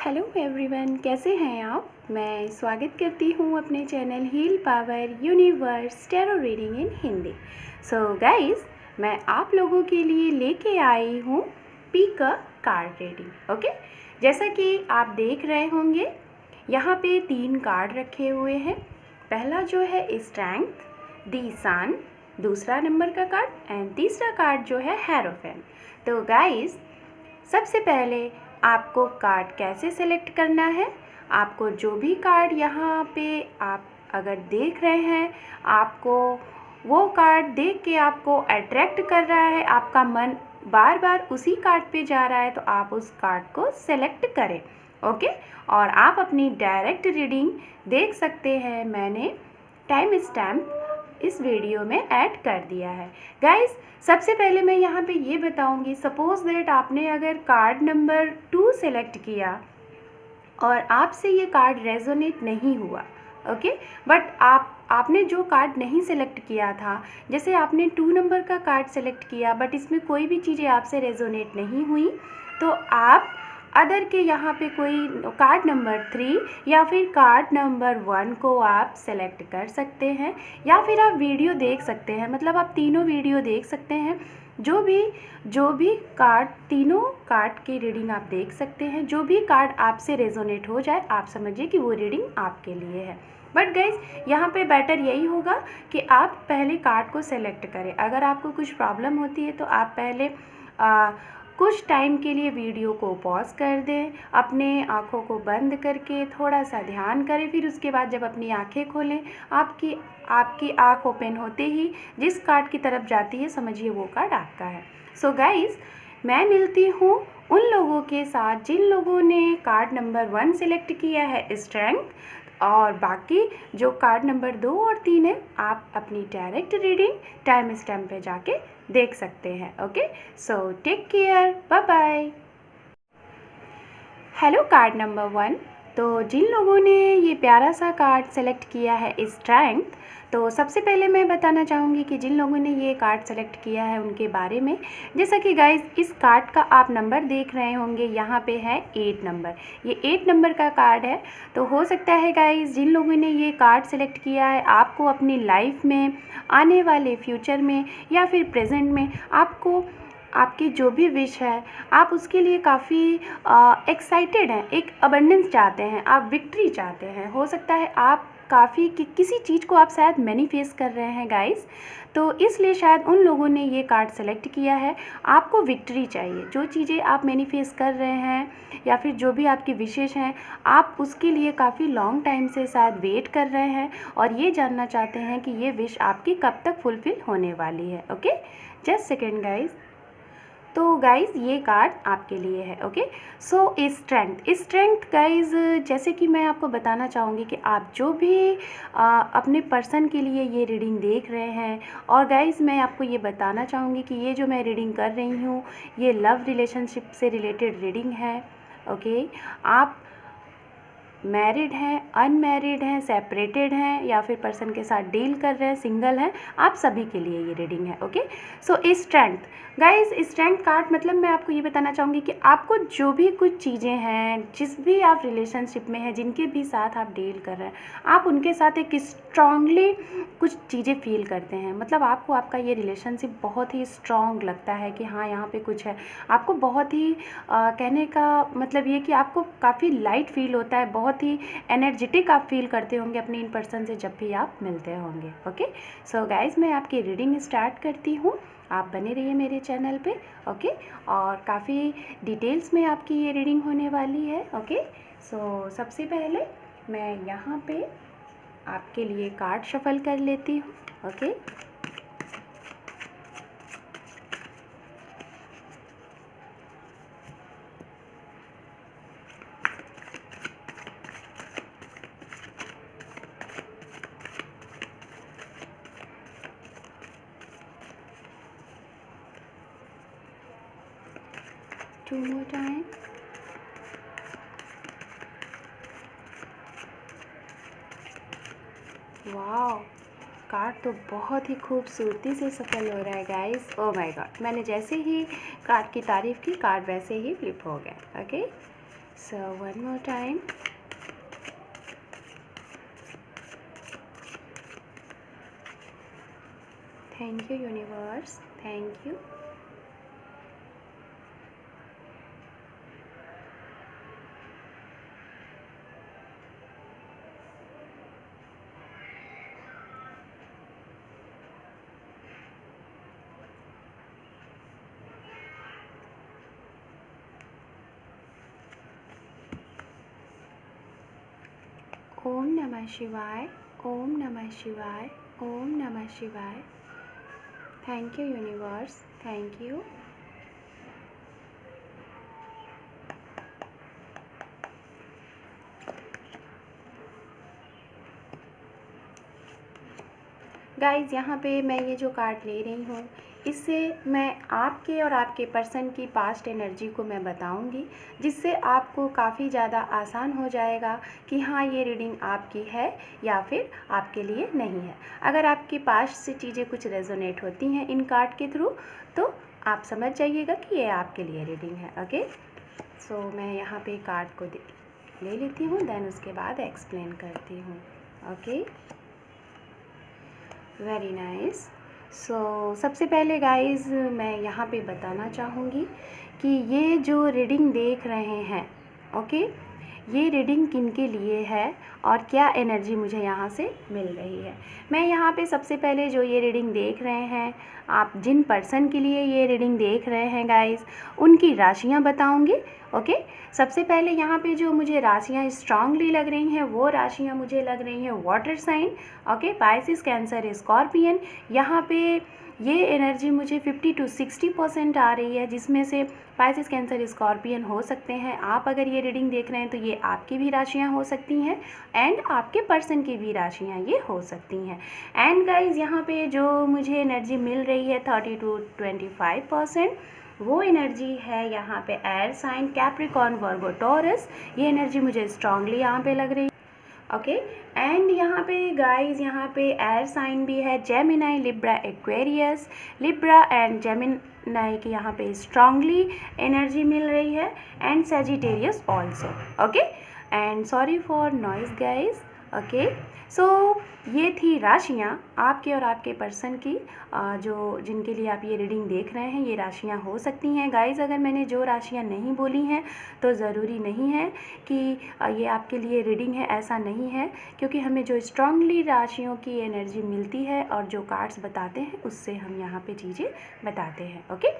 Hello everyone, कैसे हैं आप। मैं स्वागत करती हूँ अपने channel heal power universe tarot reading in Hindi. So guys, मैं आप लोगों के लिए लेके आई हूँ pick a card reading. Okay, जैसा कि आप देख रहे होंगे यहाँ पे 3 कार्ड रखे हुए हैं। पहला जो है स्ट्रेंथ, द सन, दूसरा नंबर का कार्ड एंड तीसरा कार्ड जो है हेरोफेन। तो गाइस, सबसे पहले आपको कार्ड कैसे सेलेक्ट करना है। आपको जो भी कार्ड यहाँ पे आप अगर देख रहे हैं, आपको वो कार्ड देख के आपको अट्रैक्ट कर रहा है, आपका मन बार बार उसी कार्ड पे जा रहा है, तो आप उस कार्ड को सेलेक्ट करें। ओके, और आप अपनी डायरेक्ट रीडिंग देख सकते हैं। मैंने टाइम स्टैम्प इस वीडियो में ऐड कर दिया है। गाइस, सबसे पहले मैं यहाँ पे ये बताऊँगी, सपोज़ दैट आपने अगर कार्ड नंबर 2 सेलेक्ट किया और आपसे ये कार्ड रेजोनेट नहीं हुआ, ओके, बट आपने जो कार्ड नहीं सेलेक्ट किया था, जैसे आपने 2 नंबर का कार्ड सेलेक्ट किया बट इसमें कोई भी चीज़ें आपसे रेजोनेट नहीं हुई, तो आप अदर के यहाँ पे कोई कार्ड नंबर 3 या फिर कार्ड नंबर 1 को आप सेलेक्ट कर सकते हैं, या फिर आप वीडियो देख सकते हैं। मतलब आप तीनों वीडियो देख सकते हैं। जो भी कार्ड, तीनों कार्ड की रीडिंग आप देख सकते हैं। जो भी कार्ड आपसे रेजोनेट हो जाए, आप समझिए कि वो रीडिंग आपके लिए है। बट गाइज, यहाँ पे बेटर यही होगा कि आप पहले कार्ड को सेलेक्ट करें। अगर आपको कुछ प्रॉब्लम होती है तो आप पहले कुछ टाइम के लिए वीडियो को पॉज कर दें, अपने आँखों को बंद करके थोड़ा सा ध्यान करें। फिर उसके बाद जब अपनी आँखें खोलें, आपकी आँख ओपन होते ही जिस कार्ड की तरफ जाती है, समझिए वो कार्ड आपका है। सो गाइज़, मैं मिलती हूँ उन लोगों के साथ जिन लोगों ने कार्ड नंबर 1 सेलेक्ट किया है स्ट्रेंथ, और बाकी जो कार्ड नंबर 2 और 3 है, आप अपनी डायरेक्ट रीडिंग टाइम स्टैम्प पे जाके देख सकते हैं। Okay, so take care, bye bye. Hello card number 1, तो जिन लोगों ने ये प्यारा सा कार्ड सेलेक्ट किया है स्ट्रेंथ, तो सबसे पहले मैं बताना चाहूँगी कि जिन लोगों ने ये कार्ड सेलेक्ट किया है उनके बारे में। जैसा कि गाइस, इस कार्ड का आप नंबर देख रहे होंगे, यहाँ पे है 8 नंबर। ये 8 नंबर का कार्ड है। तो हो सकता है गाइस, जिन लोगों ने ये कार्ड सेलेक्ट किया है, आपको अपनी लाइफ में, आने वाले फ्यूचर में या फिर प्रेजेंट में, आपको आपकी जो भी विश है, आप उसके लिए काफ़ी एक्साइटेड हैं, एक अबंडेंस चाहते हैं, आप विक्ट्री चाहते हैं। हो सकता है आप काफ़ी किसी चीज़ को आप शायद मैनिफेस्ट कर रहे हैं गाइस, तो इसलिए शायद उन लोगों ने ये कार्ड सेलेक्ट किया है। आपको विक्ट्री चाहिए, जो चीज़ें आप मैनिफेस्ट कर रहे हैं या फिर जो भी आपकी विशेष हैं, आप उसके लिए काफ़ी लॉन्ग टाइम से शायद वेट कर रहे हैं और ये जानना चाहते हैं कि ये विश आपकी कब तक फुलफ़िल होने वाली है। Okay, just second guys. तो गाइज़, ये कार्ड आपके लिए है। ओके, सो स्ट्रेंथ गाइज़, जैसे कि मैं आपको बताना चाहूँगी कि आप जो भी अपने पर्सन के लिए ये रीडिंग देख रहे हैं, और गाइज़ मैं आपको ये बताना चाहूँगी कि ये जो मैं रीडिंग कर रही हूँ, ये लव रिलेशनशिप से रिलेटेड रीडिंग है। ओके, आप मैरिड हैं, अनमैरिड हैं, सेपरेटेड हैं, या फिर पर्सन के साथ डील कर रहे हैं, सिंगल हैं, आप सभी के लिए ये रीडिंग है। ओके, सो स्ट्रेंथ गाइस, स्ट्रेंथ कार्ड मतलब मैं आपको ये बताना चाहूँगी कि आपको जो भी कुछ चीज़ें हैं, जिस भी आप रिलेशनशिप में हैं, जिनके भी साथ आप डील कर रहे हैं, आप उनके साथ एक स्ट्रांगली कुछ चीज़ें फील करते हैं। मतलब आपको आपका ये रिलेशनशिप बहुत ही स्ट्रांग लगता है कि हाँ, यहाँ पे कुछ है। आपको बहुत ही कहने का मतलब ये कि आपको काफ़ी लाइट फील होता है, बहुत ही एनर्जेटिक आप फील करते होंगे अपनी इन पर्सन से जब भी आप मिलते होंगे। ओके, सो गाइज, मैं आपकी रीडिंग स्टार्ट करती हूँ। आप बने रहिए मेरे चैनल पे। ओके, और काफ़ी डिटेल्स में आपकी ये रीडिंग होने वाली है। ओके, सो सबसे पहले मैं यहाँ पे आपके लिए कार्ड शफल कर लेती हूँ। Okay, two more time. Wow, card तो बहुत ही खूबसूरती से सफल हो रहा है गाइस। ओ माय गॉड, मैंने जैसे ही कार्ड की तारीफ़ की, कार्ड वैसे ही फ्लिप हो गया। Okay, So one more time. Thank you universe, thank you. ओम नमः शिवाय, ओम नमः शिवाय, ओम नमः शिवाय। Thank you universe, thank you. Guys यहाँ पे मैं ये जो कार्ड ले रही हूँ, इससे मैं आपके और आपके पर्सन की पास्ट एनर्जी को मैं बताऊंगी, जिससे आपको काफ़ी ज़्यादा आसान हो जाएगा कि हाँ ये रीडिंग आपकी है या फिर आपके लिए नहीं है। अगर आपकी पास्ट से चीज़ें कुछ रेजोनेट होती हैं इन कार्ड के थ्रू, तो आप समझ जाइएगा कि ये आपके लिए रीडिंग है। ओके, सो मैं यहाँ पे कार्ड को ले लेती हूँ, देन उसके बाद एक्सप्लेन करती हूँ। Okay, very nice. सो सबसे पहले गाइस मैं यहाँ पे बताना चाहूँगी कि ये जो रीडिंग देख रहे हैं, ओके, ये रीडिंग किन के लिए है और क्या एनर्जी मुझे यहाँ से मिल रही है। मैं यहाँ पे सबसे पहले जो ये रीडिंग देख रहे हैं, आप जिन पर्सन के लिए ये रीडिंग देख रहे हैं गाइस, उनकी राशियाँ बताऊँगी। ओके, सबसे पहले यहाँ पे जो मुझे राशियाँ स्ट्रांगली लग रही हैं वो राशियाँ मुझे लग रही हैं water sign, okay, Pisces, cancer, Scorpion. यहाँ पे ये एनर्जी मुझे 50 to 60% आ रही है, जिसमें से पाइसिस, कैंसर, स्कॉर्पियन हो सकते हैं। आप अगर ये रीडिंग देख रहे हैं तो ये आपकी भी राशियाँ हो सकती हैं एंड आपके पर्सन की भी राशियाँ ये हो सकती हैं। एंड गाइज यहाँ पे जो मुझे एनर्जी मिल रही है 30 to 25%, वो एनर्जी है यहाँ पे एयर साइन, कैप्रिकॉर्न, वर्गो, टॉरस। ये एनर्जी मुझे स्ट्रांगली यहाँ पे लग रही है। ओके, एंड यहाँ पे गाइस यहाँ पे एयर साइन भी है, Gemini, Libra, Aquarius. Libra and Gemini की यहाँ पे स्ट्रांगली एनर्जी मिल रही है and Sagittarius also. Okay, and sorry for noise guys. Okay, so ये थी राशियाँ आपके और आपके पर्सन की, जो जिनके लिए आप ये रीडिंग देख रहे हैं, ये राशियाँ हो सकती हैं गाइस। अगर मैंने जो राशियाँ नहीं बोली हैं तो ज़रूरी नहीं है कि ये आपके लिए रीडिंग है, ऐसा नहीं है, क्योंकि हमें जो स्ट्रांगली राशियों की एनर्जी मिलती है और जो कार्ड्स बताते हैं उससे हम यहाँ पे चीज़ें बताते हैं। ओके,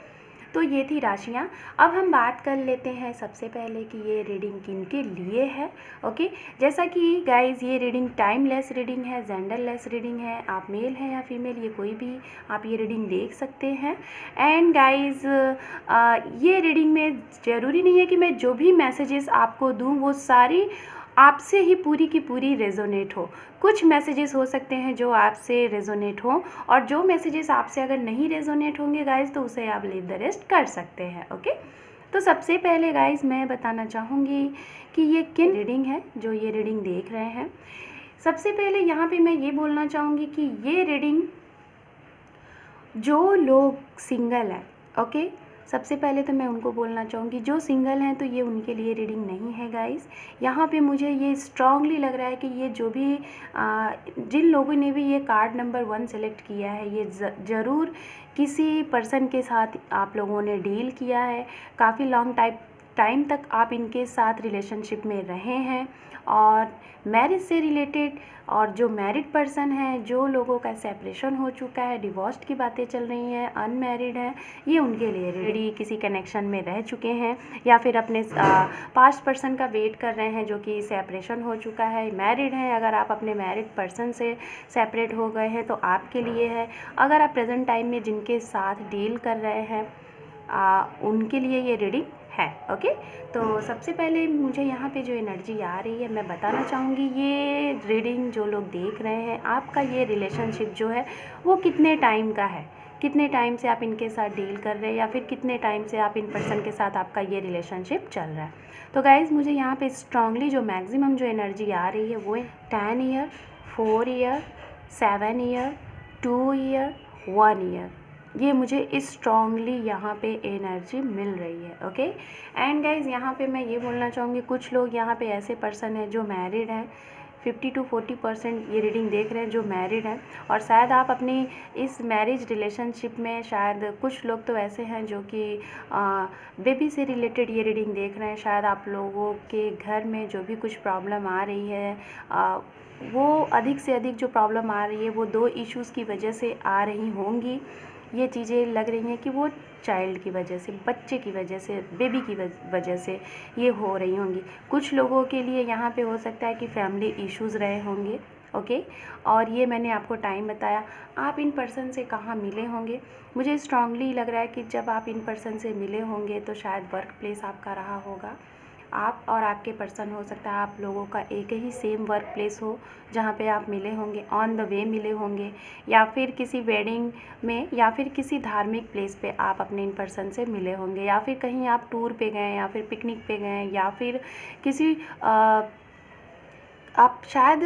तो ये थी राशियाँ। अब हम बात कर लेते हैं सबसे पहले कि ये रीडिंग किन के लिए है। ओके, जैसा कि गाइस ये रीडिंग टाइमलेस रीडिंग है, जेंडरलेस रीडिंग है। आप मेल हैं या फीमेल, ये कोई भी आप ये रीडिंग देख सकते हैं। एंड गाइस ये रीडिंग में ज़रूरी नहीं है कि मैं जो भी मैसेजेस आपको दूँ वो सारी आपसे ही पूरी की पूरी रेजोनेट हो। कुछ मैसेजेस हो सकते हैं जो आपसे रेजोनेट हो, और जो मैसेजेस आपसे अगर नहीं रेजोनेट होंगे गाइस तो उसे आप लीव द रेस्ट कर सकते हैं। ओके, तो सबसे पहले गाइस मैं बताना चाहूँगी कि ये किन रीडिंग है जो ये रीडिंग देख रहे हैं। सबसे पहले यहाँ पे मैं ये बोलना चाहूँगी कि ये रीडिंग जो लोग सिंगल हैं, ओके, सबसे पहले तो मैं उनको बोलना चाहूँगी जो सिंगल हैं तो ये उनके लिए रीडिंग नहीं है गाइस। यहाँ पे मुझे ये स्ट्रांगली लग रहा है कि ये जो भी जिन लोगों ने भी ये कार्ड नंबर 1 सेलेक्ट किया है, ये ज़रूर किसी पर्सन के साथ आप लोगों ने डील किया है। काफ़ी लॉन्ग टाइम तक आप इनके साथ रिलेशनशिप में रहे हैं, और मैरिज से रिलेटेड, और जो मैरिड पर्सन है, जो लोगों का सेपरेशन हो चुका है, डिवोर्स की बातें चल रही हैं, अनमैरिड हैं, ये उनके लिए रेडी किसी कनेक्शन में रह चुके हैं, या फिर अपने पास्ट पर्सन का वेट कर रहे हैं जो कि सेपरेशन हो चुका है। मैरिड हैं, अगर आप अपने मैरिड पर्सन से सेपरेट हो गए हैं तो आपके लिए है। अगर आप प्रेजेंट टाइम में जिनके साथ डील कर रहे हैं उनके लिए ये रीडिंग है। ओके, तो सबसे पहले मुझे यहाँ पे जो एनर्जी आ रही है मैं बताना चाहूँगी, ये रीडिंग जो लोग देख रहे हैं, आपका ये रिलेशनशिप जो है वो कितने टाइम का है, कितने टाइम से आप इनके साथ डील कर रहे हैं, या फिर कितने टाइम से आप इन पर्सन के साथ आपका ये रिलेशनशिप चल रहा है। तो गाइज़ मुझे यहाँ पे स्ट्रांगली जो मैक्सिमम जो एनर्जी आ रही है वो 10 year, 4 year, 7 year, 2 year, 1 year. ये मुझे स्ट्रॉन्गली यहाँ पे एनर्जी मिल रही है। ओके एंड गाइज यहाँ पे मैं ये बोलना चाहूँगी, कुछ लोग यहाँ पे ऐसे पर्सन हैं जो मैरिड हैं, 50 to 40% ये रीडिंग देख रहे हैं जो मैरिड हैं, और शायद आप अपनी इस मैरिज रिलेशनशिप में, शायद कुछ लोग तो ऐसे हैं जो कि बेबी से रिलेटेड ये रीडिंग देख रहे हैं। शायद आप लोगों के घर में जो भी कुछ प्रॉब्लम आ रही है, वो अधिक से अधिक जो प्रॉब्लम आ रही है वो 2 इश्यूज़ की वजह से आ रही होंगी। ये चीज़ें लग रही हैं कि वो चाइल्ड की वजह से, बच्चे की वजह से, बेबी की वजह से ये हो रही होंगी। कुछ लोगों के लिए यहाँ पे हो सकता है कि फैमिली इश्यूज़ रहे होंगे। ओके और ये मैंने आपको टाइम बताया। आप इन पर्सन से कहाँ मिले होंगे, मुझे स्ट्रांगली लग रहा है कि जब आप इन पर्सन से मिले होंगे तो शायद वर्क प्लेस आपका रहा होगा। आप और आपके पर्सन, हो सकता है आप लोगों का एक ही सेम वर्क प्लेस हो जहाँ पे आप मिले होंगे, ऑन द वे मिले होंगे, या फिर किसी वेडिंग में, या फिर किसी धार्मिक प्लेस पे आप अपने इन पर्सन से मिले होंगे, या फिर कहीं आप टूर पे गए, या फिर पिकनिक पे गए, या फिर किसी आप शायद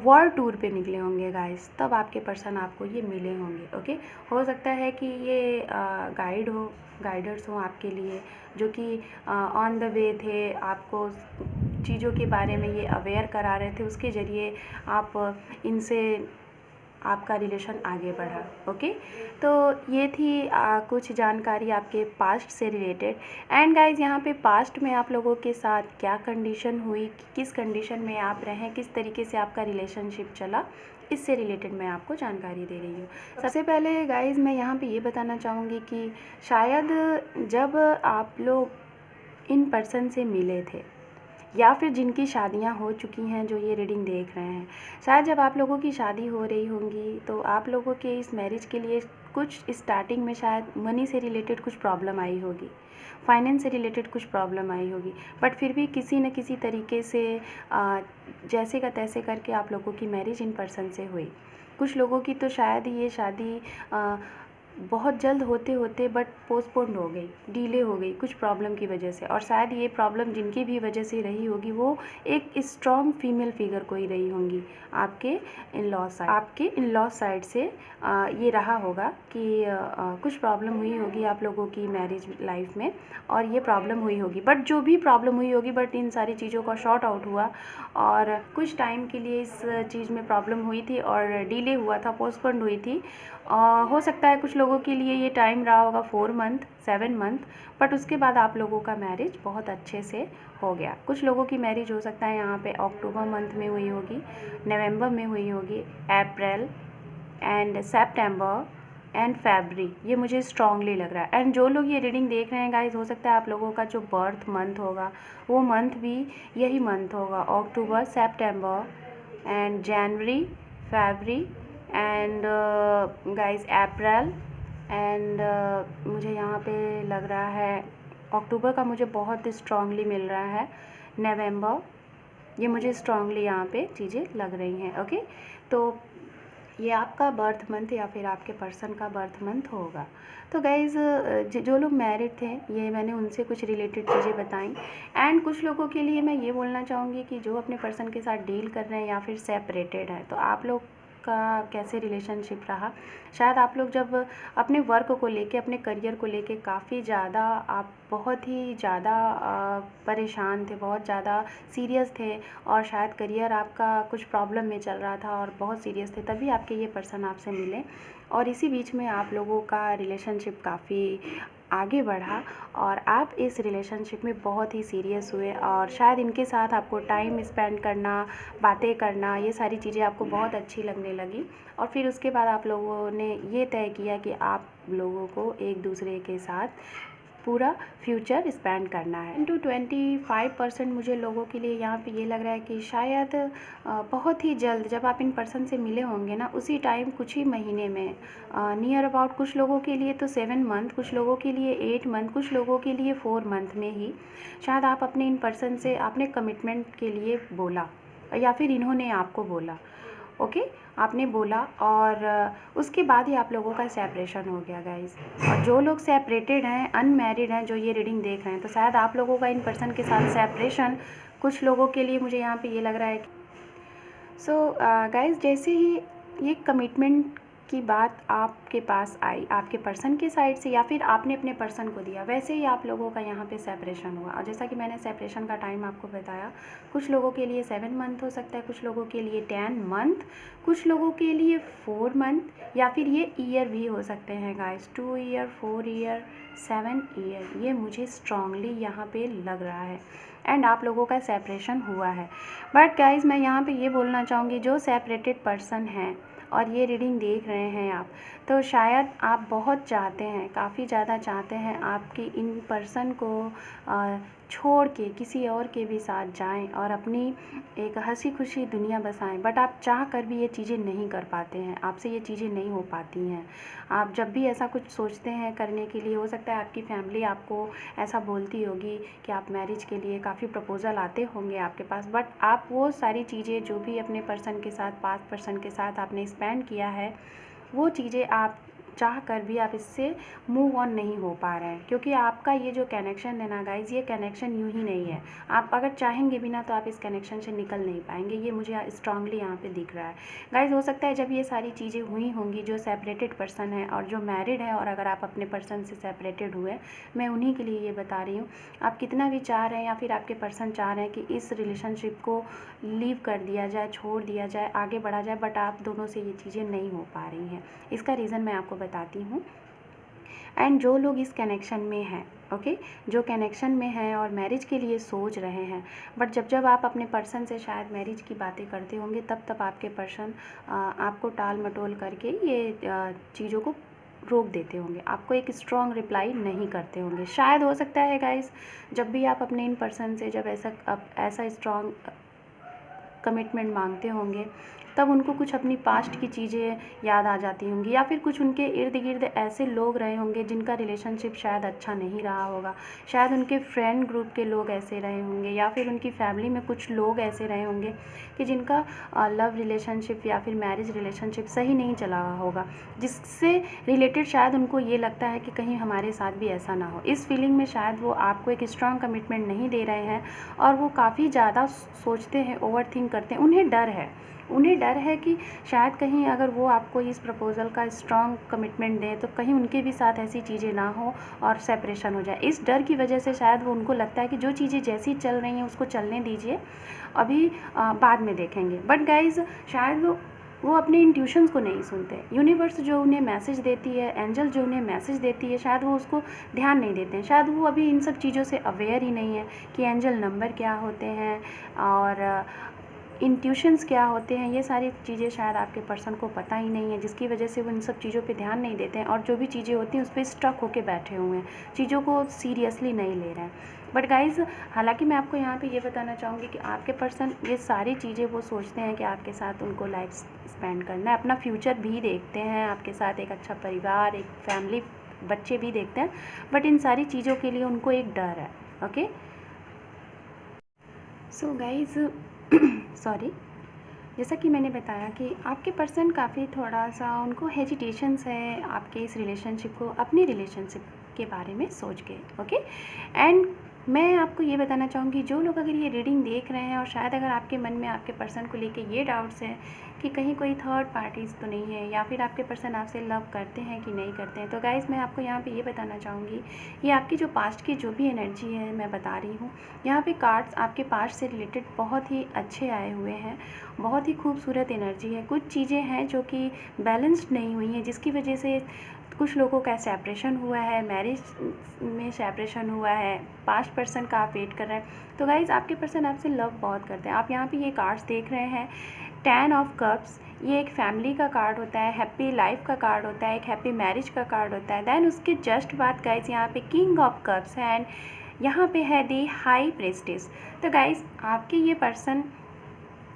वर्ल्ड टूर पे निकले होंगे गाइस, तब आपके पर्सन आपको ये मिले होंगे। ओके हो सकता है कि ये गाइडर्स हों आपके लिए, जो कि ऑन द वे थे, आपको चीज़ों के बारे में ये अवेयर करा रहे थे, उसके ज़रिए आप इनसे आपका रिलेशन आगे बढ़ा। ओके तो ये थी कुछ जानकारी आपके पास्ट से रिलेटेड। एंड गाइज यहाँ पे पास्ट में आप लोगों के साथ क्या कंडीशन हुई, किस कंडीशन में आप रहें, किस तरीके से आपका रिलेशनशिप चला, इससे रिलेटेड मैं आपको जानकारी दे रही हूँ। सबसे पहले गाइज मैं यहाँ पे ये बताना चाहूँगी कि शायद जब आप लोग इन पर्सन से मिले थे, या फिर जिनकी शादियां हो चुकी हैं जो ये रीडिंग देख रहे हैं, शायद जब आप लोगों की शादी हो रही होंगी तो आप लोगों के इस मैरिज के लिए कुछ स्टार्टिंग में शायद मनी से रिलेटेड कुछ प्रॉब्लम आई होगी, फाइनेंस से रिलेटेड कुछ प्रॉब्लम आई होगी, बट फिर भी किसी न किसी तरीके से जैसे का तैसे करके आप लोगों की मैरिज इन पर्सन से हुई। कुछ लोगों की तो शायद ये शादी बहुत जल्द होते होते बट पोस्टपोन्ड हो गई, डिले हो गई कुछ प्रॉब्लम की वजह से, और शायद ये प्रॉब्लम जिनकी भी वजह से रही होगी वो एक स्ट्रॉन्ग फीमेल फिगर कोई रही होंगी आपके इन लॉ साइड से। ये रहा होगा कि कुछ प्रॉब्लम हुई होगी आप लोगों की मैरिज लाइफ में, और ये प्रॉब्लम हुई होगी, बट जो भी प्रॉब्लम हुई होगी, बट इन सारी चीज़ों का शॉर्ट आउट हुआ, और कुछ टाइम के लिए इस चीज़ में प्रॉब्लम हुई थी और डिले हुआ था, पोस्टपोन्ड हुई थी। हो सकता है कुछ लोगों के लिए ये टाइम रहा होगा 4 मंथ 7 मंथ, बट उसके बाद आप लोगों का मैरिज बहुत अच्छे से हो गया। कुछ लोगों की मैरिज हो सकता है यहाँ पे अक्टूबर मंथ में हुई होगी, नवंबर में हुई होगी, अप्रैल एंड सितंबर एंड फरवरी, ये मुझे स्ट्रांगली लग रहा है। एंड जो लोग ये रीडिंग देख रहे हैं गाइस, हो सकता है आप लोगों का जो बर्थ मंथ होगा वो मंथ भी यही मंथ होगा, अक्टूबर, सितंबर एंड जनवरी, फरवरी एंड गाइस अप्रैल एंड मुझे यहाँ पे लग रहा है अक्टूबर का मुझे बहुत स्ट्रांगली मिल रहा है, नवंबर, ये मुझे स्ट्रांगली यहाँ पे चीज़ें लग रही हैं। ओके तो ये आपका बर्थ मंथ या फिर आपके पर्सन का बर्थ मंथ होगा। तो गाइज़ जो लोग मैरिड थे, ये मैंने उनसे कुछ रिलेटेड चीज़ें बताई। एंड कुछ लोगों के लिए मैं ये बोलना चाहूँगी कि जो अपने पर्सन के साथ डील कर रहे हैं या फिर सेपरेटेड है, तो आप लोग का कैसे रिलेशनशिप रहा। शायद आप लोग जब अपने वर्क को लेके, अपने करियर को लेके काफ़ी ज़्यादा, आप बहुत ही ज़्यादा परेशान थे, बहुत ज़्यादा सीरियस थे, और शायद करियर आपका कुछ प्रॉब्लम में चल रहा था और बहुत सीरियस थे, तभी आपके ये पर्सन आपसे मिले, और इसी बीच में आप लोगों का रिलेशनशिप काफ़ी आगे बढ़ा और आप इस रिलेशनशिप में बहुत ही सीरियस हुए, और शायद इनके साथ आपको टाइम स्पेंड करना, बातें करना, ये सारी चीज़ें आपको बहुत अच्छी लगने लगी, और फिर उसके बाद आप लोगों ने ये तय किया कि आप लोगों को एक दूसरे के साथ पूरा फ्यूचर स्पेंड करना है। 25% मुझे लोगों के लिए यहाँ पे ये लग रहा है कि शायद बहुत ही जल्द जब आप इन पर्सन से मिले होंगे ना, उसी टाइम कुछ ही महीने में, नियर अबाउट कुछ लोगों के लिए तो 7 मंथ, कुछ लोगों के लिए 8 मंथ, कुछ लोगों के लिए 4 मंथ में ही शायद आप अपने इन पर्सन से आपने कमिटमेंट के लिए बोला, या फिर इन्होंने आपको बोला। ओके आपने बोला, और उसके बाद ही आप लोगों का सेपरेशन हो गया गाइस। और जो लोग सेपरेटेड हैं, अनमैरिड हैं, जो ये रीडिंग देख रहे हैं, तो शायद आप लोगों का इन पर्सन के साथ सेपरेशन कुछ लोगों के लिए मुझे यहाँ पे ये लग रहा है कि गाइस जैसे ही ये कमिटमेंट की बात आपके पास आई आपके पर्सन के साइड से या फिर आपने अपने पर्सन को दिया, वैसे ही आप लोगों का यहाँ पे सेपरेशन हुआ। और जैसा कि मैंने सेपरेशन का टाइम आपको बताया, कुछ लोगों के लिए 7 मंथ हो सकता है, कुछ लोगों के लिए 10 मंथ, कुछ लोगों के लिए 4 मंथ, या फिर ये ईयर भी हो सकते हैं गाइस, 2 ईयर, 4 ईयर, 7 ईयर। ये मुझे स्ट्रांगली यहाँ पे लग रहा है एंड आप लोगों का सेपरेशन हुआ है। बट गाइस मैं यहाँ पे ये बोलना चाहूँगी, जो सेपरेटेड पर्सन हैं और ये रीडिंग देख रहे हैं आप, तो शायद आप बहुत चाहते हैं, काफ़ी ज़्यादा चाहते हैं आपकी इन पर्सन को छोड़ के किसी और के भी साथ जाएं और अपनी एक हंसी खुशी दुनिया बसाएं। बट आप चाह कर भी ये चीज़ें नहीं कर पाते हैं, आपसे ये चीज़ें नहीं हो पाती हैं। आप जब भी ऐसा कुछ सोचते हैं करने के लिए, हो सकता है आपकी फैमिली आपको ऐसा बोलती होगी कि आप मैरिज के लिए काफ़ी प्रपोज़ल आते होंगे आपके पास, बट आप वो सारी चीज़ें जो भी अपने पर्सन के साथ, पास्ट पर्सन के साथ आपने स्पेंड किया है, वो चीज़ें आप चाह कर भी आप इससे मूव ऑन नहीं हो पा रहे हैं। क्योंकि आपका ये जो कनेक्शन है ना गाइज़, ये कनेक्शन यूँ ही नहीं है। आप अगर चाहेंगे भी ना तो आप इस कनेक्शन से निकल नहीं पाएंगे, ये मुझे स्ट्रांगली यहाँ पे दिख रहा है गाइज़। हो सकता है जब ये सारी चीज़ें हुई होंगी, जो सेपरेटेड पर्सन है और जो मैरिड है, और अगर आप अपने पर्सन से सेपरेटेड हुए, मैं उन्हीं के लिए ये बता रही हूँ, आप कितना भी चाह रहे हैं या फिर आपके पर्सन चाह रहे हैं कि इस रिलेशनशिप को लीव कर दिया जाए, छोड़ दिया जाए, आगे बढ़ा जाए, बट आप दोनों से ये चीज़ें नहीं हो पा रही हैं। इसका रीज़न मैं आपको बताती हूँ। एंड जो लोग इस कनेक्शन में हैं, ओके, जो कनेक्शन में हैं और मैरिज के लिए सोच रहे हैं, बट जब आप अपने पर्सन से शायद मैरिज की बातें करते होंगे, तब आपके पर्सन आपको टाल मटोल करके ये चीज़ों को रोक देते होंगे, आपको एक स्ट्रॉन्ग रिप्लाई नहीं करते होंगे। शायद हो सकता है गाइस, जब भी आप अपने इन पर्सन से जब ऐसा स्ट्रॉन्ग कमिटमेंट मांगते होंगे, तब उनको कुछ अपनी पास्ट की चीज़ें याद आ जाती होंगी, या फिर कुछ उनके इर्द गिर्द ऐसे लोग रहे होंगे जिनका रिलेशनशिप शायद अच्छा नहीं रहा होगा। शायद उनके फ्रेंड ग्रुप के लोग ऐसे रहे होंगे, या फिर उनकी फैमिली में कुछ लोग ऐसे रहे होंगे कि जिनका लव रिलेशनशिप या फिर मैरिज रिलेशनशिप सही नहीं चला होगा, जिससे रिलेटेड शायद उनको ये लगता है कि कहीं हमारे साथ भी ऐसा ना हो। इस फीलिंग में शायद वो आपको एक स्ट्रॉन्ग कमिटमेंट नहीं दे रहे हैं, और वो काफ़ी ज़्यादा सोचते हैं, ओवर थिंक करते हैं। उन्हें डर है कि शायद कहीं अगर वो आपको इस प्रपोज़ल का स्ट्रॉन्ग कमिटमेंट दें, तो कहीं उनके भी साथ ऐसी चीज़ें ना हो और सेपरेशन हो जाए। इस डर की वजह से शायद वो, उनको लगता है कि जो चीज़ें जैसी चल रही हैं उसको चलने दीजिए, अभी बाद में देखेंगे। बट गाइज़, शायद वो अपने इंट्यूशंस को नहीं सुनते। यूनिवर्स जो उन्हें मैसेज देती है, एंजल जो उन्हें मैसेज देती है, शायद वो उसको ध्यान नहीं देते हैं। शायद वो अभी इन सब चीज़ों से अवेयर ही नहीं है कि एंजल नंबर क्या होते हैं और इंट्यूशंस क्या होते हैं। ये सारी चीज़ें शायद आपके पर्सन को पता ही नहीं है, जिसकी वजह से वो इन सब चीज़ों पे ध्यान नहीं देते हैं, और जो भी चीज़ें होती हैं उस पर स्टक होके बैठे हुए हैं, चीज़ों को सीरियसली नहीं ले रहे हैं। बट गाइज़, हालांकि मैं आपको यहाँ पे ये बताना चाहूँगी कि आपके पर्सन ये सारी चीज़ें वो सोचते हैं कि आपके साथ उनको लाइफ स्पेंड करना है, अपना फ्यूचर भी देखते हैं, आपके साथ एक अच्छा परिवार, एक फैमिली, बच्चे भी देखते हैं। बट इन सारी चीज़ों के लिए उनको एक डर है। ओके, सो गाइज़, सॉरी, जैसा कि मैंने बताया कि आपके पर्सन काफ़ी थोड़ा सा उनको हेजिटेशंस है आपके इस रिलेशनशिप को, अपनी रिलेशनशिप के बारे में सोच के। ओके, एंड मैं आपको ये बताना चाहूँगी, जो लोग अगर ये रीडिंग देख रहे हैं और शायद अगर आपके मन में आपके पर्सन को लेके ये डाउट्स हैं कि कहीं कोई थर्ड पार्टीज़ तो नहीं है, या फिर आपके पर्सन आपसे लव करते हैं कि नहीं करते हैं, तो गाइज़ मैं आपको यहाँ पे ये बताना चाहूँगी, ये आपकी जो पास्ट की जो भी एनर्जी है मैं बता रही हूँ। यहाँ पे कार्ड्स आपके पास्ट से रिलेटेड बहुत ही अच्छे आए हुए हैं, बहुत ही खूबसूरत एनर्जी है। कुछ चीज़ें हैं जो कि बैलेंस्ड नहीं हुई हैं, जिसकी वजह से कुछ लोगों का सेपरेशन हुआ है, मैरिज में सेपरेशन हुआ है, पास्ट पर्सन का आप वेट कर रहे हैं। तो गाइज़, आपके पर्सन आपसे लव बहुत करते हैं। आप यहाँ पे ये कार्ड्स देख रहे हैं, 10 ऑफ कप्स, ये एक फैमिली का कार्ड होता है, हैप्पी लाइफ का कार्ड होता है, एक हैप्पी मैरिज का कार्ड होता है। देन उसके जस्ट बाद गाइज़ यहाँ पे किंग ऑफ कप्स है, एंड यहाँ पे है दी हाई प्रेस्टिज। तो गाइज़, आपके ये पर्सन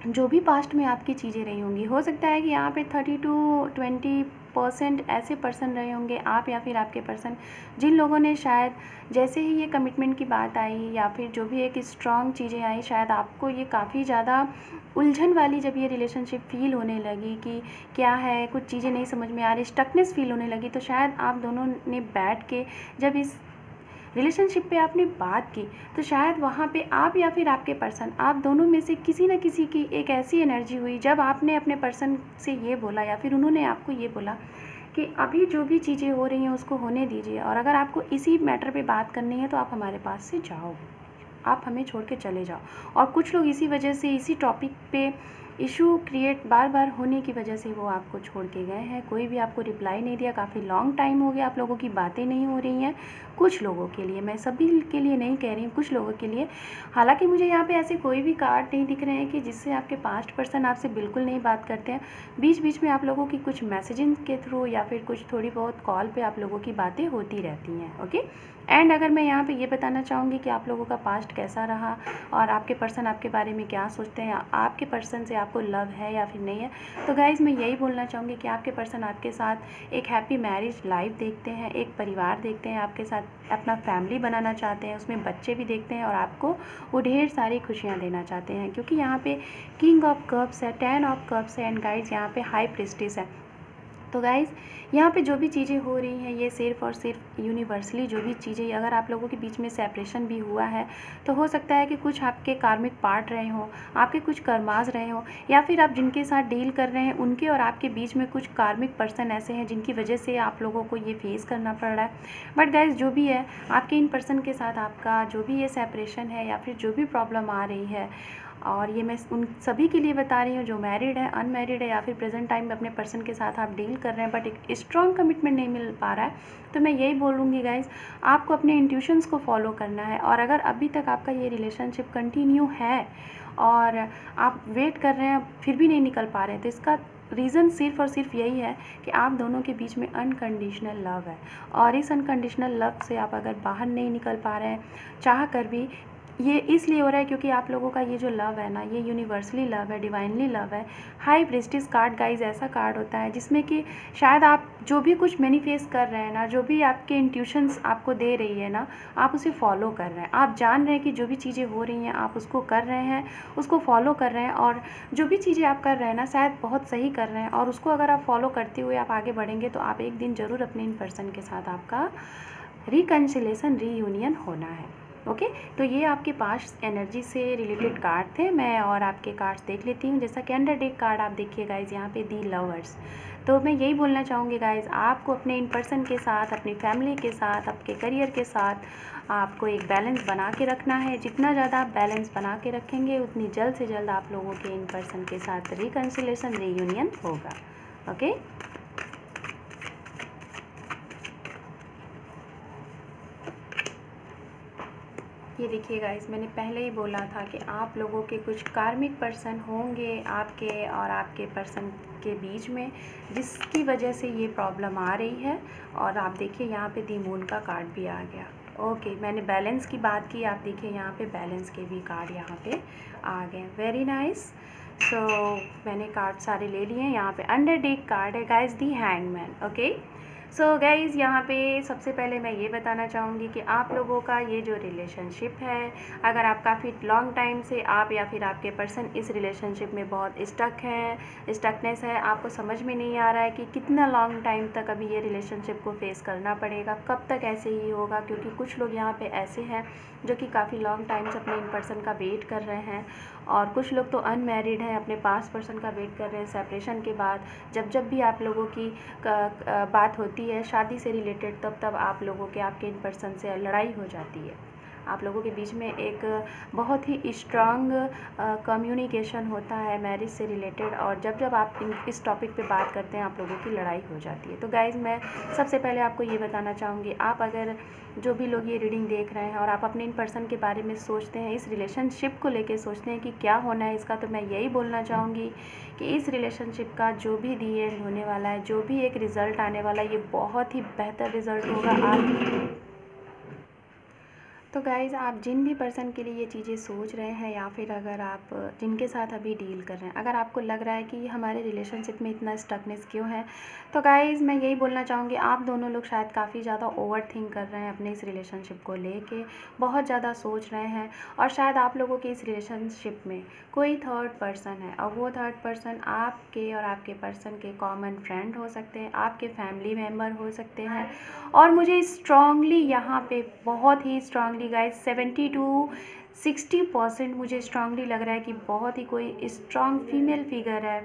जो भी पास्ट में आपकी चीज़ें रही होंगी, हो सकता है कि यहाँ पे 30 to 20% ऐसे पर्सन रहे होंगे, आप या फिर आपके पर्सन, जिन लोगों ने शायद जैसे ही ये कमिटमेंट की बात आई या फिर जो भी एक स्ट्रॉन्ग चीज़ें आई, शायद आपको ये काफ़ी ज़्यादा उलझन वाली जब ये रिलेशनशिप फील होने लगी कि क्या है, कुछ चीज़ें नहीं समझ में आ रही, स्टकनेस फील होने लगी, तो शायद आप दोनों ने बैठ के जब इस रिलेशनशिप पे आपने बात की, तो शायद वहाँ पे आप या फिर आपके पर्सन, आप दोनों में से किसी न किसी की एक ऐसी एनर्जी हुई जब आपने अपने पर्सन से ये बोला या फिर उन्होंने आपको ये बोला कि अभी जो भी चीज़ें हो रही हैं उसको होने दीजिए, और अगर आपको इसी मैटर पे बात करनी है तो आप हमारे पास से जाओ, आप हमें छोड़ के चले जाओ। और कुछ लोग इसी वजह से, इसी टॉपिक पे इशू क्रिएट बार बार होने की वजह से वो आपको छोड़ के गए हैं। कोई भी आपको रिप्लाई नहीं दिया, काफ़ी लॉन्ग टाइम हो गया, आप लोगों की बातें नहीं हो रही हैं। कुछ लोगों के लिए, मैं सभी के लिए नहीं कह रही हूँ, कुछ लोगों के लिए। हालांकि मुझे यहाँ पे ऐसे कोई भी कार्ड नहीं दिख रहे हैं कि जिससे आपके पास्ट पर्सन आपसे बिल्कुल नहीं बात करते हैं। बीच बीच में आप लोगों की कुछ मैसेजिंग के थ्रू या फिर कुछ थोड़ी बहुत कॉल पे आप लोगों की बातें होती रहती हैं। ओके, एंड अगर मैं यहाँ पे ये बताना चाहूँगी कि आप लोगों का पास्ट कैसा रहा और आपके पर्सन आपके बारे में क्या सोचते हैं, आपके पर्सन से आपको लव है या फिर नहीं है, तो गाइज़ मैं यही बोलना चाहूँगी कि आपके पर्सन आपके साथ एक हैप्पी मैरिज लाइफ देखते हैं, एक परिवार देखते हैं, आपके साथ अपना फैमिली बनाना चाहते हैं, उसमें बच्चे भी देखते हैं और आपको वो ढेर सारी खुशियाँ देना चाहते हैं। क्योंकि यहाँ पे किंग ऑफ कप्स है, 10 ऑफ कप्स है, एंड गाइज़ यहाँ पे हाई प्रिस्टिस है। तो गाइज़ यहाँ पे जो भी चीज़ें हो रही हैं ये सिर्फ़ और सिर्फ यूनिवर्सली जो भी चीज़ें, अगर आप लोगों के बीच में सेपरेशन भी हुआ है तो हो सकता है कि कुछ आपके कार्मिक पार्ट रहे हों, आपके कुछ कर्माज रहे हों, या फिर आप जिनके साथ डील कर रहे हैं उनके और आपके बीच में कुछ कार्मिक पर्सन ऐसे हैं जिनकी वजह से आप लोगों को ये फेस करना पड़ रहा है। बट गाइज़ जो भी है, आपके इन पर्सन के साथ आपका जो भी ये सेपरेशन है या फिर जो भी प्रॉब्लम आ रही है, और ये मैं उन सभी के लिए बता रही हूँ जो मैरिड है, अनमैरिड है, या फिर प्रेजेंट टाइम में अपने पर्सन के साथ आप डील कर रहे हैं बट एक स्ट्रॉन्ग कमिटमेंट नहीं मिल पा रहा है, तो मैं यही बोलूँगी गाइज़, आपको अपने इंट्यूशंस को फॉलो करना है। और अगर अभी तक आपका ये रिलेशनशिप कंटिन्यू है और आप वेट कर रहे हैं फिर भी नहीं निकल पा रहे हैं, तो इसका रीज़न सिर्फ़ और सिर्फ यही है कि आप दोनों के बीच में अनकंडीशनल लव है। और इस अनकंडीशनल लव से आप अगर बाहर नहीं निकल पा रहे हैं चाह कर भी, ये इसलिए हो रहा है क्योंकि आप लोगों का ये जो लव है ना, ये यूनिवर्सली लव है, डिवाइनली लव है। हाई प्रीस्टिस कार्ड गाइज ऐसा कार्ड होता है जिसमें कि शायद आप जो भी कुछ मैनिफेस्ट कर रहे हैं ना, जो भी आपके इंट्यूशंस आपको दे रही है ना, आप उसे फॉलो कर रहे हैं। आप जान रहे हैं कि जो भी चीज़ें हो रही हैं आप उसको कर रहे हैं, उसको फॉलो कर रहे हैं, और जो भी चीज़ें आप कर रहे हैं ना शायद बहुत सही कर रहे हैं, और उसको अगर आप फॉलो करते हुए आप आगे बढ़ेंगे तो आप एक दिन ज़रूर अपने इन पर्सन के साथ आपका रिकन्सिलेशन, रीयूनियन होना है। ओके, तो ये आपके पास्ट एनर्जी से रिलेटेड कार्ड थे। मैं और आपके कार्ड्स देख लेती हूँ। जैसा कि अंडर डेक कार्ड आप देखिए गाइज, यहाँ पे दी लवर्स। तो मैं यही बोलना चाहूँगी गाइज, आपको अपने इन पर्सन के साथ, अपनी फैमिली के साथ, आपके करियर के साथ आपको एक बैलेंस बना के रखना है। जितना ज़्यादा आप बैलेंस बना के रखेंगे उतनी जल्द से जल्द आप लोगों के इन पर्सन के साथ रिकन्सिलेशन, रीयूनियन होगा। ओके, ये देखिए गाइस, मैंने पहले ही बोला था कि आप लोगों के कुछ कार्मिक पर्सन होंगे आपके और आपके पर्सन के बीच में, जिसकी वजह से ये प्रॉब्लम आ रही है। और आप देखिए यहाँ पे दी मून का कार्ड भी आ गया। ओके, मैंने बैलेंस की बात की, आप देखिए यहाँ पे बैलेंस के भी कार्ड यहाँ पे आ गए। Very nice. सो मैंने कार्ड सारे ले लिए हैं। यहाँ पे अंडर डेक कार्ड है गाइस, दी हैंगमैन। ओके, सो गाइज़ यहाँ पे सबसे पहले मैं ये बताना चाहूँगी कि आप लोगों का ये जो रिलेशनशिप है, अगर आप काफ़ी लॉन्ग टाइम से आप या फिर आपके पर्सन इस रिलेशनशिप में बहुत स्टकनेस है, आपको समझ में नहीं आ रहा है कि कितना लॉन्ग टाइम तक अभी ये रिलेशनशिप को फेस करना पड़ेगा, कब तक ऐसे ही होगा। क्योंकि कुछ लोग यहाँ पे ऐसे हैं जो कि काफ़ी लॉन्ग टाइम से अपने इन पर्सन का वेट कर रहे हैं, और कुछ लोग तो अनमैरिड हैं, अपने पास्ट पर्सन का वेट कर रहे हैं सेपरेशन के बाद। जब भी आप लोगों की बात होती है शादी से रिलेटेड, तब आप लोगों के, आपके इन पर्सन से लड़ाई हो जाती है। आप लोगों के बीच में एक बहुत ही स्ट्रांग कम्युनिकेशन होता है मैरिज से रिलेटेड, और जब आप इस टॉपिक पे बात करते हैं आप लोगों की लड़ाई हो जाती है। तो गाइज़ मैं सबसे पहले आपको ये बताना चाहूँगी, आप अगर जो भी लोग ये रीडिंग देख रहे हैं और आप अपने इन पर्सन के बारे में सोचते हैं, इस रिलेशनशिप को लेके सोचते हैं कि क्या होना है इसका, तो मैं यही बोलना चाहूँगी कि इस रिलेशनशिप का जो भी दी एंड होने वाला है, जो भी एक रिज़ल्ट आने वाला है, ये बहुत ही बेहतर रिज़ल्ट होगा। तो गाइज़, आप जिन भी पर्सन के लिए ये चीज़ें सोच रहे हैं या फिर अगर आप जिनके साथ अभी डील कर रहे हैं, अगर आपको लग रहा है कि हमारे रिलेशनशिप में इतना स्टकनेस क्यों है, तो गाइज़ मैं यही बोलना चाहूँगी, आप दोनों लोग शायद काफ़ी ज़्यादा ओवर थिंक कर रहे हैं अपने इस रिलेशनशिप को लेके, बहुत ज़्यादा सोच रहे हैं। और शायद आप लोगों के इस रिलेशनशिप में कोई थर्ड पर्सन है, और वो थर्ड पर्सन आपके और आपके पर्सन के कॉमन फ्रेंड हो सकते हैं, आपके फैमिली मेम्बर हो सकते हैं। और मुझे स्ट्रांगली यहाँ पे बहुत ही स्ट्रांगली गाइस 70 टू 60% मुझे स्ट्रांगली लग रहा है कि बहुत ही कोई स्ट्रांग फीमेल फिगर है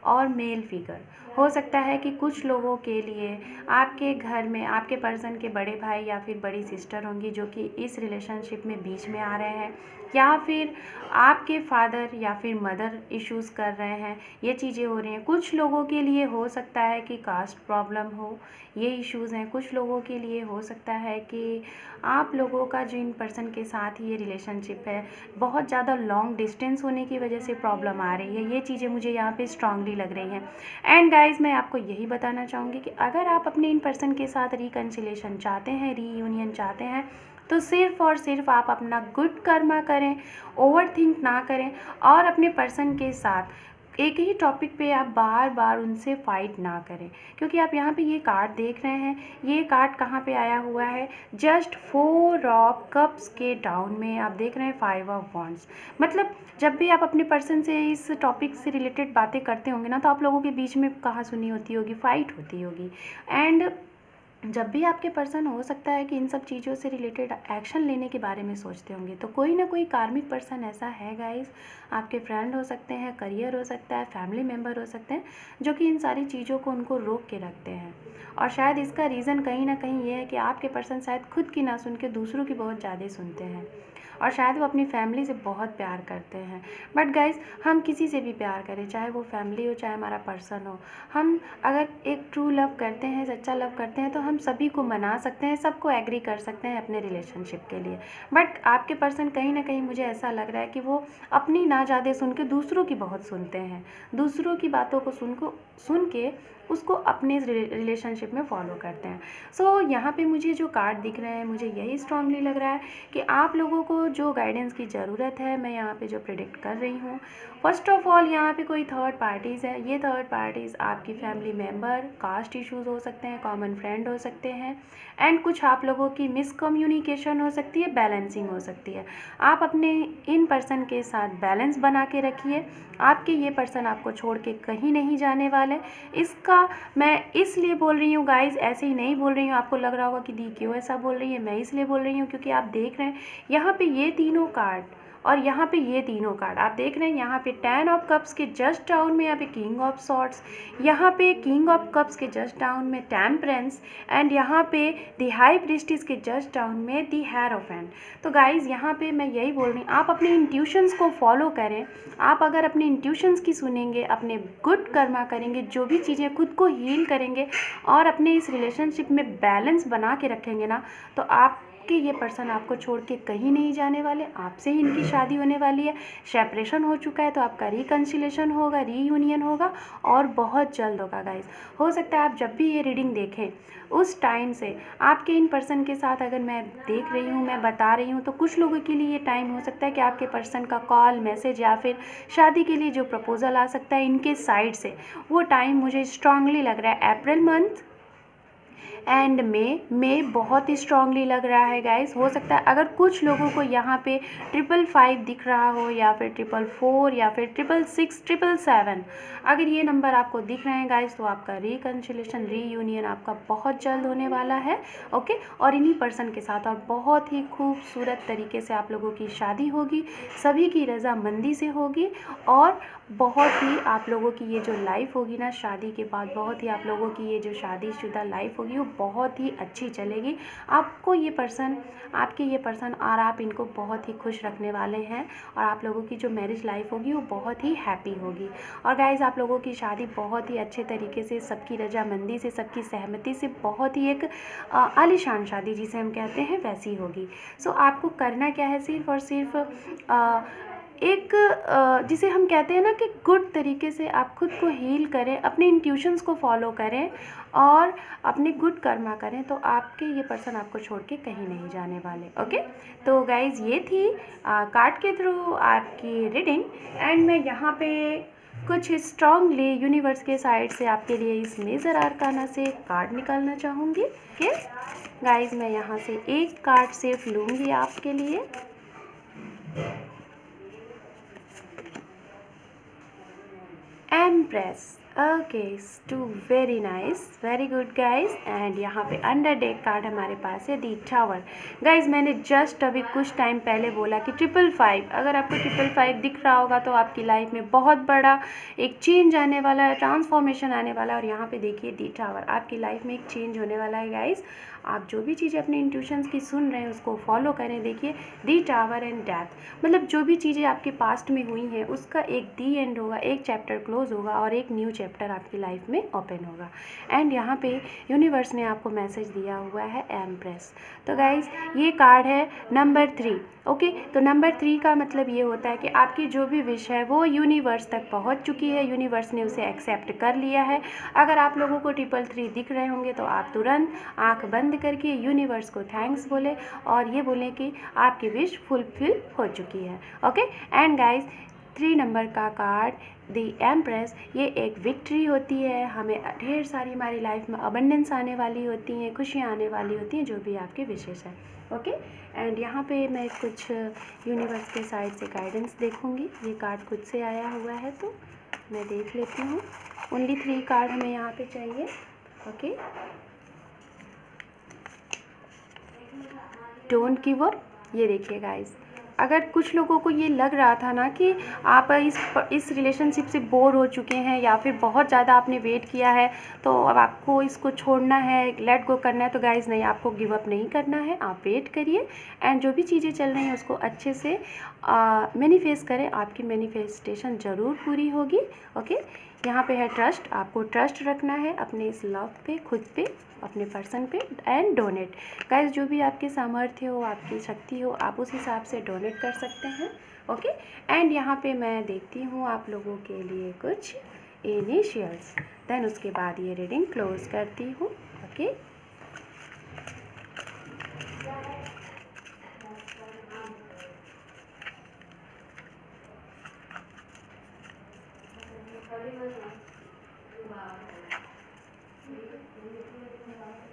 और मेल फिगर। हो सकता है कि कुछ लोगों के लिए आपके घर में आपके पर्सन के बड़े भाई या फिर बड़ी सिस्टर होंगी जो कि इस रिलेशनशिप में बीच में आ रहे हैं, या फिर आपके फादर या फिर मदर इश्यूज़ कर रहे हैं, ये चीज़ें हो रही हैं। कुछ लोगों के लिए हो सकता है कि कास्ट प्रॉब्लम हो, ये इश्यूज़ हैं। कुछ लोगों के लिए हो सकता है कि आप लोगों का जो इन पर्सन के साथ ये रिलेशनशिप है बहुत ज़्यादा लॉन्ग डिस्टेंस होने की वजह से प्रॉब्लम आ रही है। ये चीज़ें मुझे यहाँ पे स्ट्रांगली लग रही हैं। एंड गाइज, मैं आपको यही बताना चाहूँगी कि अगर आप अपने इन पर्सन के साथ रिकन्सिलेशन चाहते हैं, रीयूनियन चाहते हैं, तो सिर्फ़ और सिर्फ आप अपना गुड कर्मा करें, ओवर थिंक ना करें, और अपने पर्सन के साथ एक ही टॉपिक पे आप बार बार उनसे फाइट ना करें। क्योंकि आप यहाँ पे ये कार्ड देख रहे हैं, ये कार्ड कहाँ पे आया हुआ है, जस्ट 4 ऑफ कप्स के डाउन में आप देख रहे हैं 5 ऑफ वॉन्ड्स। मतलब जब भी आप अपने पर्सन से इस टॉपिक से रिलेटेड बातें करते होंगे ना, तो आप लोगों के बीच में कहाँ सुनी होती होगी, फाइट होती होगी। एंड जब भी आपके पर्सन हो सकता है कि इन सब चीज़ों से रिलेटेड एक्शन लेने के बारे में सोचते होंगे, तो कोई ना कोई कार्मिक पर्सन ऐसा है गाइस, आपके फ्रेंड हो सकते हैं, करियर हो सकता है, फैमिली मेम्बर हो सकते हैं, जो कि इन सारी चीज़ों को उनको रोक के रखते हैं। और शायद इसका रीज़न कहीं ना कहीं ये है कि आपके पर्सन शायद खुद की ना सुन के दूसरों की बहुत ज़्यादा सुनते हैं, और शायद वो अपनी फैमिली से बहुत प्यार करते हैं। बट गाइज़, हम किसी से भी प्यार करें, चाहे वो फैमिली हो चाहे हमारा पर्सन हो, हम अगर एक ट्रू लव करते हैं, सच्चा लव करते हैं, तो हम सभी को मना सकते हैं, सबको एग्री कर सकते हैं अपने रिलेशनशिप के लिए। बट आपके पर्सन कहीं ना कहीं मुझे ऐसा लग रहा है कि वो अपनी ना ज़्यादा सुन के दूसरों की बहुत सुनते हैं, दूसरों की बातों को सुन के उसको अपने रिलेशनशिप में फॉलो करते हैं। सो यहाँ पे मुझे जो कार्ड दिख रहे हैं, मुझे यही स्ट्रांगली लग रहा है कि आप लोगों को जो गाइडेंस की ज़रूरत है, मैं यहाँ पे जो प्रेडिक्ट कर रही हूँ, फर्स्ट ऑफ ऑल यहाँ पे कोई थर्ड पार्टीज़ है। ये थर्ड पार्टीज़ आपकी फैमिली मेम्बर, कास्ट इश्यूज़ हो सकते हैं, कॉमन फ्रेंड हो सकते हैं, एंड कुछ आप लोगों की मिसकम्युनिकेशन हो सकती है, बैलेंसिंग हो सकती है। आप अपने इन पर्सन के साथ बैलेंस बना के रखिए, आपके ये पर्सन आपको छोड़ के कहीं नहीं जाने वाले। इसका मैं इसलिए बोल रही हूँ गाइज़, ऐसे ही नहीं बोल रही हूँ, आपको लग रहा होगा कि दी क्यों ऐसा बोल रही है, मैं इसलिए बोल रही हूँ क्योंकि आप देख रहे हैं यहाँ पे ये तीनों कार्ड और यहाँ पे ये तीनों कार्ड आप देख रहे हैं। यहाँ पे 10 ऑफ कप्स के जस्ट डाउन में यहाँ पे किंग ऑफ सॉर्ड्स, यहाँ पे किंग ऑफ कप्स के जस्ट डाउन में टेम्परेंस, एंड यहाँ पे द हाई प्रीस्टिस के जस्ट डाउन में द हेरोफेंट। तो गाइज़, यहाँ पे मैं यही बोल रही हूँ, आप अपने इंट्यूशंस को फॉलो करें। आप अगर अपने इंट्यूशंस की सुनेंगे, अपने गुड कर्मा करेंगे, जो भी चीज़ें खुद को हील करेंगे और अपने इस रिलेशनशिप में बैलेंस बना के रखेंगे ना, तो आप कि ये पर्सन आपको छोड़ के कहीं नहीं जाने वाले। आपसे ही इनकी शादी होने वाली है, सेपरेशन हो चुका है तो आपका रिकन्सिलेशन होगा, रीयूनियन होगा, और बहुत जल्द होगा गाइस। हो सकता है आप जब भी ये रीडिंग देखें उस टाइम से आपके इन पर्सन के साथ, अगर मैं देख रही हूँ, मैं बता रही हूँ, तो कुछ लोगों के लिए ये टाइम हो सकता है कि आपके पर्सन का कॉल, मैसेज या फिर शादी के लिए जो प्रपोज़ल आ सकता है इनके साइड से, वो टाइम मुझे स्ट्रांगली लग रहा है अप्रैल मंथ एंड मे बहुत ही स्ट्रांगली लग रहा है गाइस। हो सकता है अगर कुछ लोगों को यहाँ पे 555 दिख रहा हो, या फिर 444, या फिर 666, 777, अगर ये नंबर आपको दिख रहे हैं गाइस, तो आपका रिकन्सिलेशन, रीयूनियन आपका बहुत जल्द होने वाला है। ओके, और इन्हीं पर्सन के साथ और बहुत ही खूबसूरत तरीके से आप लोगों की शादी होगी, सभी की रजामंदी से होगी, और बहुत ही आप लोगों की ये जो लाइफ होगी ना शादी के बाद, बहुत ही आप लोगों की ये जो शादीशुदा लाइफ होगी वो बहुत ही अच्छी चलेगी। आपको ये पर्सन, आपके ये पर्सन और आप इनको बहुत ही खुश रखने वाले हैं, और आप लोगों की जो मैरिज लाइफ होगी वो बहुत ही हैप्पी होगी। और गाइज़, आप लोगों की शादी बहुत ही अच्छे तरीके से, सबकी रजामंदी से, सबकी सहमति से, बहुत ही एक आलीशान शादी जिसे हम कहते हैं वैसी होगी। सो आपको करना क्या है, सिर्फ और सिर्फ एक जिसे हम कहते हैं ना कि गुड तरीके से आप खुद को हील करें, अपने इंट्यूशंस को फॉलो करें और अपने गुड कर्मा करें, तो आपके ये पर्सन आपको छोड़ के कहीं नहीं जाने वाले। ओके, तो गाइज़ ये थी कार्ड के थ्रू आपकी रीडिंग। एंड मैं यहाँ पे कुछ स्ट्रांगली यूनिवर्स के साइड से आपके लिए इस मेजर आर्काना से कार्ड निकालना चाहूँगी। ओके गाइज़, मैं यहाँ से एक कार्ड सिर्फ लूँगी आपके लिए। Empress. Okay, two very nice, very good guys. And यहाँ पे अंडर डेक कार्ड हमारे पास है दी टावर। गाइज मैंने जस्ट अभी कुछ टाइम पहले बोला कि 555, अगर आपको 555 दिख रहा होगा तो आपकी लाइफ में बहुत बड़ा एक चेंज आने वाला है, ट्रांसफॉर्मेशन आने वाला है। और यहाँ पे देखिए दी टावर, आपकी लाइफ में एक चेंज होने वाला है गाइज। आप जो भी चीज़ें अपने इंट्यूशंस की सुन रहे हैं उसको फॉलो करें। देखिए दी टावर एंड डेथ, मतलब जो भी चीज़ें आपके पास्ट में हुई हैं उसका एक दी एंड होगा, एक चैप्टर क्लोज होगा और एक न्यू चैप्टर आपकी लाइफ में ओपन होगा। एंड यहाँ पे यूनिवर्स ने आपको मैसेज दिया हुआ है एम्प्रेस। तो गाइज ये कार्ड है नंबर 3। ओके, तो नंबर 3 का मतलब ये होता है कि आपकी जो भी विश है वो यूनिवर्स तक पहुँच चुकी है, यूनिवर्स ने उसे एक्सेप्ट कर लिया है। अगर आप लोगों को 333 दिख रहे होंगे तो आप तुरंत आँख बंद करके यूनिवर्स को थैंक्स बोले और ये बोलें कि आपकी विश फुलफिल हो चुकी है। ओके, एंड गाइज 3 नंबर का कार्ड दी एम्प्रेस, ये एक विक्ट्री होती है। हमें ढेर सारी हमारी लाइफ में अबंडेंस आने वाली होती हैं, खुशियाँ आने वाली होती हैं, जो भी आपके विशेष हैं। ओके, एंड यहाँ पे मैं कुछ यूनिवर्स के साइड से गाइडेंस देखूँगी। ये कार्ड खुद से आया हुआ है तो मैं देख लेती हूँ। ओनली 3 कार्ड हमें यहाँ पे चाहिए। Okay, don't give up. ये देखिए गाइस, अगर कुछ लोगों को ये लग रहा था ना कि आप इस रिलेशनशिप से बोर हो चुके हैं या फिर बहुत ज़्यादा आपने वेट किया है तो अब आपको इसको छोड़ना है, लेट गो करना है, तो गाइस नहीं, आपको गिव अप नहीं करना है। आप वेट करिए एंड जो भी चीज़ें चल रही हैं उसको अच्छे से मैनिफेस्ट करें। आपकी मैनिफेस्टेशन ज़रूर पूरी होगी। ओके, यहाँ पे है ट्रस्ट। आपको ट्रस्ट रखना है अपने इस लव पे, खुद पे, अपने पर्सन पे। एंड डोनेट गाइस, जो भी आपकी सामर्थ्य हो, आपकी शक्ति हो, आप उस हिसाब से डोनेट कर सकते हैं। ओके, एंड यहाँ पे मैं देखती हूँ आप लोगों के लिए कुछ इनिशियल्स, देन उसके बाद ये रीडिंग क्लोज करती हूँ। ओके,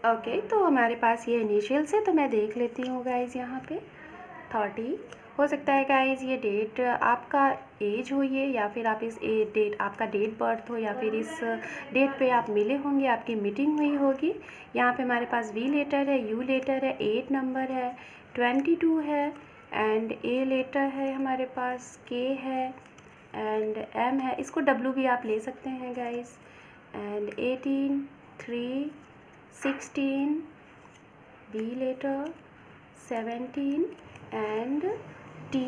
ओके, तो हमारे पास ये इनिशियल्स है तो मैं देख लेती हूँ गाइज़। यहाँ पे 30 हो सकता है गाइज़, ये डेट आपका एज हो ये, या फिर आप इस डेट आपका डेट बर्थ हो, या फिर इस डेट पे आप मिले होंगे, आपकी मीटिंग हुई होगी। यहाँ पे हमारे पास वी लेटर है, यू लेटर है, 8 नंबर है, 22 है एंड ए लेटर है, हमारे पास के है एंड एम है। इसको डब्ल्यू भी आप ले सकते हैं guys. And 18, 3, 16, B letter, 17 and T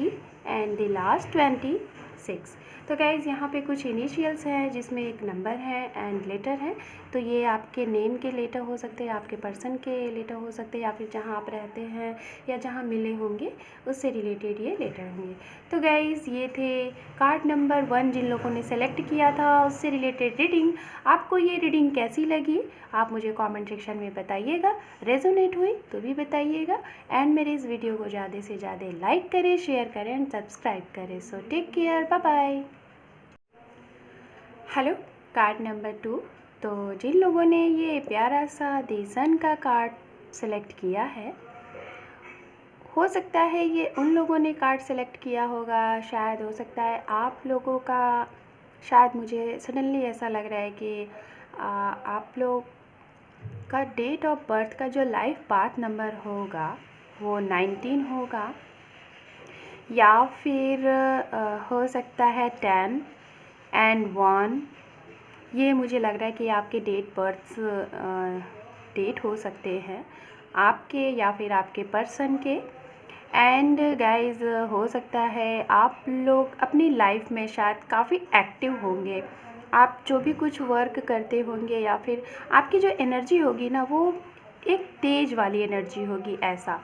and the last 26। तो गाइज़ यहाँ पे कुछ इनिशियल्स हैं जिसमें एक नंबर है एंड लेटर है। तो ये आपके नेम के लेटर हो सकते हैं, आपके पर्सन के लेटर हो सकते हैं, या फिर जहाँ आप रहते हैं या जहाँ मिले होंगे उससे रिलेटेड ये लेटर होंगे। तो गाइज़ ये थे कार्ड नंबर 1 जिन लोगों ने सेलेक्ट किया था उससे रिलेटेड रीडिंग। आपको ये रीडिंग कैसी लगी आप मुझे कमेंट सेक्शन में बताइएगा। रेजोनेट हुई तो भी बताइएगा एंड मेरे इस वीडियो को ज़्यादा से ज़्यादा लाइक करें, शेयर करें एंड सब्सक्राइब करें। So take care, bye bye. Hello, card number 2। तो जिन लोगों ने ये प्यारा सा दी सन का कार्ड सेलेक्ट किया है, हो सकता है ये उन लोगों ने कार्ड सेलेक्ट किया होगा, शायद हो सकता है आप लोगों का, शायद मुझे सडनली ऐसा लग रहा है कि आप लोग का डेट ऑफ बर्थ का जो लाइफ पाथ नंबर होगा वो 19 होगा, या फिर हो सकता है 10 एंड 1। ये मुझे लग रहा है कि आपके डेट बर्थ डेट हो सकते हैं आपके या फिर आपके पर्सन के। एंड गाइस हो सकता है आप लोग अपनी लाइफ में शायद काफ़ी एक्टिव होंगे, आप जो भी कुछ वर्क करते होंगे या फिर आपकी जो एनर्जी होगी ना वो एक तेज़ वाली एनर्जी होगी ऐसा।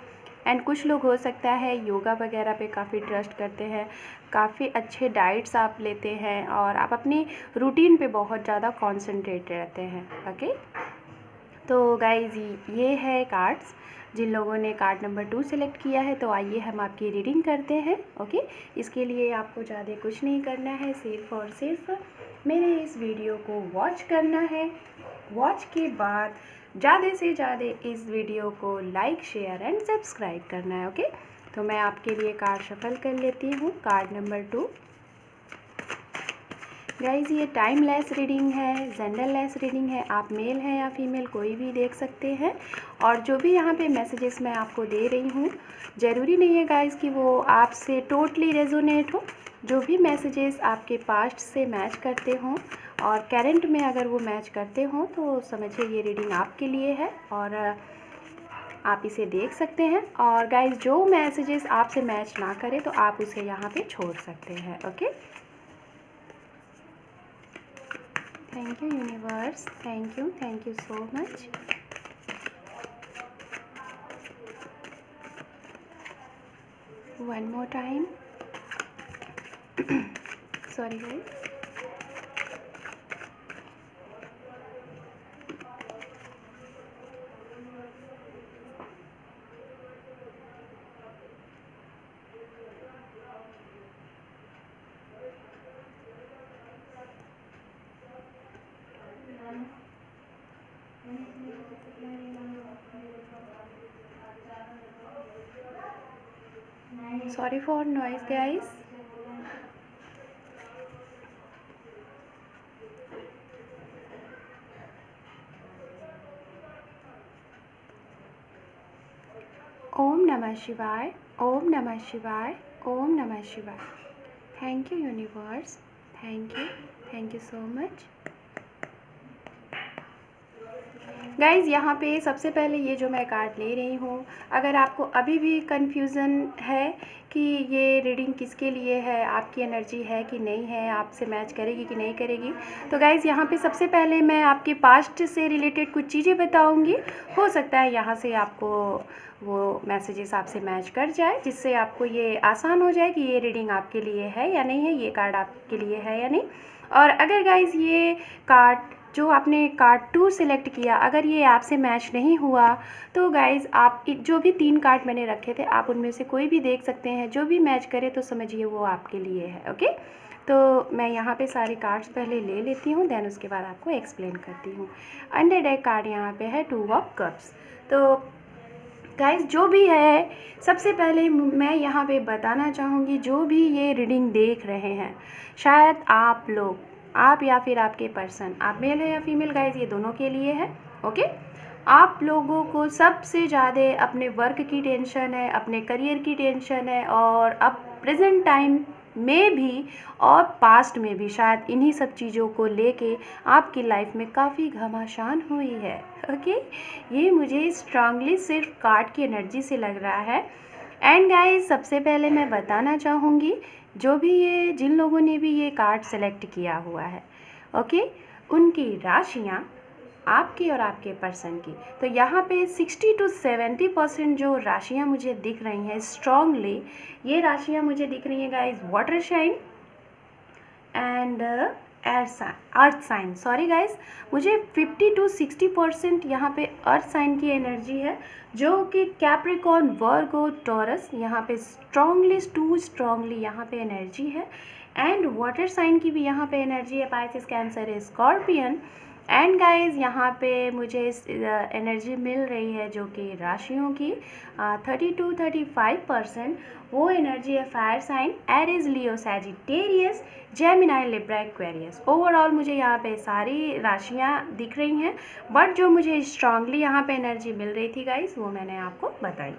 एंड कुछ लोग हो सकता है योगा वगैरह पे काफ़ी ट्रस्ट करते हैं, काफ़ी अच्छे डाइट्स आप लेते हैं और आप अपनी रूटीन पे बहुत ज़्यादा कॉन्सेंट्रेट रहते हैं। ओके, तो गाइज ये है कार्ड्स। जिन लोगों ने कार्ड नंबर 2 सेलेक्ट किया है तो आइए हम आपकी रीडिंग करते हैं। ओके, इसके लिए आपको ज़्यादा कुछ नहीं करना है, सिर्फ और सिर्फ मेरे इस वीडियो को वॉच करना है। वॉच के बाद ज़्यादा से ज़्यादा इस वीडियो को लाइक, शेयर एंड सब्सक्राइब करना है। ओके, तो मैं आपके लिए कार्ड शफल कर लेती हूँ। Card number 2। गाइज़ ये टाइमलेस रीडिंग है, जेंडरलेस रीडिंग है। आप मेल हैं या फीमेल कोई भी देख सकते हैं। और जो भी यहाँ पे मैसेजेस मैं आपको दे रही हूँ, ज़रूरी नहीं है गाइज़ कि वो आपसे टोटली रेजोनेट हो। जो भी मैसेजेस आपके पास्ट से मैच करते हों और करंट में अगर वो मैच करते हों तो समझिए ये रीडिंग आपके लिए है और आप इसे देख सकते हैं। और गाइज़ जो मैसेजेस आपसे मैच ना करें तो आप उसे यहाँ पे छोड़ सकते हैं। Okay, thank you universe, thank you so much. One more time, sorry guys. Sorry for noise guys. ओम नमः शिवाय, ओम नमः शिवाय, ओम नमः शिवाय। Thank you universe, thank you so much. Guys यहाँ पे सबसे पहले ये जो मैं कार्ड ले रही हूँ, अगर आपको अभी भी कन्फ्यूज़न है कि ये रीडिंग किसके लिए है, आपकी एनर्जी है कि नहीं है, आपसे मैच करेगी कि नहीं करेगी, तो गाइज़ यहाँ पे सबसे पहले मैं आपके पास्ट से रिलेटेड कुछ चीज़ें बताऊँगी। हो सकता है यहाँ से आपको वो मैसेजेस आपसे मैच कर जाए, जिससे आपको ये आसान हो जाए कि ये रीडिंग आपके लिए है या नहीं है, ये कार्ड आपके लिए है या नहीं। और अगर गाइज़ ये कार्ड जो आपने कार्ड 2 सिलेक्ट किया, अगर ये आपसे मैच नहीं हुआ तो गाइज़ आप जो भी 3 कार्ड मैंने रखे थे आप उनमें से कोई भी देख सकते हैं। जो भी मैच करे तो समझिए वो आपके लिए है। ओके, तो मैं यहाँ पे सारे कार्ड्स पहले ले लेती हूँ, देन उसके बाद आपको एक्सप्लेन करती हूँ। अंडर डेक कार्ड यहाँ पे है 2 ऑफ कप्स। तो गाइज़ जो भी है, सबसे पहले मैं यहाँ पे बताना चाहूँगी, जो भी ये रीडिंग देख रहे हैं, शायद आप लोग, आप या फिर आपके पर्सन, आप मेल है या फीमेल, गाइज़ ये दोनों के लिए है। ओके, आप लोगों को सबसे ज़्यादा अपने वर्क की टेंशन है, अपने करियर की टेंशन है और अब प्रेजेंट टाइम में भी और पास्ट में भी शायद इन्हीं सब चीज़ों को लेके आपकी लाइफ में काफ़ी घमासान हुई है। ओके, ये मुझे स्ट्रांगली सिर्फ कार्ड की एनर्जी से लग रहा है। एंड गाइस सबसे पहले मैं बताना चाहूँगी, जो भी ये जिन लोगों ने भी ये कार्ड सेलेक्ट किया हुआ है, ओके, उनकी राशियाँ आपकी और आपके पर्सन की, तो यहाँ पे 60 to 70% जो राशियाँ मुझे दिख रही हैं स्ट्रांगली, ये राशियाँ मुझे दिख रही हैं guys water sign and earth sign. Sorry guys, मुझे 50 to 60% यहाँ पे अर्थ साइन की एनर्जी है, जो कि कैप्रिकॉर्न, वर्गो, टॉरस, यहाँ पे स्ट्रांगली यहाँ पे एनर्जी है। एंड वाटर साइन की भी यहाँ पे एनर्जी है, Pisces, cancer, scorpion. And guys यहाँ पे मुझे एनर्जी मिल रही है जो कि राशियों की 30 to 35%, वो एनर्जी है fire sign, Aries, Leo, Sagittarius, Gemini, Libra, Aquarius. Overall मुझे यहाँ पे सारी राशियाँ दिख रही हैं, बट जो मुझे स्ट्रांगली यहाँ पे एनर्जी मिल रही थी गाइज वो मैंने आपको बताई।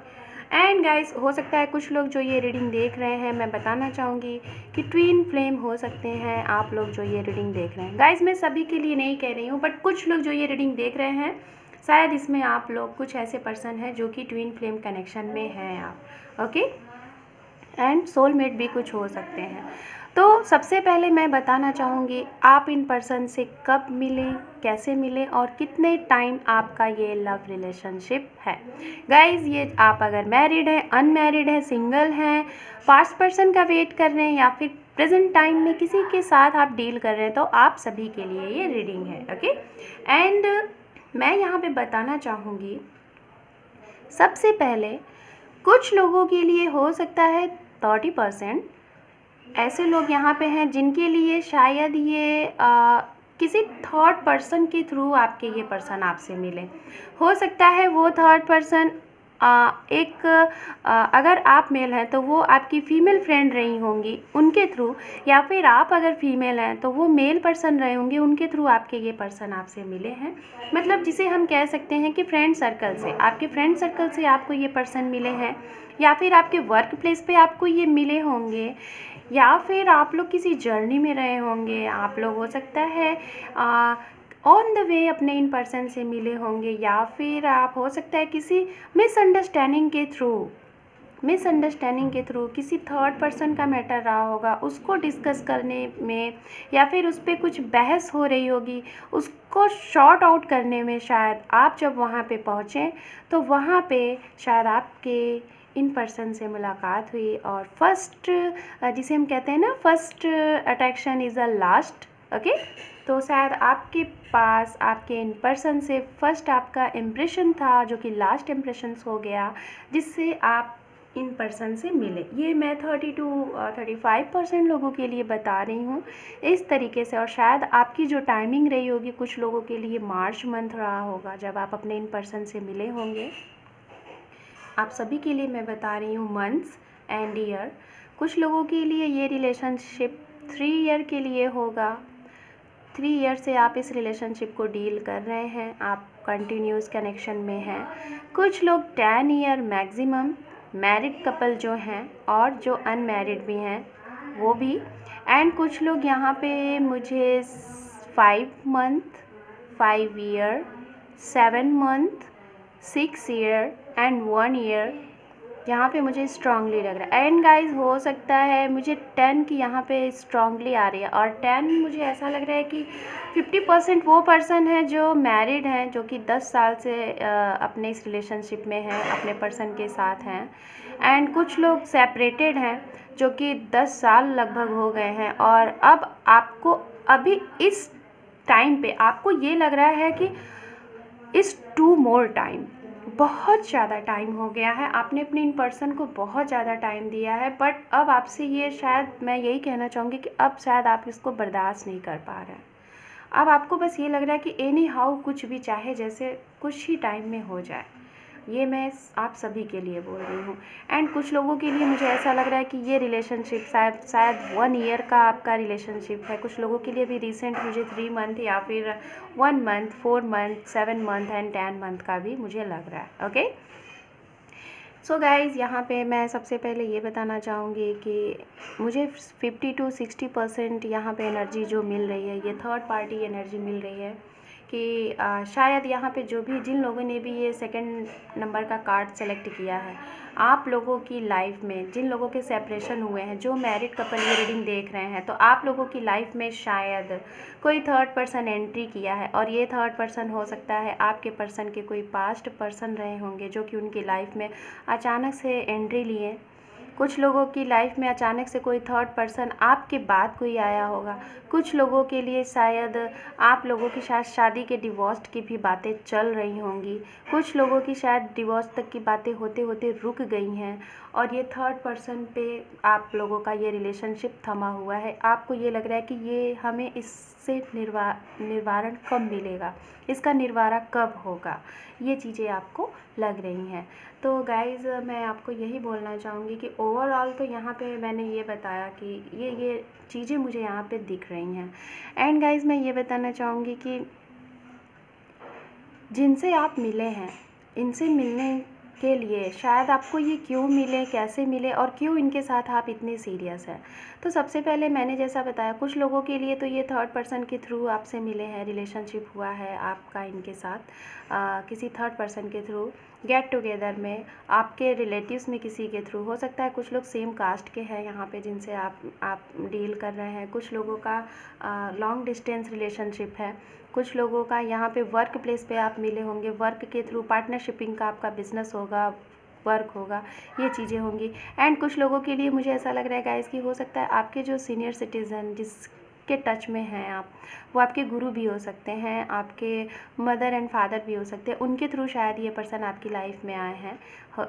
एंड गाइस हो सकता है कुछ लोग जो ये रीडिंग देख रहे हैं, मैं बताना चाहूँगी कि ट्विन फ्लेम हो सकते हैं आप लोग जो ये रीडिंग देख रहे हैं। गाइस मैं सभी के लिए नहीं कह रही हूँ, बट कुछ लोग जो ये रीडिंग देख रहे हैं, शायद इसमें आप लोग कुछ ऐसे पर्सन हैं जो कि ट्विन फ्लेम कनेक्शन में हैं आप। ओके, एंड सोलमेट भी कुछ हो सकते हैं। तो सबसे पहले मैं बताना चाहूँगी आप इन पर्सन से कब मिले, कैसे मिले और कितने टाइम आपका ये लव रिलेशनशिप है। गाइज़, ये आप अगर मैरिड हैं, अनमैरिड हैं, सिंगल हैं, पास्ट पर्सन का वेट कर रहे हैं या फिर प्रेजेंट टाइम में किसी के साथ आप डील कर रहे हैं, तो आप सभी के लिए ये रीडिंग है। ओके, एंड मैं यहाँ पे बताना चाहूँगी सबसे पहले कुछ लोगों के लिए हो सकता है 30% ऐसे लोग यहाँ पे हैं जिनके लिए शायद ये किसी थर्ड पर्सन के थ्रू आपके ये पर्सन आपसे मिले। हो सकता है वो थर्ड पर्सन अगर आप मेल हैं तो वो आपकी फ़ीमेल फ्रेंड रही होंगी उनके थ्रू, या फिर आप अगर फीमेल हैं तो वो मेल पर्सन रहे होंगे उनके थ्रू आपके ये पर्सन आपसे मिले हैं। मतलब जिसे हम कह सकते हैं कि फ्रेंड सर्कल से, आपके फ्रेंड सर्कल से आपको ये पर्सन मिले हैं, या फिर आपके वर्क प्लेस पे आपको ये मिले होंगे, या फिर आप लोग किसी जर्नी में रहे होंगे। आप लोग हो सकता है ऑन द वे अपने इन पर्सन से मिले होंगे, या फिर आप हो सकता है किसी मिसअंडरस्टैंडिंग के थ्रू किसी थर्ड पर्सन का मैटर रहा होगा, उसको डिस्कस करने में या फिर उस पर कुछ बहस हो रही होगी, उसको शॉर्ट आउट करने में शायद आप जब वहाँ पे पहुँचें तो वहाँ पे शायद आपके इन पर्सन से मुलाकात हुई और फर्स्ट, जिसे हम कहते हैं ना, first attraction is a last. Okay, तो शायद आपके पास आपके इन पर्सन से फर्स्ट आपका इम्प्रेशन था जो कि लास्ट इम्प्रेशंस हो गया, जिससे आप इन पर्सन से मिले। ये मैं 30 to 35% लोगों के लिए बता रही हूँ इस तरीके से। और शायद आपकी जो टाइमिंग रही होगी, कुछ लोगों के लिए मार्च मंथ रहा होगा जब आप अपने इन पर्सन से मिले होंगे। आप सभी के लिए मैं बता रही हूँ मंथ्स एंड ईयर। कुछ लोगों के लिए ये रिलेशनशिप 3 ईयर के लिए होगा। 3 ईयर से आप इस रिलेशनशिप को डील कर रहे हैं, आप कंटिन्यूस कनेक्शन में हैं। कुछ लोग 10 ईयर मैक्सिमम, मैरिड कपल जो हैं और जो अनमैरिड भी हैं वो भी। एंड कुछ लोग यहाँ पे मुझे 5 month, 5 year, 7 month, 6 year and 1 year यहाँ पे मुझे स्ट्रांगली लग रहा है। एंड गाइस, हो सकता है मुझे 10 की यहाँ पे स्ट्रांगली आ रही है, और 10 मुझे ऐसा लग रहा है कि 50% वो पर्सन है जो मैरिड हैं, जो कि 10 साल से अपने इस रिलेशनशिप में हैं, अपने पर्सन के साथ हैं। एंड कुछ लोग सेपरेटेड हैं जो कि 10 साल लगभग हो गए हैं, और अब आपको अभी इस टाइम पे आपको ये लग रहा है कि इस 2 मोर टाइम, बहुत ज़्यादा टाइम हो गया है, आपने अपने इन पर्सन को बहुत ज़्यादा टाइम दिया है, बट अब आपसे ये, शायद मैं यही कहना चाहूँगी कि अब शायद आप इसको बर्दाश्त नहीं कर पा रहे हैं। अब आपको बस ये लग रहा है कि एनी हाउ कुछ भी चाहे जैसे कुछ ही टाइम में हो जाए। ये मैं आप सभी के लिए बोल रही हूँ। एंड कुछ लोगों के लिए मुझे ऐसा लग रहा है कि ये रिलेशनशिप शायद 1 ईयर का आपका रिलेशनशिप है। कुछ लोगों के लिए भी रिसेंट मुझे 3 मंथ या फिर 1 month, 4 month, 7 month and 10 month का भी मुझे लग रहा है। ओके, सो गाइज़, यहाँ पे मैं सबसे पहले ये बताना चाहूँगी कि मुझे 50 to 60% यहाँ पे एनर्जी जो मिल रही है, ये थर्ड पार्टी एनर्जी मिल रही है कि शायद यहाँ पे जो भी, जिन लोगों ने भी ये सेकंड नंबर का कार्ड सेलेक्ट किया है, आप लोगों की लाइफ में जिन लोगों के सेपरेशन हुए हैं, जो मैरिड कपल ये रीडिंग देख रहे हैं, तो आप लोगों की लाइफ में शायद कोई थर्ड पर्सन एंट्री किया है, और ये थर्ड पर्सन हो सकता है आपके पर्सन के कोई पास्ट पर्सन रहे होंगे जो कि उनकी लाइफ में अचानक से एंट्री लिए। कुछ लोगों की लाइफ में अचानक से कोई थर्ड पर्सन आपके बाद कोई आया होगा। कुछ लोगों के लिए शायद आप लोगों की शायद शादी के डिवोर्स की भी बातें चल रही होंगी। कुछ लोगों की शायद डिवोर्स तक की बातें होते होते रुक गई हैं, और ये थर्ड पर्सन पे आप लोगों का ये रिलेशनशिप थमा हुआ है। आपको ये लग रहा है कि ये हमें इससे निवारण कब मिलेगा, इसका निवारण कब होगा, ये चीज़ें आपको लग रही हैं। तो गाइज़, मैं आपको यही बोलना चाहूँगी कि ओवरऑल तो यहाँ पे मैंने ये बताया कि ये चीज़ें मुझे यहाँ पे दिख रही हैं। एंड गाइज़, मैं ये बताना चाहूँगी कि जिनसे आप मिले हैं, इनसे मिलने के लिए शायद आपको ये क्यों मिले, कैसे मिले और क्यों इनके साथ आप इतने सीरियस हैं। तो सबसे पहले मैंने जैसा बताया, कुछ लोगों के लिए तो ये थर्ड पर्सन के थ्रू आपसे मिले हैं, रिलेशनशिप हुआ है आपका इनके साथ किसी थर्ड पर्सन के थ्रू, गेट टुगेदर में, आपके रिलेटिव्स में किसी के थ्रू हो सकता है। कुछ लोग सेम कास्ट के हैं यहाँ पे जिनसे आप डील कर रहे हैं। कुछ लोगों का लॉन्ग डिस्टेंस रिलेशनशिप है। कुछ लोगों का यहाँ पे वर्क प्लेस पे आप मिले होंगे, वर्क के थ्रू पार्टनरशिपिंग का आपका बिजनेस होगा, वर्क होगा, ये चीज़ें होंगी। एंड कुछ लोगों के लिए मुझे ऐसा लग रहा है गाइस कि हो सकता है आपके जो सीनियर सिटीज़न जिसके टच में हैं आप, वो आपके गुरु भी हो सकते हैं, आपके मदर एंड फादर भी हो सकते हैं, उनके थ्रू शायद ये पर्सन आपकी लाइफ में आए हैं।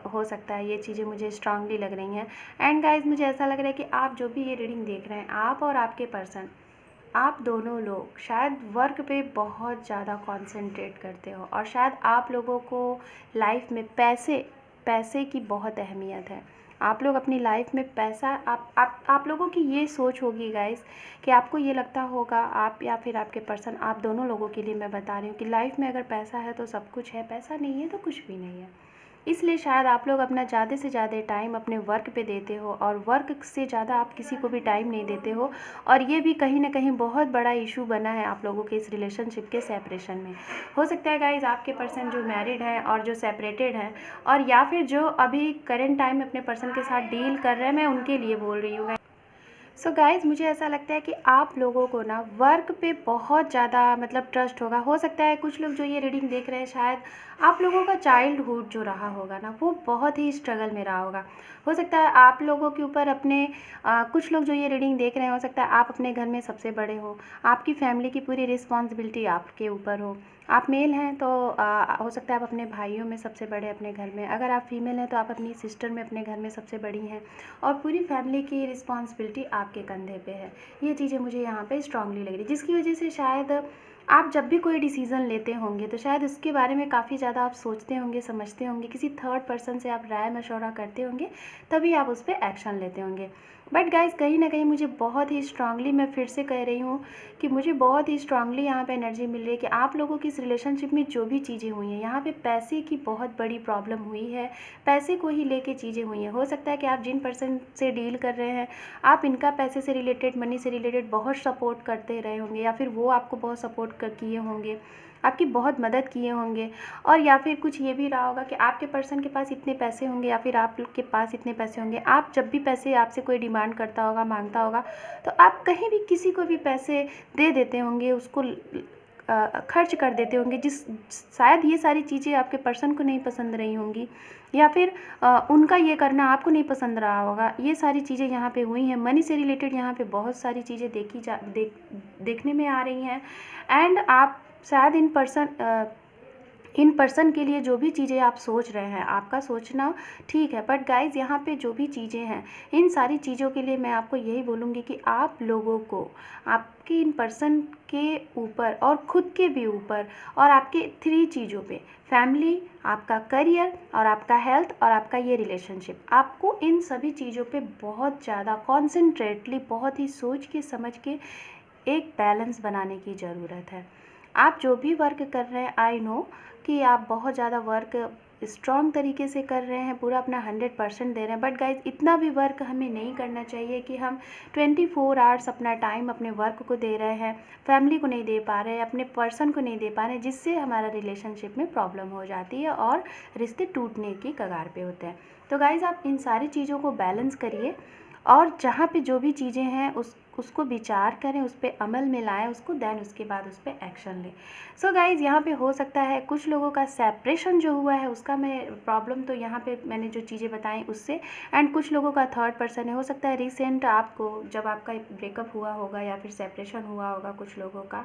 हो सकता है, ये चीज़ें मुझे स्ट्रांगली लग रही हैं। एंड गाइस मुझे ऐसा लग रहा है कि आप जो भी ये रीडिंग देख रहे हैं, आप और आपके पर्सन, आप दोनों लोग शायद वर्क पे बहुत ज़्यादा कंसंट्रेट करते हो और शायद आप लोगों को लाइफ में पैसे की बहुत अहमियत है। आप लोग अपनी लाइफ में पैसा, आप लोगों की ये सोच होगी गाइस कि आपको ये लगता होगा, आप या फिर आपके पर्सन, आप दोनों लोगों के लिए मैं बता रही हूँ कि लाइफ में अगर पैसा है तो सब कुछ है, पैसा नहीं है तो कुछ भी नहीं है। इसलिए शायद आप लोग अपना ज़्यादा से ज़्यादा टाइम अपने वर्क पे देते हो और वर्क से ज़्यादा आप किसी को भी टाइम नहीं देते हो। और ये भी कहीं ना कहीं बहुत बड़ा इशू बना है आप लोगों के इस रिलेशनशिप के सेपरेशन में। हो सकता है गाइज आपके पर्सन जो मैरिड हैं और जो सेपरेटेड हैं, और या फिर जो अभी करेंट टाइम में अपने पर्सन के साथ डील कर रहे हैं, मैं उनके लिए बोल रही हूँ। सो गाइज़ मुझे ऐसा लगता है कि आप लोगों को ना वर्क पे बहुत ज़्यादा मतलब ट्रस्ट होगा। हो सकता है कुछ लोग जो ये रीडिंग देख रहे हैं, शायद आप लोगों का चाइल्डहुड जो रहा होगा ना, वो बहुत ही स्ट्रगल में रहा होगा। हो सकता है आप लोगों के ऊपर अपने कुछ लोग जो ये रीडिंग देख रहे हैं, हो सकता है आप अपने घर में सबसे बड़े हो, आपकी फैमिली की पूरी रिस्पॉन्सिबिलिटी आपके ऊपर हो। आप मेल हैं तो हो सकता है आप अपने भाइयों में सबसे बड़े अपने घर में, अगर आप फीमेल हैं तो आप अपनी सिस्टर में अपने घर में सबसे बड़ी हैं, और पूरी फैमिली की रिस्पॉन्सिबिलिटी आपके कंधे पे है। ये चीज़ें मुझे यहाँ पे स्ट्रांगली लग रही, जिसकी वजह से शायद आप जब भी कोई डिसीज़न लेते होंगे तो शायद उसके बारे में काफ़ी ज़्यादा आप सोचते होंगे, समझते होंगे, किसी थर्ड पर्सन से आप राय मशवरा करते होंगे, तभी आप उस पर एक्शन लेते होंगे। बट गाइज़ कहीं ना कहीं मुझे बहुत ही स्ट्रांगली, मैं फिर से कह रही हूँ कि मुझे बहुत ही स्ट्रांगली यहाँ पे एनर्जी मिल रही है कि आप लोगों की इस रिलेशनशिप में जो भी चीज़ें हुई हैं, यहाँ पे पैसे की बहुत बड़ी प्रॉब्लम हुई है, पैसे को ही लेके चीज़ें हुई हैं। हो सकता है कि आप जिन पर्सन से डील कर रहे हैं, आप इनका पैसे से रिलेटेड, मनी से रिलेटेड बहुत सपोर्ट करते रहे होंगे, या फिर वो आपको बहुत सपोर्ट किए होंगे, आपकी बहुत मदद किए होंगे। और या फिर कुछ ये भी रहा होगा कि आपके पर्सन के पास इतने पैसे होंगे या फिर आप के पास इतने पैसे होंगे, आप जब भी पैसे आपसे कोई डिमांड करता होगा, मांगता होगा, तो आप कहीं भी किसी को भी पैसे दे देते होंगे, उसको खर्च कर देते होंगे, शायद ये सारी चीज़ें आपके पर्सन को नहीं पसंद रही होंगी, या फिर उनका ये करना आपको नहीं पसंद रहा होगा। ये सारी चीज़ें यहाँ पे हुई हैं। मनी से रिलेटेड यहाँ पे बहुत सारी चीज़ें देखने में आ रही हैं। एंड आप शायद इन पर्सन के लिए जो भी चीज़ें आप सोच रहे हैं, आपका सोचना ठीक है, बट गाइज़ यहाँ पे जो भी चीज़ें हैं, इन सारी चीज़ों के लिए मैं आपको यही बोलूँगी कि आप लोगों को आपके इन पर्सन के ऊपर और ख़ुद के भी ऊपर और आपके 3 चीज़ों पे, फैमिली, आपका करियर और आपका हेल्थ और आपका ये रिलेशनशिप, आपको इन सभी चीज़ों पे बहुत ज़्यादा कॉन्सेंट्रेटली, बहुत ही सोच के समझ के एक बैलेंस बनाने की ज़रूरत है। आप जो भी वर्क कर रहे हैं, आई नो कि आप बहुत ज़्यादा वर्क स्ट्रॉन्ग तरीके से कर रहे हैं, पूरा अपना 100% दे रहे हैं, बट गाइज इतना भी वर्क हमें नहीं करना चाहिए कि हम 24 आवर्स अपना टाइम अपने वर्क को दे रहे हैं, फैमिली को नहीं दे पा रहे हैं, अपने पर्सन को नहीं दे पा रहे हैं, जिससे हमारा रिलेशनशिप में प्रॉब्लम हो जाती है और रिश्ते टूटने की कगार पे होते हैं। तो गाइज़ आप इन सारी चीज़ों को बैलेंस करिए और जहाँ पे जो भी चीज़ें हैं उसको विचार करें, उस पर अमल में लाएँ उसको, देन उसके बाद उस पर एक्शन लें। सो गाइज़ यहाँ पे हो सकता है कुछ लोगों का सेपरेशन जो हुआ है उसका मैं प्रॉब्लम, तो यहाँ पे मैंने जो चीज़ें बताई उससे, एंड कुछ लोगों का थर्ड पर्सन है। हो सकता है रिसेंट आपको जब आपका ब्रेकअप हुआ होगा या फिर सेपरेशन हुआ होगा कुछ लोगों का,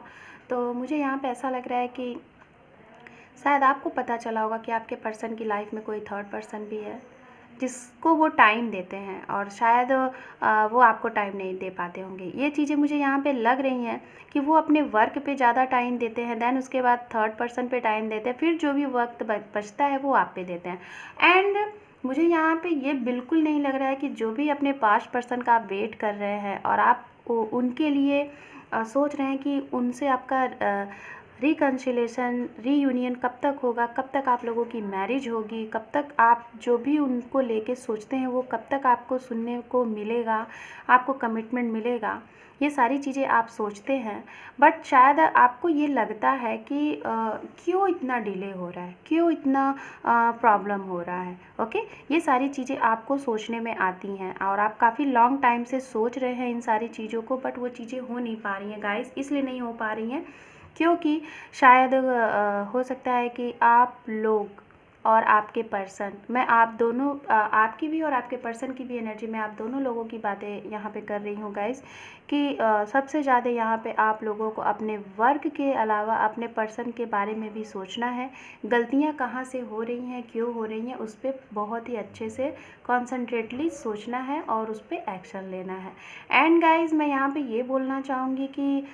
तो मुझे यहाँ पर ऐसा लग रहा है कि शायद आपको पता चला होगा कि आपके पर्सन की लाइफ में कोई थर्ड पर्सन भी है जिसको वो टाइम देते हैं, और शायद वो आपको टाइम नहीं दे पाते होंगे। ये चीज़ें मुझे यहाँ पे लग रही हैं कि वो अपने वर्क पे ज़्यादा टाइम देते हैं, देन उसके बाद थर्ड पर्सन पे टाइम देते हैं, फिर जो भी वक्त बचता है वो आप पे देते हैं। एंड मुझे यहाँ पे ये बिल्कुल नहीं लग रहा है कि जो भी अपने पास्ट पर्सन का आप वेट कर रहे हैं और आप उनके लिए सोच रहे हैं कि उनसे आपका रिकन्सिलेशन, रीयूनियन कब तक होगा, कब तक आप लोगों की मैरिज होगी, कब तक आप जो भी उनको लेके सोचते हैं वो कब तक आपको सुनने को मिलेगा, आपको कमिटमेंट मिलेगा, ये सारी चीज़ें आप सोचते हैं। बट शायद आपको ये लगता है कि क्यों इतना डिले हो रहा है, क्यों इतना प्रॉब्लम हो रहा है। ओके, ये सारी चीज़ें आपको सोचने में आती हैं और आप काफ़ी लॉन्ग टाइम से सोच रहे हैं इन सारी चीज़ों को, बट वो चीज़ें हो नहीं पा रही हैं गाइस। इसलिए नहीं हो पा रही हैं क्योंकि शायद हो सकता है कि आप लोग और आपके पर्सन, मैं आप दोनों आपकी भी और आपके पर्सन की भी एनर्जी में आप दोनों लोगों की बातें यहाँ पे कर रही हूँ गाइस, कि सबसे ज़्यादा यहाँ पे आप लोगों को अपने वर्क के अलावा अपने पर्सन के बारे में भी सोचना है। गलतियाँ कहाँ से हो रही हैं, क्यों हो रही हैं, उस पर बहुत ही अच्छे से कॉन्सन्ट्रेटली सोचना है और उस पर एक्शन लेना है। एंड गाइस मैं यहाँ पे ये बोलना चाहूँगी कि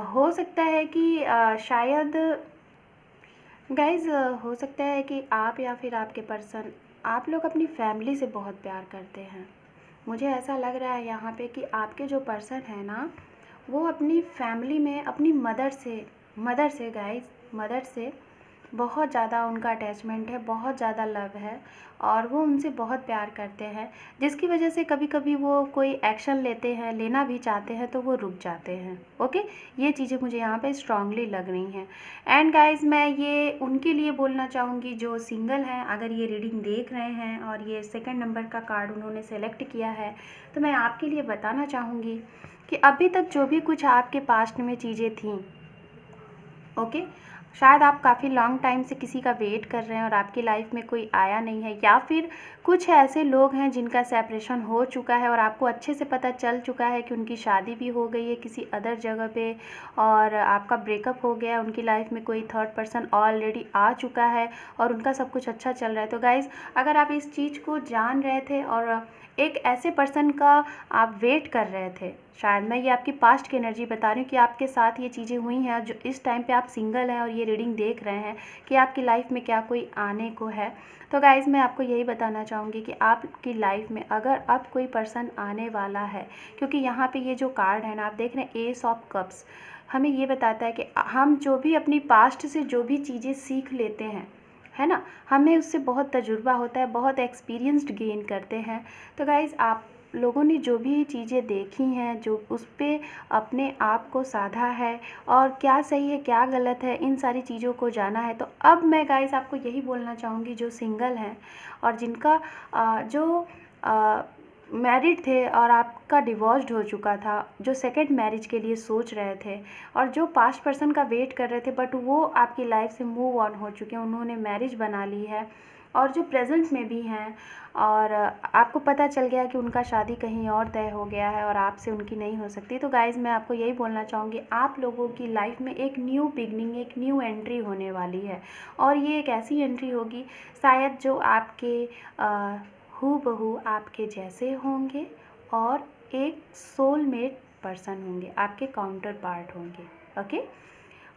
हो सकता है कि शायद गाइज़ हो सकता है कि आप या फिर आपके पर्सन, आप लोग अपनी फैमिली से बहुत प्यार करते हैं। मुझे ऐसा लग रहा है यहाँ पे कि आपके जो पर्सन है ना, वो अपनी फैमिली में अपनी मदर से गाइज़, मदर से बहुत ज़्यादा उनका अटैचमेंट है, बहुत ज़्यादा लव है और वो उनसे बहुत प्यार करते हैं, जिसकी वजह से कभी कभी वो कोई एक्शन लेते हैं, लेना भी चाहते हैं तो वो रुक जाते हैं। ओके, ये चीज़ें मुझे यहाँ पे स्ट्रांगली लग रही हैं। एंड गाइस मैं ये उनके लिए बोलना चाहूँगी जो सिंगल हैं, अगर ये रीडिंग देख रहे हैं और ये सेकंड नंबर का कार्ड उन्होंने सेलेक्ट किया है, तो मैं आपके लिए बताना चाहूँगी कि अभी तक जो भी कुछ आपके पास्ट में चीज़ें थीं, ओके, शायद आप काफ़ी लॉन्ग टाइम से किसी का वेट कर रहे हैं और आपकी लाइफ में कोई आया नहीं है, या फिर कुछ ऐसे लोग हैं जिनका सेपरेशन हो चुका है और आपको अच्छे से पता चल चुका है कि उनकी शादी भी हो गई है किसी अदर जगह पे और आपका ब्रेकअप हो गया, उनकी लाइफ में कोई थर्ड पर्सन ऑलरेडी आ चुका है और उनका सब कुछ अच्छा चल रहा है। तो गाइज़ अगर आप इस चीज़ को जान रहे थे और एक ऐसे पर्सन का आप वेट कर रहे थे, शायद मैं ये आपकी पास्ट की एनर्जी बता रही हूँ कि आपके साथ ये चीज़ें हुई हैं, जो इस टाइम पे आप सिंगल हैं और ये रीडिंग देख रहे हैं कि आपकी लाइफ में क्या कोई आने को है, तो गाइज़ मैं आपको यही बताना चाहूँगी कि आपकी लाइफ में अगर अब कोई पर्सन आने वाला है, क्योंकि यहाँ पे ये जो कार्ड है ना आप देख रहे हैं, एस ऑफ कप्स, हमें ये बताता है कि हम जो भी अपनी पास्ट से जो भी चीज़ें सीख लेते हैं, है ना, हमें उससे बहुत तजुर्बा होता है, बहुत एक्सपीरियंस्ड गेन करते हैं। तो गाइज़ आप लोगों ने जो भी चीज़ें देखी हैं, जो उस पर अपने आप को साधा है और क्या सही है क्या गलत है, इन सारी चीज़ों को जाना है। तो अब मैं गाइस आपको यही बोलना चाहूँगी, जो सिंगल हैं और जिनका जो मैरिड थे और आपका डिवोर्स्ड हो चुका था, जो सेकंड मैरिज के लिए सोच रहे थे और जो पास्ट पर्सन का वेट कर रहे थे, बट वो आपकी लाइफ से मूव ऑन हो चुके हैं, उन्होंने मैरिज बना ली है और जो प्रेजेंट में भी हैं और आपको पता चल गया कि उनका शादी कहीं और तय हो गया है और आपसे उनकी नहीं हो सकती। तो गाइज़ मैं आपको यही बोलना चाहूँगी, आप लोगों की लाइफ में एक न्यू बिगनिंग, एक न्यू एंट्री होने वाली है और ये एक ऐसी एंट्री होगी शायद जो आपके हूबहू आपके जैसे होंगे और एक सोलमेट पर्सन होंगे, आपके काउंटर पार्ट होंगे। ओके,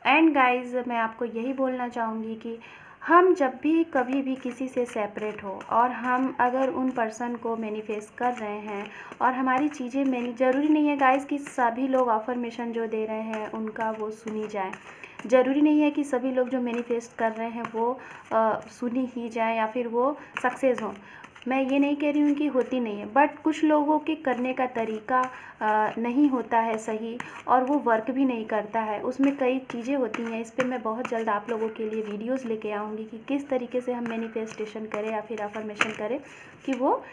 एंड गाइज़ मैं आपको यही बोलना चाहूँगी कि हम जब भी कभी भी किसी से सेपरेट हो और हम अगर उन पर्सन को मैनिफेस्ट कर रहे हैं और हमारी चीज़ें ज़रूरी नहीं है गाइज़ कि सभी लोग अफर्मेशन जो दे रहे हैं उनका वो सुनी जाए, ज़रूरी नहीं है कि सभी लोग जो मैनिफेस्ट कर रहे हैं वो सुनी ही जाए या फिर वो सक्सेस हों। मैं ये नहीं कह रही हूँ कि होती नहीं है, बट कुछ लोगों के करने का तरीका नहीं होता है सही और वो वर्क भी नहीं करता है, उसमें कई चीज़ें होती हैं। इस पे मैं बहुत जल्द आप लोगों के लिए वीडियोस लेके आऊँगी कि किस तरीके से हम मैनिफेस्टेशन करें या फिर अफर्मेशन करें कि वो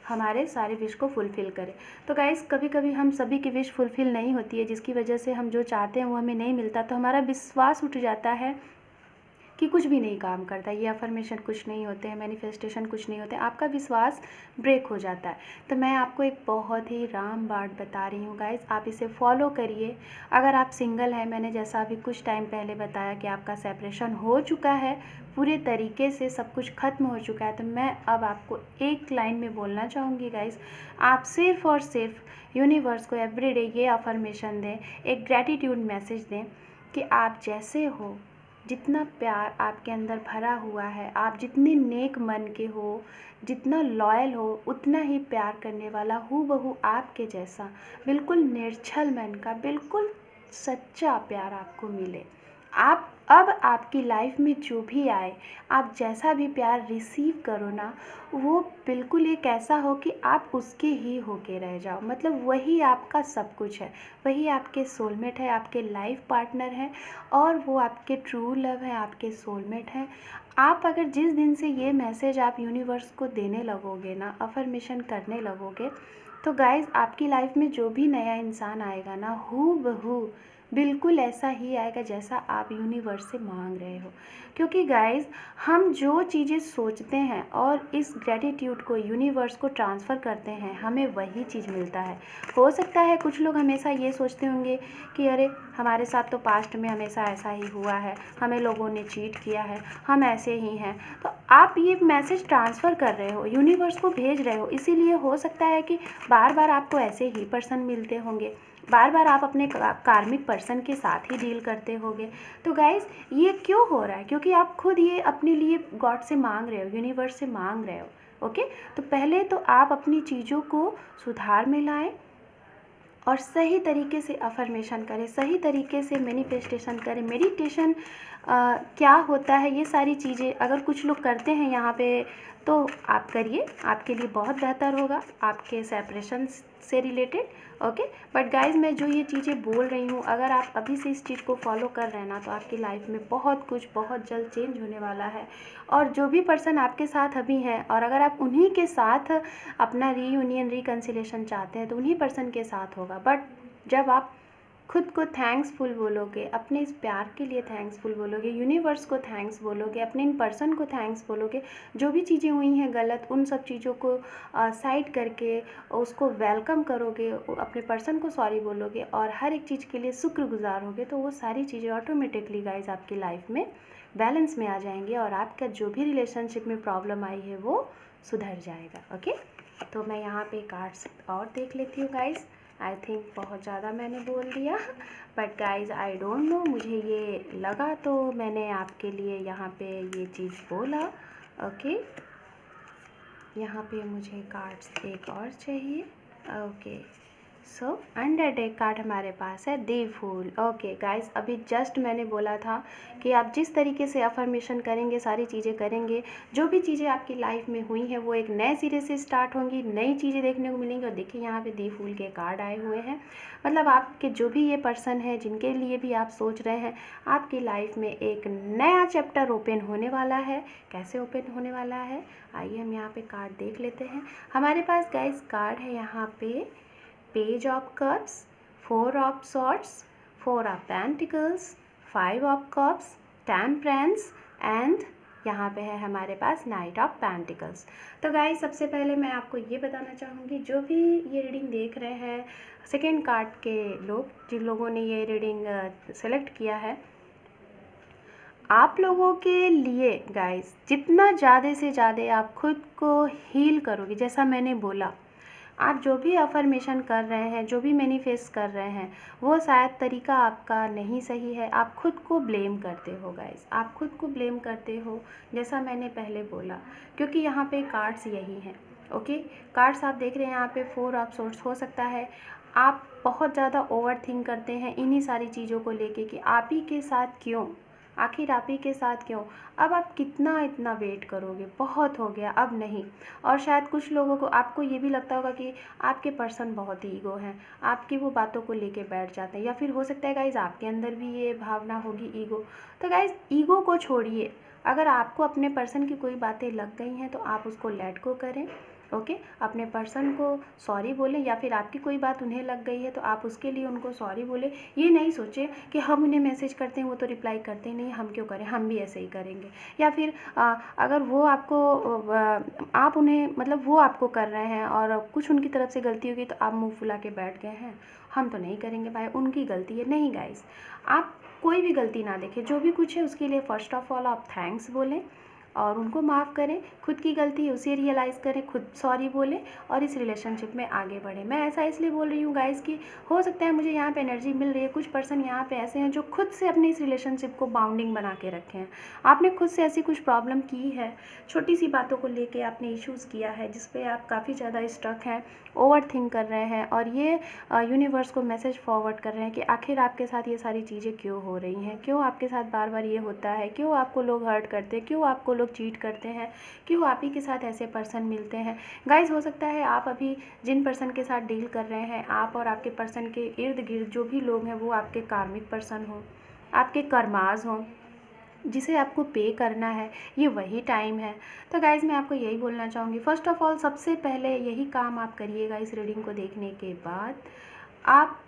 हमारे सारे विश को फुलफ़िल करें। तो गाइज़ कभी कभी हम सभी की विश फुलफ़िल नहीं होती है, जिसकी वजह से हम जो चाहते हैं वो हमें नहीं मिलता, तो हमारा विश्वास उठ जाता है कि कुछ भी नहीं काम करता, ये अफर्मेशन कुछ नहीं होते हैं, मैनिफेस्टेशन कुछ नहीं होते, आपका विश्वास ब्रेक हो जाता है। तो मैं आपको एक बहुत ही रामबाण बता रही हूँ गाइज़, आप इसे फॉलो करिए। अगर आप सिंगल हैं, मैंने जैसा अभी कुछ टाइम पहले बताया कि आपका सेपरेशन हो चुका है, पूरे तरीके से सब कुछ ख़त्म हो चुका है, तो मैं अब आपको एक लाइन में बोलना चाहूँगी गाइज़, आप सिर्फ़ और सिर्फ यूनिवर्स को एवरीडे ये अफर्मेशन दें, एक ग्रैटिट्यूड मैसेज दें कि आप जैसे हो, जितना प्यार आपके अंदर भरा हुआ है, आप जितने नेक मन के हो, जितना लॉयल हो, उतना ही प्यार करने वाला हूबहू आपके जैसा बिल्कुल निर्छल मन का, बिल्कुल सच्चा प्यार आपको मिले। आप अब आपकी लाइफ में जो भी आए, आप जैसा भी प्यार रिसीव करो ना, वो बिल्कुल एक ऐसा हो कि आप उसके ही होके रह जाओ। मतलब वही आपका सब कुछ है, वही आपके सोलमेट है, आपके लाइफ पार्टनर हैं, और वो आपके ट्रू लव है, आपके सोलमेट हैं। आप अगर जिस दिन से ये मैसेज आप यूनिवर्स को देने लगोगे ना, अफर्मेशन करने लगोगे, तो गाइज़ आपकी लाइफ में जो भी नया इंसान आएगा ना, हूबहू बिल्कुल ऐसा ही आएगा जैसा आप यूनिवर्स से मांग रहे हो। क्योंकि गाइज़ हम जो चीज़ें सोचते हैं और इस ग्रेटिट्यूड को यूनिवर्स को ट्रांसफ़र करते हैं, हमें वही चीज़ मिलता है। हो सकता है कुछ लोग हमेशा ये सोचते होंगे कि अरे हमारे साथ तो पास्ट में हमेशा ऐसा ही हुआ है, हमें लोगों ने चीट किया है, हम ऐसे ही हैं। तो आप ये मैसेज ट्रांसफ़र कर रहे हो, यूनिवर्स को भेज रहे हो, इसीलिए हो सकता है कि बार बार आपको ऐसे ही पर्सन मिलते होंगे, बार बार आप अपने कार्मिक पर्सन के साथ ही डील करते होगे। तो गाइज़ ये क्यों हो रहा है? क्योंकि आप खुद ये अपने लिए गॉड से मांग रहे हो, यूनिवर्स से मांग रहे हो। ओके, तो पहले तो आप अपनी चीज़ों को सुधार में लाएं और सही तरीके से अफर्मेशन करें, सही तरीके से मैनिफेस्टेशन करें। मेडिटेशन क्या होता है, ये सारी चीज़ें अगर कुछ लोग करते हैं यहाँ पे, तो आप करिए, आपके लिए बहुत बेहतर होगा, आपके सेपरेशन से रिलेटेड। ओके, बट गाइज मैं जो ये चीज़ें बोल रही हूँ, अगर आप अभी से इस चीज़ को फॉलो कर रहे हैं ना, तो आपकी लाइफ में बहुत कुछ बहुत जल्द चेंज होने वाला है। और जो भी पर्सन आपके साथ अभी हैं, और अगर आप उन्हीं के साथ अपना रीयूनियन रिकन्सिलेशन चाहते हैं, तो उन्हीं पर्सन के साथ होगा। बट जब आप खुद को थैंक्सफुल बोलोगे, अपने इस प्यार के लिए थैंक्सफुल बोलोगे, यूनिवर्स को थैंक्स बोलोगे, अपने इन पर्सन को थैंक्स बोलोगे, जो भी चीज़ें हुई हैं गलत, उन सब चीज़ों को साइड करके उसको वेलकम करोगे, अपने पर्सन को सॉरी बोलोगे और हर एक चीज़ के लिए शुक्रगुजार होगे, तो वो सारी चीज़ें ऑटोमेटिकली गाइज आपकी लाइफ में बैलेंस में आ जाएंगे और आपका जो भी रिलेशनशिप में प्रॉब्लम आई है वो सुधर जाएगा। ओके, तो मैं यहाँ पे कार्ड्स और देख लेती हूँ गाइज। आई थिंक बहुत ज़्यादा मैंने बोल दिया, but guys I don't know, मुझे ये लगा तो मैंने आपके लिए यहाँ पे ये चीज़ बोला। ओके, यहाँ पे मुझे कार्ड्स एक और चाहिए। Okay, so under deck card हमारे पास है दी फूल। ओके गाइस, अभी जस्ट मैंने बोला था कि आप जिस तरीके से अफर्मेशन करेंगे, सारी चीज़ें करेंगे, जो भी चीज़ें आपकी लाइफ में हुई हैं वो एक नए सिरे से स्टार्ट होंगी, नई चीज़ें देखने को मिलेंगी। और देखिए यहाँ पे दी फूल के कार्ड आए हुए हैं, मतलब आपके जो भी ये पर्सन है, जिनके लिए भी आप सोच रहे हैं, आपकी लाइफ में एक नया चैप्टर ओपन होने वाला है। कैसे ओपन होने वाला है, आइए हम यहाँ पे कार्ड देख लेते हैं। हमारे पास गाइस कार्ड है यहाँ पे page of cups, 4 of swords, 4 of pentacles, 5 of cups, temperance and यहाँ पे है हमारे पास नाइट ऑफ पेंटिकल्स। तो गाइस सबसे पहले मैं आपको ये बताना चाहूँगी, जो भी ये रीडिंग देख रहे हैं, सेकेंड कार्ड के लोग, जिन लोगों ने ये रीडिंग सेलेक्ट किया है, आप लोगों के लिए गाइस जितना ज़्यादा से ज़्यादा आप खुद को हील करोगे, जैसा मैंने बोला, आप जो भी अफर्मेशन कर रहे हैं, जो भी मैनिफेस्ट कर रहे हैं, वो शायद तरीका आपका नहीं सही है। आप खुद को ब्लेम करते हो गाइस, आप खुद को ब्लेम करते हो, जैसा मैंने पहले बोला, क्योंकि यहाँ पे कार्ड्स यही हैं। ओके, कार्ड्स आप देख रहे हैं यहाँ पे 4 ऑफ सोर्ड्स। हो सकता है आप बहुत ज़्यादा ओवर थिंक करते हैं इन्हीं सारी चीज़ों को लेके कि आप ही के साथ क्यों, आखिर आप ही के साथ क्यों, अब आप कितना इतना वेट करोगे, बहुत हो गया, अब नहीं। और शायद कुछ लोगों को, आपको ये भी लगता होगा कि आपके पर्सन बहुत ईगो हैं, आपकी वो बातों को लेके बैठ जाते हैं, या फिर हो सकता है गाइज़ आपके अंदर भी ये भावना होगी ईगो। तो गाइज़ ईगो को छोड़िए, अगर आपको अपने पर्सन की कोई बातें लग गई हैं तो आप उसको लेट गो करें। ओके, अपने पर्सन को सॉरी बोलें, या फिर आपकी कोई बात उन्हें लग गई है तो आप उसके लिए उनको सॉरी बोलें। ये नहीं सोचें कि हम उन्हें मैसेज करते हैं वो तो रिप्लाई करते ही नहीं, हम क्यों करें, हम भी ऐसे ही करेंगे। या फिर अगर वो आपको आप उन्हें, मतलब वो आपको कर रहे हैं और कुछ उनकी तरफ से गलती होगी तो आप मुँह फुला के बैठ गए हैं, हम तो नहीं करेंगे भाई, उनकी गलती है। नहीं गाइस, आप कोई भी गलती ना देखें, जो भी कुछ है उसके लिए फ़र्स्ट ऑफ ऑल आप थैंक्स बोलें। और उनको माफ़ करें, खुद की गलती है उसे रियलाइज़ करें, खुद सॉरी बोलें और इस रिलेशनशिप में आगे बढ़ें। मैं ऐसा इसलिए बोल रही हूँ गाइज़ कि हो सकता है मुझे यहाँ पे एनर्जी मिल रही है, कुछ पर्सन यहाँ पे ऐसे हैं जो खुद से अपनी इस रिलेशनशिप को बाउंडिंग बना के रखे हैं। आपने खुद से ऐसी कुछ प्रॉब्लम की है, छोटी सी बातों को लेके आपने इश्यूज़ किया है जिस पे आप काफ़ी ज़्यादा स्टक हैं, ओवर थिंक कर रहे हैं और ये यूनिवर्स को मैसेज फॉरवर्ड कर रहे हैं कि आखिर आपके साथ ये सारी चीज़ें क्यों हो रही हैं, क्यों आपके साथ बार बार ये होता है, क्यों आपको लोग हर्ट करते हैं, क्यों आपको लोग चीट करते हैं, क्यों आप ही के साथ ऐसे पर्सन मिलते हैं। गाइज हो सकता है आप अभी जिन पर्सन के साथ डील कर रहे हैं, आप और आपके पर्सन के इर्द गिर्द जो भी लोग हैं वो आपके कार्मिक पर्सन हों, आपके कर्माज हों, जिसे आपको पे करना है, ये वही टाइम है। तो गाइज़ मैं आपको यही बोलना चाहूँगी, फ़र्स्ट ऑफ़ ऑल सबसे पहले यही काम आप करिएगा इस रीडिंग को देखने के बाद। आप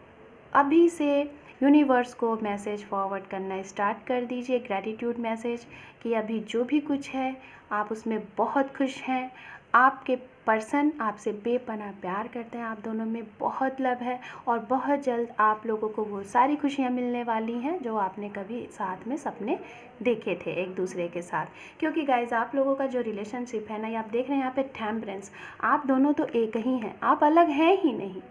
अभी से यूनिवर्स को मैसेज फॉरवर्ड करना स्टार्ट कर दीजिए, ग्रैटिट्यूड मैसेज, कि अभी जो भी कुछ है आप उसमें बहुत खुश हैं, आपके पर्सन आपसे बेपनाह प्यार करते हैं, आप दोनों में बहुत लव है और बहुत जल्द आप लोगों को वो सारी खुशियाँ मिलने वाली हैं जो आपने कभी साथ में सपने देखे थे एक दूसरे के साथ। क्योंकि गाइज आप लोगों का जो रिलेशनशिप है ना, ये आप देख रहे हैं यहाँ पे टेम्परेंस, आप दोनों तो एक ही हैं, आप अलग हैं ही नहीं।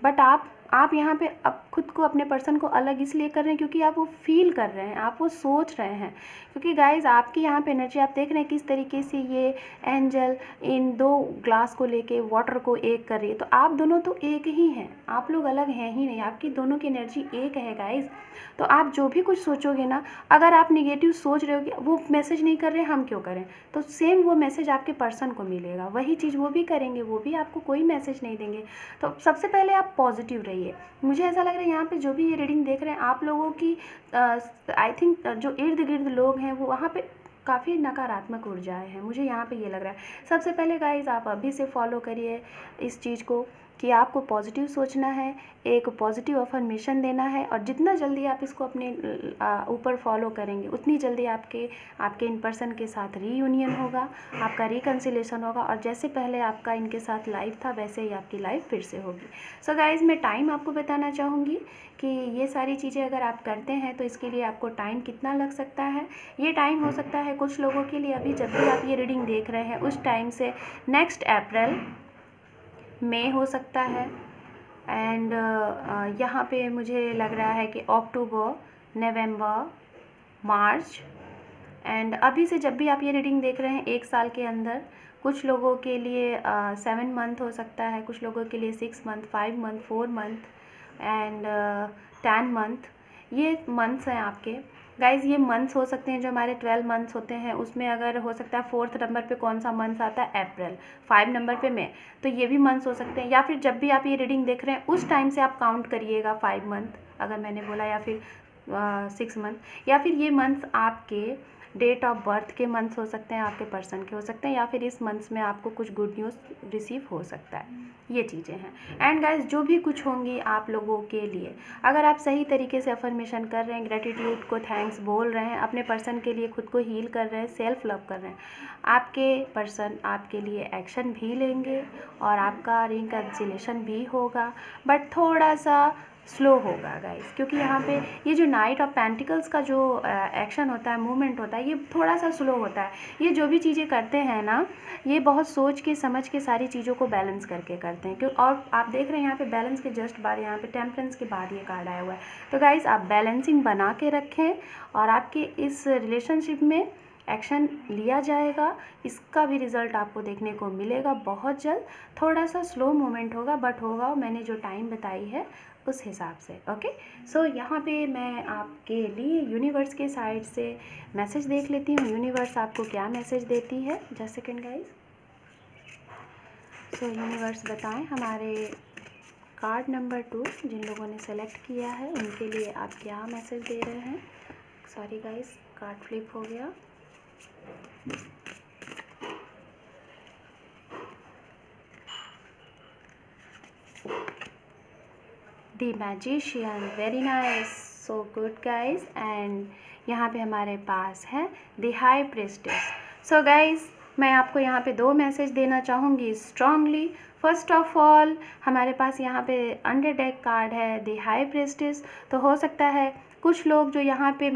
बट आप यहाँ पे अब खुद को, अपने पर्सन को अलग इसलिए कर रहे हैं क्योंकि आप वो फील कर रहे हैं, आप वो सोच रहे हैं। क्योंकि गाइज आपकी यहाँ पे एनर्जी आप देख रहे हैं किस तरीके से ये एंजल इन 2 ग्लास को लेके वाटर को एक कर रही है। तो आप दोनों तो एक ही हैं, आप लोग अलग हैं ही नहीं, आपकी दोनों की एनर्जी एक है गाइज। तो आप जो भी कुछ सोचोगे ना, अगर आप निगेटिव सोच रहे हो कि वो मैसेज नहीं कर रहे हम क्यों करें, तो सेम वो मैसेज आपके पर्सन को मिलेगा, वही चीज़ वो भी करेंगे, वो भी आपको कोई मैसेज नहीं देंगे। तो सबसे पहले आप पॉजिटिव रहिए। मुझे ऐसा लग रहा है यहाँ पे जो भी ये रीडिंग देख रहे हैं आप लोगों की आई थिंक जो इर्द गिर्द लोग हैं वो वहाँ पे काफ़ी नकारात्मक ऊर्जाएं हैं, मुझे यहाँ पे ये लग रहा है। सबसे पहले गाइज आप अभी से फॉलो करिए इस चीज़ को कि आपको पॉजिटिव सोचना है, एक पॉजिटिव अफर्मेशन देना है, और जितना जल्दी आप इसको अपने ऊपर फॉलो करेंगे उतनी जल्दी आपके इन पर्सन के साथ रीयूनियन होगा, आपका रिकन्सिलेशन होगा, और जैसे पहले आपका इनके साथ लाइफ था वैसे ही आपकी लाइफ फिर से होगी। सो गाइज़ मैं टाइम आपको बताना चाहूँगी कि ये सारी चीज़ें अगर आप करते हैं तो इसके लिए आपको टाइम कितना लग सकता है। ये टाइम हो सकता है कुछ लोगों के लिए अभी जब भी आप ये रीडिंग देख रहे हैं उस टाइम से नेक्स्ट अप्रैल मई हो सकता है, एंड यहाँ पे मुझे लग रहा है कि अक्टूबर, नवंबर, मार्च, एंड अभी से जब भी आप ये रीडिंग देख रहे हैं 1 साल के अंदर। कुछ लोगों के लिए 7 मंथ हो सकता है, कुछ लोगों के लिए 6 month, 5 month, 4 month and 10 month, ये मंथ्स हैं आपके। गाइज़ ये मंथ्स हो सकते हैं जो हमारे 12 मंथ्स होते हैं, उसमें अगर हो सकता है 4th नंबर पे कौन सा मंथ आता है, अप्रैल, 5 नंबर पे मई, तो ये भी मंथ्स हो सकते हैं। या फिर जब भी आप ये रीडिंग देख रहे हैं उस टाइम से आप काउंट करिएगा 5 मंथ अगर मैंने बोला, या फिर 6 मंथ, या फिर ये मंथ्स आपके डेट ऑफ बर्थ के मंथ्स हो सकते हैं, आपके पर्सन के हो सकते हैं, या फिर इस मंथ्स में आपको कुछ गुड न्यूज़ रिसीव हो सकता है। ये चीज़ें हैं। एंड गाइस जो भी कुछ होंगी आप लोगों के लिए, अगर आप सही तरीके से अफर्मेशन कर रहे हैं, ग्रेटिट्यूड को थैंक्स बोल रहे हैं, अपने पर्सन के लिए खुद को हील कर रहे हैं, सेल्फ लव कर रहे हैं, आपके पर्सन आपके लिए एक्शन भी लेंगे और आपका रिकन्सिलेशन भी होगा, बट थोड़ा सा स्लो होगा गाइस। क्योंकि यहाँ पे ये जो नाइट ऑफ पेंटिकल्स का जो एक्शन होता है, मूवमेंट होता है, ये थोड़ा सा स्लो होता है। ये जो भी चीज़ें करते हैं ना, ये बहुत सोच के समझ के सारी चीज़ों को बैलेंस करके करते हैं। क्यों, और आप देख रहे हैं यहाँ पे बैलेंस के जस्ट बाद, यहाँ पे टेम्परेंस के बाद ये कार्ड आया हुआ है। तो गाइस आप बैलेंसिंग बना के रखें और आपके इस रिलेशनशिप में एक्शन लिया जाएगा, इसका भी रिज़ल्ट आपको देखने को मिलेगा बहुत जल्द। थोड़ा सा स्लो मोमेंट होगा बट होगा, मैंने जो टाइम बताई है उस हिसाब से। ओके, सो यहाँ पे मैं आपके लिए यूनिवर्स के साइड से मैसेज देख लेती हूँ, यूनिवर्स आपको क्या मैसेज देती है। Just second guys. सो यूनिवर्स बताएं हमारे कार्ड नंबर 2 जिन लोगों ने सेलेक्ट किया है उनके लिए आप क्या मैसेज दे रहे हैं। सॉरी गाइज, कार्ड फ्लिप हो गया। The magician, very nice, so good guys. And यहाँ पे हमारे पास है the high priestess. So guys मैं आपको यहाँ पे 2 मैसेज देना चाहूँगी स्ट्रांगली। फर्स्ट ऑफ ऑल हमारे पास यहाँ पे अंडर डेक कार्ड है द हाई प्रीस्टेस। तो हो सकता है कुछ लोग जो यहाँ पे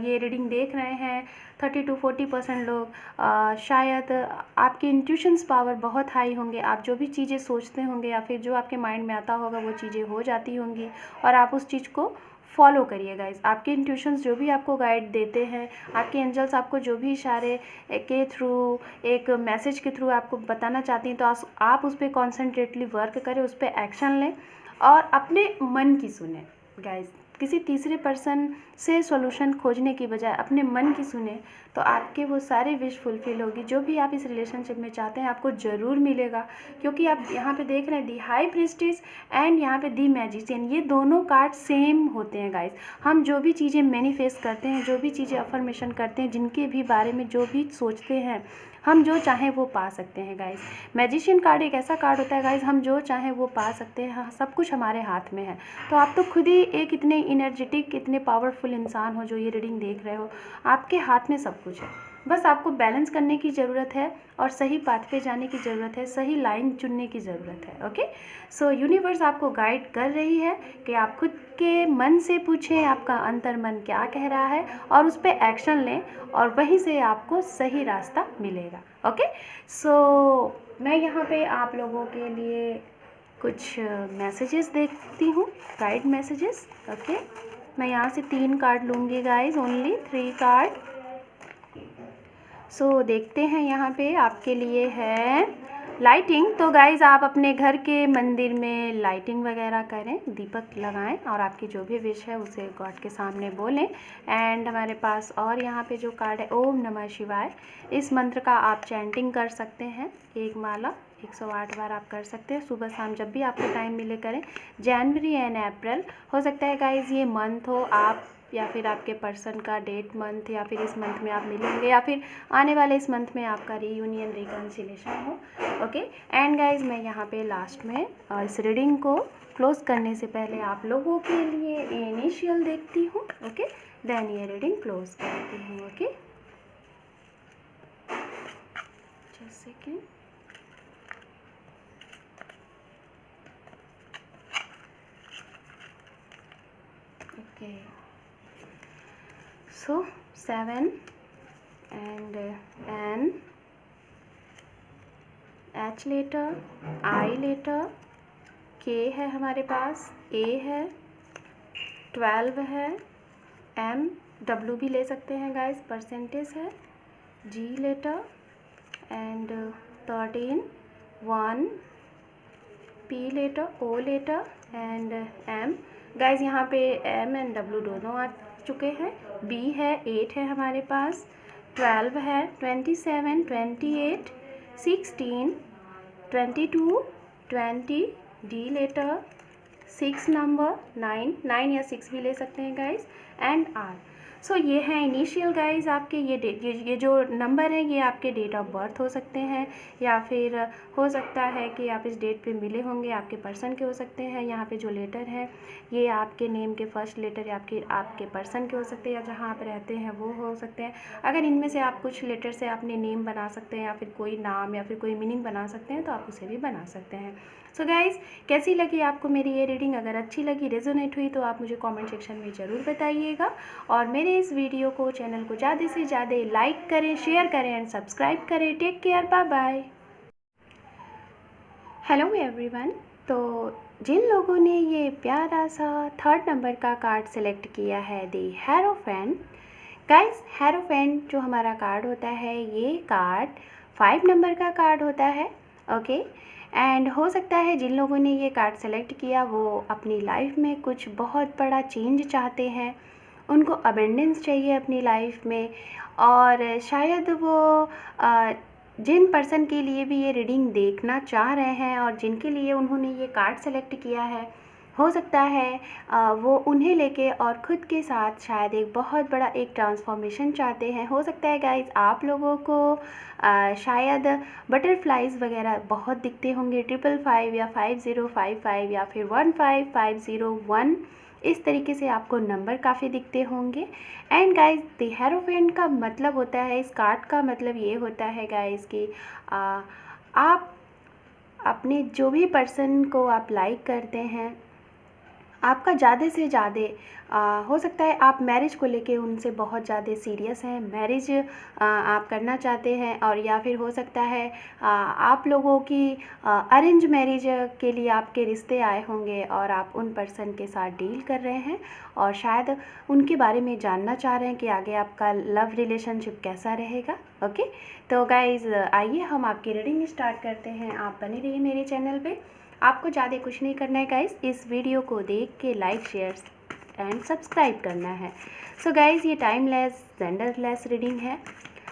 ये रीडिंग देख रहे हैं 30 to 40% लोग शायद आपकी इंट्यूशंस पावर बहुत हाई होंगे। आप जो भी चीज़ें सोचते होंगे या फिर जो आपके माइंड में आता होगा वो चीज़ें हो जाती होंगी और आप उस चीज़ को फॉलो करिए गाइस। आपके इंट्यूशंस जो भी आपको गाइड देते हैं, आपके एंजल्स आपको जो भी इशारे के थ्रू, एक मैसेज के थ्रू आपको बताना चाहती हैं, तो आप उस पर कॉन्सेंट्रेटली वर्क करें, उस पर एक्शन लें और अपने मन की सुने गाइस। किसी तीसरे पर्सन से सॉल्यूशन खोजने की बजाय अपने मन की सुने तो आपके वो सारे विश फुलफिल होगी। जो भी आप इस रिलेशनशिप में चाहते हैं आपको ज़रूर मिलेगा, क्योंकि आप यहाँ पे देख रहे हैं दी हाई प्रीस्टेस एंड यहाँ पे दी मैजिशियन, ये दोनों कार्ड सेम होते हैं गाइस। हम जो भी चीज़ें मैनिफेस्ट करते हैं, जो भी चीज़ें अफर्मेशन करते हैं, जिनके भी बारे में जो भी सोचते हैं, हम जो चाहें वो पा सकते हैं गाइस। मैजिशियन कार्ड एक ऐसा कार्ड होता है गाइस, हम जो चाहें वो पा सकते हैं। हाँ, सब कुछ हमारे हाथ में है। तो आप तो खुद ही एक इतने इनर्जेटिक, इतने पावरफुल इंसान हो जो ये रीडिंग देख रहे हो। आपके हाथ में सब कुछ है, बस आपको बैलेंस करने की ज़रूरत है और सही पाथ पे जाने की ज़रूरत है, सही लाइन चुनने की ज़रूरत है। ओके, सो यूनिवर्स आपको गाइड कर रही है कि आप खुद के मन से पूछें आपका अंतर मन क्या कह रहा है और उस पर एक्शन लें और वहीं से आपको सही रास्ता मिलेगा। ओके, सो मैं यहाँ पे आप लोगों के लिए कुछ मैसेजेस देखती हूँ, गाइड मैसेजेस। ओके, मैं यहाँ से 3 कार्ड लूँगी गाइज, ओनली 3 कार्ड। सो देखते हैं यहाँ पे आपके लिए है लाइटिंग। तो गाइज़ आप अपने घर के मंदिर में लाइटिंग वगैरह करें, दीपक लगाएं और आपकी जो भी विश है उसे गॉड के सामने बोलें। एंड हमारे पास और यहाँ पे जो कार्ड है ओम नमः शिवाय, इस मंत्र का आप चैंटिंग कर सकते हैं, एक माला 108 बार आप कर सकते हैं, सुबह शाम जब भी आपको टाइम मिले करें। जनवरी एंड अप्रैल, हो सकता है गाइज़ ये मंथ हो आप या फिर आपके पर्सन का डेट मंथ, या फिर इस मंथ में आप मिलेंगे या फिर आने वाले इस मंथ में आपका रीयूनियन रिकन्सिलेशन हो। ओके, एंड गाइज मैं यहाँ पे लास्ट में इस रीडिंग को क्लोज करने से पहले आप लोगों के लिए इनिशियल देखती हूँ। ओके, देन ये रीडिंग क्लोज करती हूँ। Okay, just second. Okay, so 7 and N, H letter, I letter, K है हमारे पास, A है, 12 है, M, W भी ले सकते हैं गाइस, परसेंटेज है, G letter and 13, 1, P letter, O letter and M। Guys यहाँ पे M एंड W दोनों आ चुके हैं। B है, 8 है हमारे पास, 12 है, 27, 28, 16, 22, 20, D लेटर, 6 नंबर, 9 या 6 भी ले सकते हैं गाइस, एंड R। सो ये है इनिशियल गाइस आपके। ये जो नंबर है ये आपके डेट ऑफ बर्थ हो सकते हैं या फिर हो सकता है कि आप इस डेट पे मिले होंगे, आपके पर्सन के हो सकते हैं। यहाँ पे जो लेटर है ये आपके नेम के फर्स्ट लेटर या आपके पर्सन के हो सकते हैं या जहाँ आप रहते हैं वो हो सकते हैं। अगर इनमें से आप कुछ लेटर से अपने नेम बना सकते हैं या फिर कोई नाम या फिर कोई मीनिंग बना सकते हैं तो आप उसे भी बना सकते हैं। सो गाइज़, कैसी लगी आपको मेरी ये रीडिंग? अगर अच्छी लगी, रेजोनेट हुई तो आप मुझे कमेंट सेक्शन में ज़रूर बताइएगा और मेरे इस वीडियो को, चैनल को ज़्यादा से ज़्यादा लाइक करें, शेयर करें एंड सब्सक्राइब करें। Take care, bye bye. Hello everyone. तो जिन लोगों ने ये प्यारा सा 3rd नंबर का कार्ड सेलेक्ट किया है, द हेरोफेंट। गाइस, हेरोफेंट जो हमारा कार्ड होता है ये कार्ड 5 नंबर का कार्ड होता है। ओके, एंड हो सकता है जिन लोगों ने ये कार्ड सेलेक्ट किया वो अपनी लाइफ में कुछ बहुत बड़ा चेंज चाहते हैं, उनको अबेंडेंस चाहिए अपनी लाइफ में, और शायद वो जिन पर्सन के लिए भी ये रीडिंग देखना चाह रहे हैं और जिनके लिए उन्होंने ये कार्ड सेलेक्ट किया है, हो सकता है वो उन्हें लेके और ख़ुद के साथ शायद एक बहुत बड़ा एक ट्रांसफॉर्मेशन चाहते हैं। हो सकता है गाइस आप लोगों को शायद बटरफ्लाइज वगैरह बहुत दिखते होंगे, 555 या 5055 या फिर 15501 इस तरीके से आपको नंबर काफ़ी दिखते होंगे। एंड गाइस द हेरोफेंट का मतलब होता है, इस कार्ड का मतलब ये होता है गाइस कि आप अपने जो भी पर्सन को आप लाइक करते हैं, आपका ज़्यादा से ज़्यादा हो सकता है आप मैरिज को लेके उनसे बहुत ज़्यादा सीरियस हैं, मैरिज आप करना चाहते हैं, और या फिर हो सकता है आप लोगों की अरेंज मैरिज के लिए आपके रिश्ते आए होंगे और आप उन पर्सन के साथ डील कर रहे हैं और शायद उनके बारे में जानना चाह रहे हैं कि आगे आपका लव रिलेशनशिप कैसा रहेगा। ओके, तो गाइज़ आइए हम आपकी रीडिंग स्टार्ट करते हैं। आप बने रहिए मेरे चैनल पे। आपको ज़्यादा कुछ नहीं करना है गाइस, इस वीडियो को देख के लाइक शेयर एंड सब्सक्राइब करना है। सो गाइस ये टाइमलेस जेंडरलेस रीडिंग है,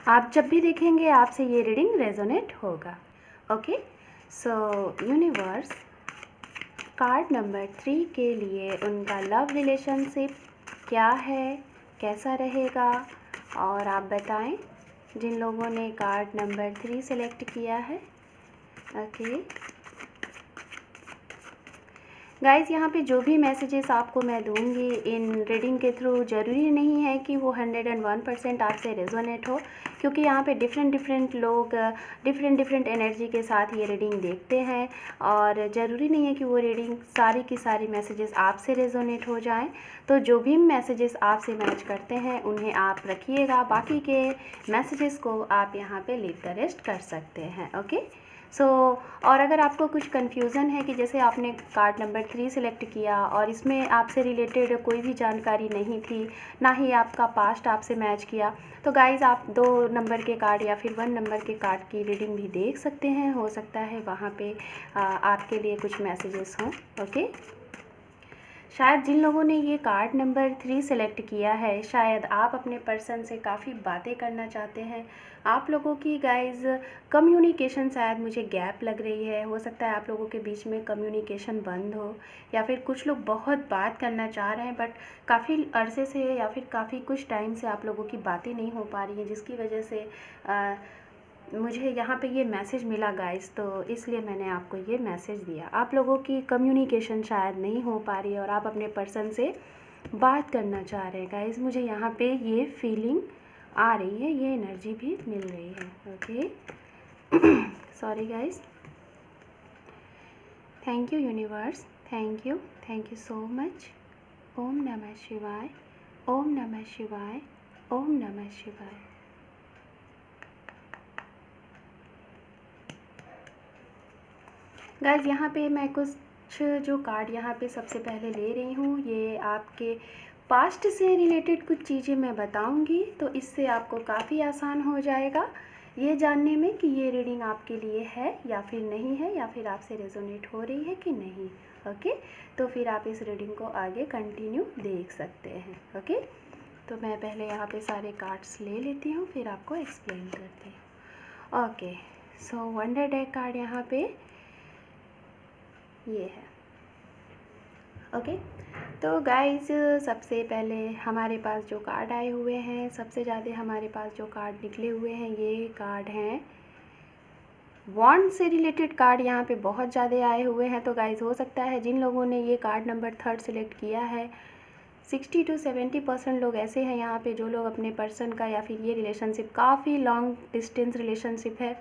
आप जब भी देखेंगे आपसे ये रीडिंग रेजोनेट होगा। ओके, सो यूनिवर्स कार्ड नंबर 3 के लिए उनका लव रिलेशनशिप क्या है, कैसा रहेगा, और आप बताएं जिन लोगों ने कार्ड नंबर 3 सेलेक्ट किया है। ओके गाइज़, यहाँ पे जो भी मैसेजेस आपको मैं दूँगी इन रीडिंग के थ्रू, ज़रूरी नहीं है कि वो 101% आपसे रेजोनेट हो, क्योंकि यहाँ पे डिफरेंट लोग डिफरेंट एनर्जी के साथ ये रीडिंग देखते हैं, और ज़रूरी नहीं है कि वो रीडिंग सारी की सारी मैसेजेस आपसे रेजोनेट हो जाएं। तो जो भी मैसेजेस आपसे मैच करते हैं उन्हें आप रखिएगा, बाकी के मैसेजेस को आप यहाँ पे लीव द रेस्ट कर सकते हैं। ओके, और अगर आपको कुछ कन्फ्यूज़न है कि जैसे आपने कार्ड नंबर 3 सेलेक्ट किया और इसमें आपसे रिलेटेड कोई भी जानकारी नहीं थी, ना ही आपका पास्ट आपसे मैच किया, तो गाइज़ आप 2 नंबर के कार्ड या फिर 1 नंबर के कार्ड की रीडिंग भी देख सकते हैं। हो सकता है वहाँ पे आपके लिए कुछ मैसेजेस हों। ओके, शायद जिन लोगों ने ये कार्ड नंबर 3 सेलेक्ट किया है, शायद आप अपने पर्सन से काफ़ी बातें करना चाहते हैं। आप लोगों की गाइज कम्युनिकेशन शायद मुझे गैप लग रही है, हो सकता है आप लोगों के बीच में कम्युनिकेशन बंद हो, या फिर कुछ लोग बहुत बात करना चाह रहे हैं बट काफ़ी अरसे से या फिर काफ़ी कुछ टाइम से आप लोगों की बातें नहीं हो पा रही हैं, जिसकी वजह से मुझे यहाँ पे ये मैसेज मिला गाइस, तो इसलिए मैंने आपको ये मैसेज दिया। आप लोगों की कम्युनिकेशन शायद नहीं हो पा रही है और आप अपने पर्सन से बात करना चाह रहे हैं गाइस, मुझे यहाँ पे ये फीलिंग आ रही है, ये एनर्जी भी मिल रही है। Okay sorry guys, thank you universe, thank you so much. ओम नमः शिवाय, ओम नमः शिवाय, ओम नमः शिवाय। गाइज यहाँ पे मैं कुछ जो कार्ड यहाँ पे सबसे पहले ले रही हूँ, ये आपके पास्ट से रिलेटेड कुछ चीज़ें मैं बताऊँगी, तो इससे आपको काफ़ी आसान हो जाएगा ये जानने में कि ये रीडिंग आपके लिए है या फिर नहीं है, या फिर आपसे रेजोनेट हो रही है कि नहीं। ओके, तो फिर आप इस रीडिंग को आगे कंटिन्यू देख सकते हैं। ओके, तो मैं पहले यहाँ पे सारे कार्ड्स ले लेती हूँ, फिर आपको एक्सप्लेन करती हूँ। ओके, सो वंडर डेक कार्ड यहाँ पे ये है। ओके, तो गाइस सबसे पहले हमारे पास जो कार्ड आए हुए हैं, सबसे ज़्यादा हमारे पास जो कार्ड निकले हुए हैं, ये कार्ड हैं वॉन्ड से रिलेटेड कार्ड यहाँ पे बहुत ज़्यादा आए हुए हैं। तो गाइस हो सकता है जिन लोगों ने ये कार्ड नंबर 3 सेलेक्ट किया है, 60 to 70% लोग ऐसे हैं यहाँ पे जो लोग अपने पर्सन का या फिर ये रिलेशनशिप काफ़ी लॉन्ग डिस्टेंस रिलेशनशिप है।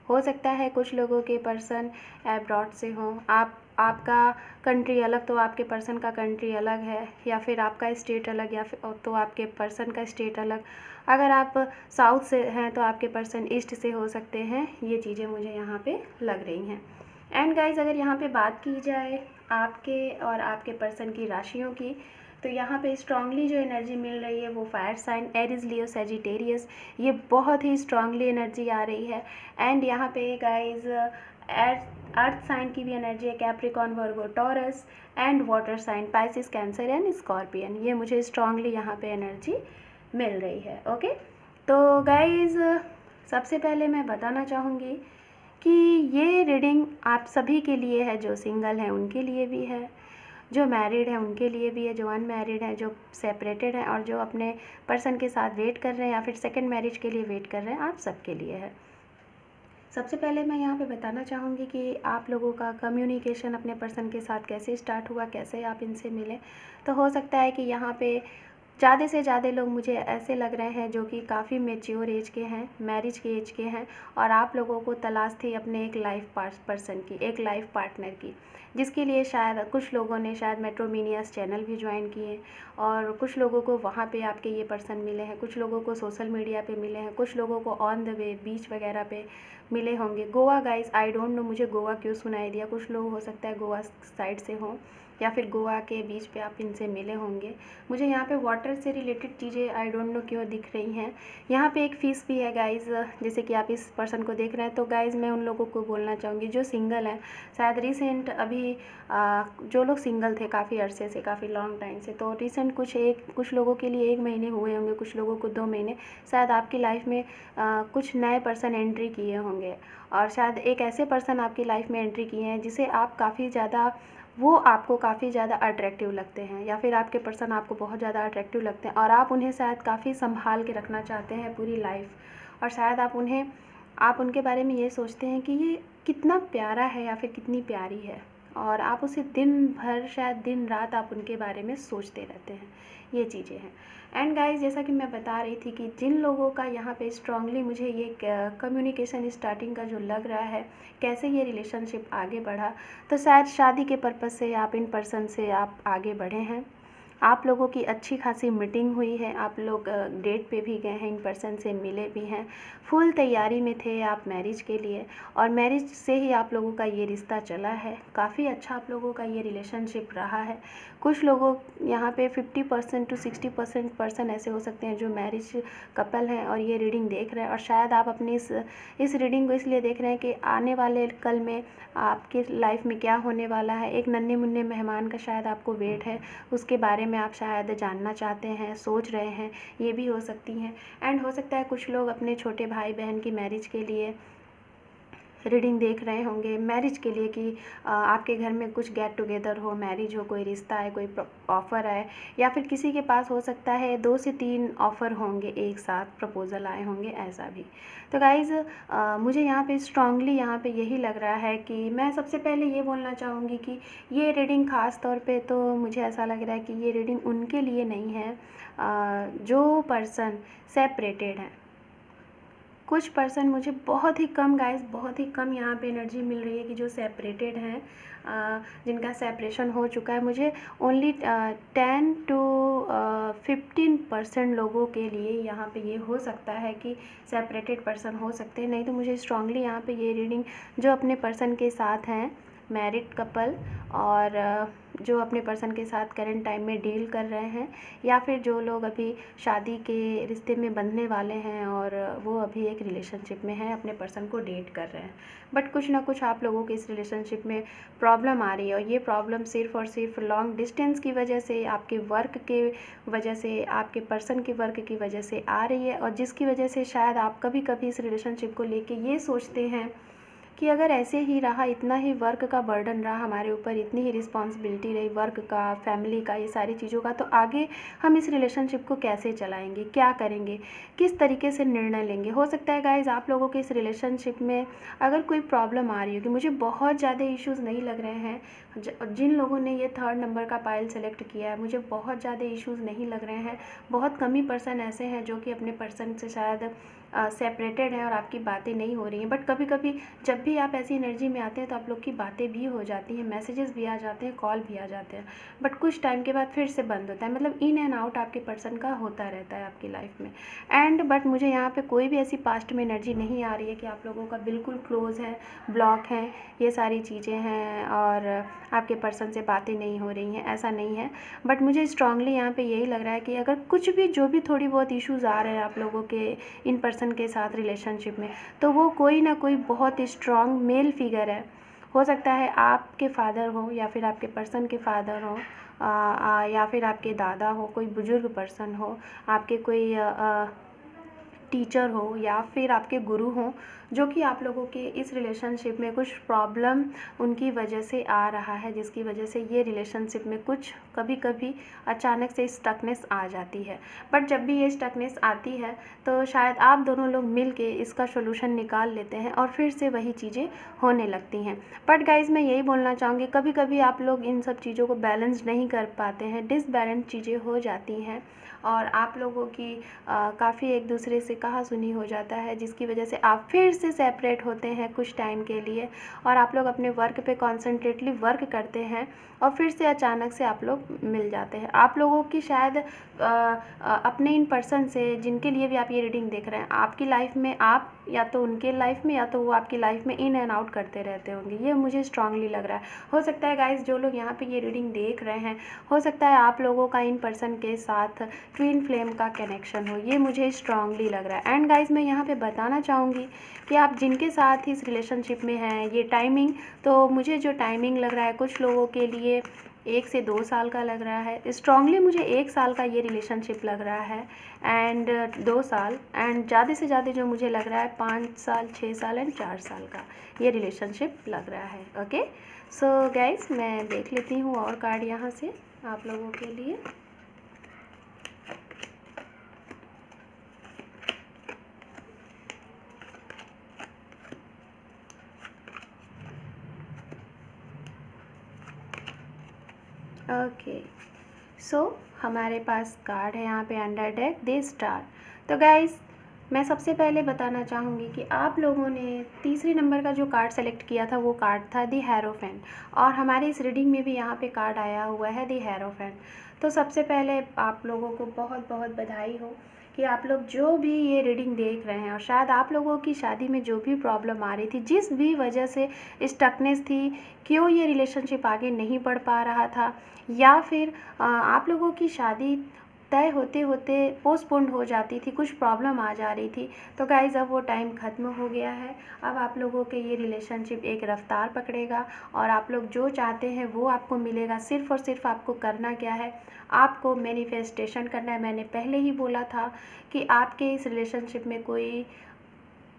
हो सकता है कुछ लोगों के पर्सन अब्रॉड से हों, आपका कंट्री अलग तो आपके पर्सन का कंट्री अलग है, या फिर आपका स्टेट अलग या फिर तो आपके पर्सन का स्टेट अलग। अगर आप साउथ से हैं तो आपके पर्सन ईस्ट से हो सकते हैं। ये चीज़ें मुझे यहाँ पे लग रही हैं। एंड गाइज अगर यहाँ पे बात की जाए आपके और आपके पर्सन की राशियों की, तो यहाँ पे स्ट्रांगली जो एनर्जी मिल रही है वो fire sign Aries Leo Sagittarius, ये बहुत ही स्ट्रांगली एनर्जी आ रही है। एंड यहाँ पे गाइज अर्थ साइन की भी एनर्जी है, Capricorn Virgo Taurus, and water sign Pisces Cancer and scorpion, ये मुझे स्ट्रांगली यहाँ पे एनर्जी मिल रही है। ओके, तो गाइज सबसे पहले मैं बताना चाहूँगी कि ये रीडिंग आप सभी के लिए है, जो सिंगल हैं उनके लिए भी है, जो मैरिड है उनके लिए भी है, जो अनमैरिड है, जो सेपरेटेड हैं, और जो अपने पर्सन के साथ वेट कर रहे हैं या फिर सेकंड मैरिज के लिए वेट कर रहे हैं, आप सबके लिए है। सबसे पहले मैं यहाँ पे बताना चाहूँगी कि आप लोगों का कम्युनिकेशन अपने पर्सन के साथ कैसे स्टार्ट हुआ, कैसे आप इनसे मिले। तो हो सकता है कि यहाँ पे ज़्यादा से ज़्यादा लोग मुझे ऐसे लग रहे हैं जो कि काफ़ी मैच्योर एज के हैं, मैरिज के एज के हैं, और आप लोगों को तलाश थी अपने एक लाइफ पर्सन की, एक लाइफ पार्टनर की, जिसके लिए शायद कुछ लोगों ने शायद मेट्रोमिनियस चैनल भी ज्वाइन किए, और कुछ लोगों को वहाँ पे आपके ये पर्सन मिले हैं, कुछ लोगों को सोशल मीडिया पे मिले हैं, कुछ लोगों को ऑन द वे बीच वगैरह पे मिले होंगे। Goa guys, I don't know मुझे गोवा क्यों सुनाई दिया, कुछ लोग हो सकता है गोवा साइड से हों या फिर गोवा के बीच पे आप इनसे मिले होंगे। मुझे यहाँ पे वाटर से रिलेटेड चीज़ें आई डोंट नो क्यों दिख रही हैं। यहाँ पे एक फ़िश भी है गाइज़, जैसे कि आप इस पर्सन को देख रहे हैं। तो गाइज़ मैं उन लोगों को बोलना चाहूँगी जो सिंगल हैं, शायद रिसेंट अभी जो लोग सिंगल थे काफ़ी अरसे से, काफ़ी लॉन्ग टाइम से, तो रिसेंट कुछ लोगों के लिए 1 महीने हुए होंगे, कुछ लोगों को 2 महीने, शायद आपकी लाइफ में कुछ नए पर्सन एंट्री किए होंगे, और शायद एक ऐसे पर्सन आपकी लाइफ में एंट्री किए हैं जिसे आप काफ़ी ज़्यादा, वो आपको काफ़ी ज़्यादा अट्रैक्टिव लगते हैं, या फिर आपके पर्सन आपको बहुत ज़्यादा अट्रैक्टिव लगते हैं, और आप उन्हें शायद काफ़ी संभाल के रखना चाहते हैं पूरी लाइफ। और शायद आप उनके बारे में ये सोचते हैं कि ये कितना प्यारा है या फिर कितनी प्यारी है, और आप उसे दिन भर, शायद दिन रात आप उनके बारे में सोचते रहते हैं। ये चीज़ें हैं। एंड गाइस, जैसा कि मैं बता रही थी कि जिन लोगों का यहाँ पे स्ट्रांगली मुझे ये कम्युनिकेशन स्टार्टिंग का जो लग रहा है, कैसे ये रिलेशनशिप आगे बढ़ा, तो शायद शादी के पर्पज़ से आप इन पर्सन से आप आगे बढ़े हैं। आप लोगों की अच्छी खासी मीटिंग हुई है, आप लोग डेट पे भी गए हैं, इन पर्सन से मिले भी हैं, फुल तैयारी में थे आप मैरिज के लिए, और मैरिज से ही आप लोगों का ये रिश्ता चला है। काफ़ी अच्छा आप लोगों का ये रिलेशनशिप रहा है। कुछ लोगों यहाँ पे 50% to 60% पर्सन ऐसे हो सकते हैं जो मैरिज कपल हैं और ये रीडिंग देख रहे हैं, और शायद आप अपनी इस रीडिंग को इसलिए देख रहे हैं कि आने वाले कल में आपके लाइफ में क्या होने वाला है, एक नन्हे मुन्ने मेहमान का शायद आपको वेट है, उसके बारे में आप शायद जानना चाहते हैं, सोच रहे हैं, ये भी हो सकती हैं। एंड हो सकता है कुछ लोग अपने छोटे भाई बहन की मैरिज के लिए रीडिंग देख रहे होंगे, मैरिज के लिए कि आपके घर में कुछ गेट टुगेदर हो, मैरिज हो, कोई रिश्ता है, कोई ऑफ़र आए, या फिर किसी के पास हो सकता है 2 से 3 ऑफ़र होंगे, एक साथ प्रपोज़ल आए होंगे, ऐसा भी। तो गाइज़ मुझे यहाँ पे स्ट्रांगली यहाँ पे यही लग रहा है कि मैं सबसे पहले ये बोलना चाहूँगी कि ये रीडिंग ख़ास तौर पे तो मुझे ऐसा लग रहा है कि ये रीडिंग उनके लिए नहीं है जो पर्सन सेपरेटेड हैं। कुछ पर्सन मुझे बहुत ही कम गाइस, बहुत ही कम यहाँ पे एनर्जी मिल रही है कि जो सेपरेटेड हैं, जिनका सेपरेशन हो चुका है। मुझे ओनली 10 to 15% लोगों के लिए यहाँ पे ये हो सकता है कि सेपरेटेड पर्सन हो सकते हैं। नहीं तो मुझे स्ट्रांगली यहाँ पे ये रीडिंग जो अपने पर्सन के साथ हैं, मैरिड कपल, और जो अपने पर्सन के साथ करंट टाइम में डील कर रहे हैं, या फिर जो लोग अभी शादी के रिश्ते में बंधने वाले हैं और वो अभी एक रिलेशनशिप में हैं, अपने पर्सन को डेट कर रहे हैं, बट कुछ ना कुछ आप लोगों के इस रिलेशनशिप में प्रॉब्लम आ रही है, और ये प्रॉब्लम सिर्फ़ और सिर्फ लॉन्ग डिस्टेंस की वजह से, आपके वर्क के वजह से, आपके पर्सन के वर्क की वजह से आ रही है, और जिसकी वजह से शायद आप कभी कभी इस रिलेशनशिप को लेके ये सोचते हैं कि अगर ऐसे ही रहा, इतना ही वर्क का बर्डन रहा हमारे ऊपर, इतनी ही रिस्पॉन्सिबिलिटी रही वर्क का, फैमिली का, ये सारी चीज़ों का, तो आगे हम इस रिलेशनशिप को कैसे चलाएंगे, क्या करेंगे, किस तरीके से निर्णय लेंगे। हो सकता है गाइज आप लोगों के इस रिलेशनशिप में अगर कोई प्रॉब्लम आ रही होगी, मुझे बहुत ज़्यादा इश्यूज़ नहीं लग रहे हैं। जिन लोगों ने ये 3rd नंबर का पाइल सेलेक्ट किया है, मुझे बहुत ज़्यादा इश्यूज़ नहीं लग रहे हैं। बहुत कम ही पर्सन ऐसे हैं जो कि अपने पर्सन से शायद सेपरेटेड हैं और आपकी बातें नहीं हो रही हैं, बट कभी कभी जब भी आप ऐसी एनर्जी में आते हैं तो आप लोग की बातें भी हो जाती हैं, मैसेजेस भी आ जाते हैं, कॉल भी आ जाते हैं, बट कुछ टाइम के बाद फिर से बंद होता है। मतलब इन एंड आउट आपके पर्सन का होता रहता है आपकी लाइफ में। एंड बट मुझे यहाँ पे कोई भी ऐसी पास्ट में एनर्जी नहीं आ रही है कि आप लोगों का बिल्कुल क्लोज़ है, ब्लॉक है, ये सारी चीज़ें हैं और आपके पर्सन से बातें नहीं हो रही हैं, ऐसा नहीं है। बट मुझे स्ट्रांगली यहाँ पे यही लग रहा है कि अगर कुछ भी, जो भी थोड़ी बहुत इश्यूज़ आ रहे हैं आप लोगों के इन पर्सन के साथ रिलेशनशिप में, तो वो कोई ना कोई बहुत स्ट्रॉन्ग मेल फिगर है। हो सकता है आपके फादर हो, या फिर आपके पर्सन के फादर हो, या फिर आपके दादा हो, कोई बुजुर्ग पर्सन हो, आपके कोई टीचर हो या फिर आपके गुरु हों, जो कि आप लोगों के इस रिलेशनशिप में कुछ प्रॉब्लम उनकी वजह से आ रहा है, जिसकी वजह से ये रिलेशनशिप में कुछ कभी कभी अचानक से स्टकनेस आ जाती है। बट जब भी ये स्टकनेस आती है तो शायद आप दोनों लोग मिल के इसका सोल्यूशन निकाल लेते हैं और फिर से वही चीज़ें होने लगती हैं। बट गाइज़, मैं यही बोलना चाहूँगी, कभी कभी आप लोग इन सब चीज़ों को बैलेंस नहीं कर पाते हैं, डिसबैलेंस चीज़ें हो जाती हैं और आप लोगों की काफ़ी एक दूसरे से कहा सुनी हो जाता है, जिसकी वजह से आप फिर से सेपरेट होते हैं कुछ टाइम के लिए और आप लोग अपने वर्क पे कॉन्सेंट्रेटली वर्क करते हैं और फिर से अचानक से आप लोग मिल जाते हैं। आप लोगों की शायद अपने इन पर्सन से जिनके लिए भी आप ये रीडिंग देख रहे हैं, आपकी लाइफ में आप या तो उनके लाइफ में या तो वो आपकी लाइफ में इन एंड आउट करते रहते होंगे, ये मुझे स्ट्रांगली लग रहा है। हो सकता है गाइस, जो लोग यहाँ पे ये रीडिंग देख रहे हैं, हो सकता है आप लोगों का इन पर्सन के साथ ट्विन फ्लेम का कनेक्शन हो, ये मुझे स्ट्रांगली लग रहा है। एंड गाइस, मैं यहाँ पे बताना चाहूँगी कि आप जिनके साथ इस रिलेशनशिप में हैं, ये टाइमिंग, तो मुझे जो टाइमिंग लग रहा है कुछ लोगों के लिए 1 से 2 साल का लग रहा है। स्ट्रांगली मुझे 1 साल का ये रिलेशनशिप लग रहा है एंड 2 साल, एंड ज़्यादा से ज़्यादा जो मुझे लग रहा है 5 साल, 6 साल एंड 4 साल का ये रिलेशनशिप लग रहा है। ओके, सो गाइस, मैं देख लेती हूँ और कार्ड यहाँ से आप लोगों के लिए। ओके, सो हमारे पास कार्ड है यहाँ पे अंडर डेक द स्टार। तो गाइस, मैं सबसे पहले बताना चाहूँगी कि आप लोगों ने तीसरे नंबर का जो कार्ड सेलेक्ट किया था वो कार्ड था द हेरोफेंट, और हमारे इस रीडिंग में भी यहाँ पे कार्ड आया हुआ है द हेरोफेंट। तो सबसे पहले आप लोगों को बहुत बहुत बधाई हो कि आप लोग जो भी ये रीडिंग देख रहे हैं और शायद आप लोगों की शादी में जो भी प्रॉब्लम आ रही थी, जिस भी वजह से स्टकनेस थी, क्यों ये रिलेशनशिप आगे नहीं बढ़ पा रहा था, या फिर आप लोगों की शादी तय होते होते पोस्टपोन्ड हो जाती थी, कुछ प्रॉब्लम आ जा रही थी, तो गाइज़ अब वो टाइम ख़त्म हो गया है। अब आप लोगों के ये रिलेशनशिप एक रफ्तार पकड़ेगा और आप लोग जो चाहते हैं वो आपको मिलेगा। सिर्फ़ और सिर्फ आपको करना क्या है, आपको मैनिफेस्टेशन करना है। मैंने पहले ही बोला था कि आपके इस रिलेशनशिप में कोई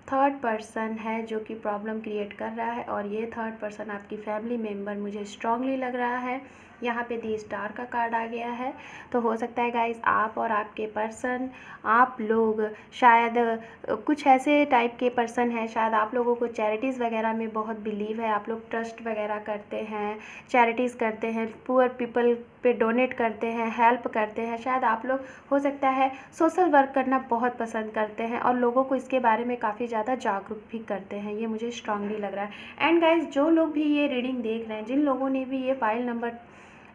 थर्ड पर्सन है जो कि प्रॉब्लम क्रिएट कर रहा है, और ये थर्ड पर्सन आपकी फैमिली मेम्बर मुझे स्ट्रांगली लग रहा है। यहाँ पे दी स्टार का कार्ड आ गया है, तो हो सकता है गाइस आप और आपके पर्सन, आप लोग शायद कुछ ऐसे टाइप के पर्सन हैं, शायद आप लोगों को चैरिटीज़ वगैरह में बहुत बिलीव है, आप लोग ट्रस्ट वगैरह करते हैं, चैरिटीज़ करते हैं, पुअर पीपल पे डोनेट करते हैं, हेल्प करते हैं। शायद आप लोग, हो सकता है, सोशल वर्क करना बहुत पसंद करते हैं और लोगों को इसके बारे में काफ़ी ज़्यादा जागरूक भी करते हैं, ये मुझे स्ट्रांगली लग रहा है। एंड गाइस, जो लोग भी ये रीडिंग देख रहे हैं, जिन लोगों ने भी ये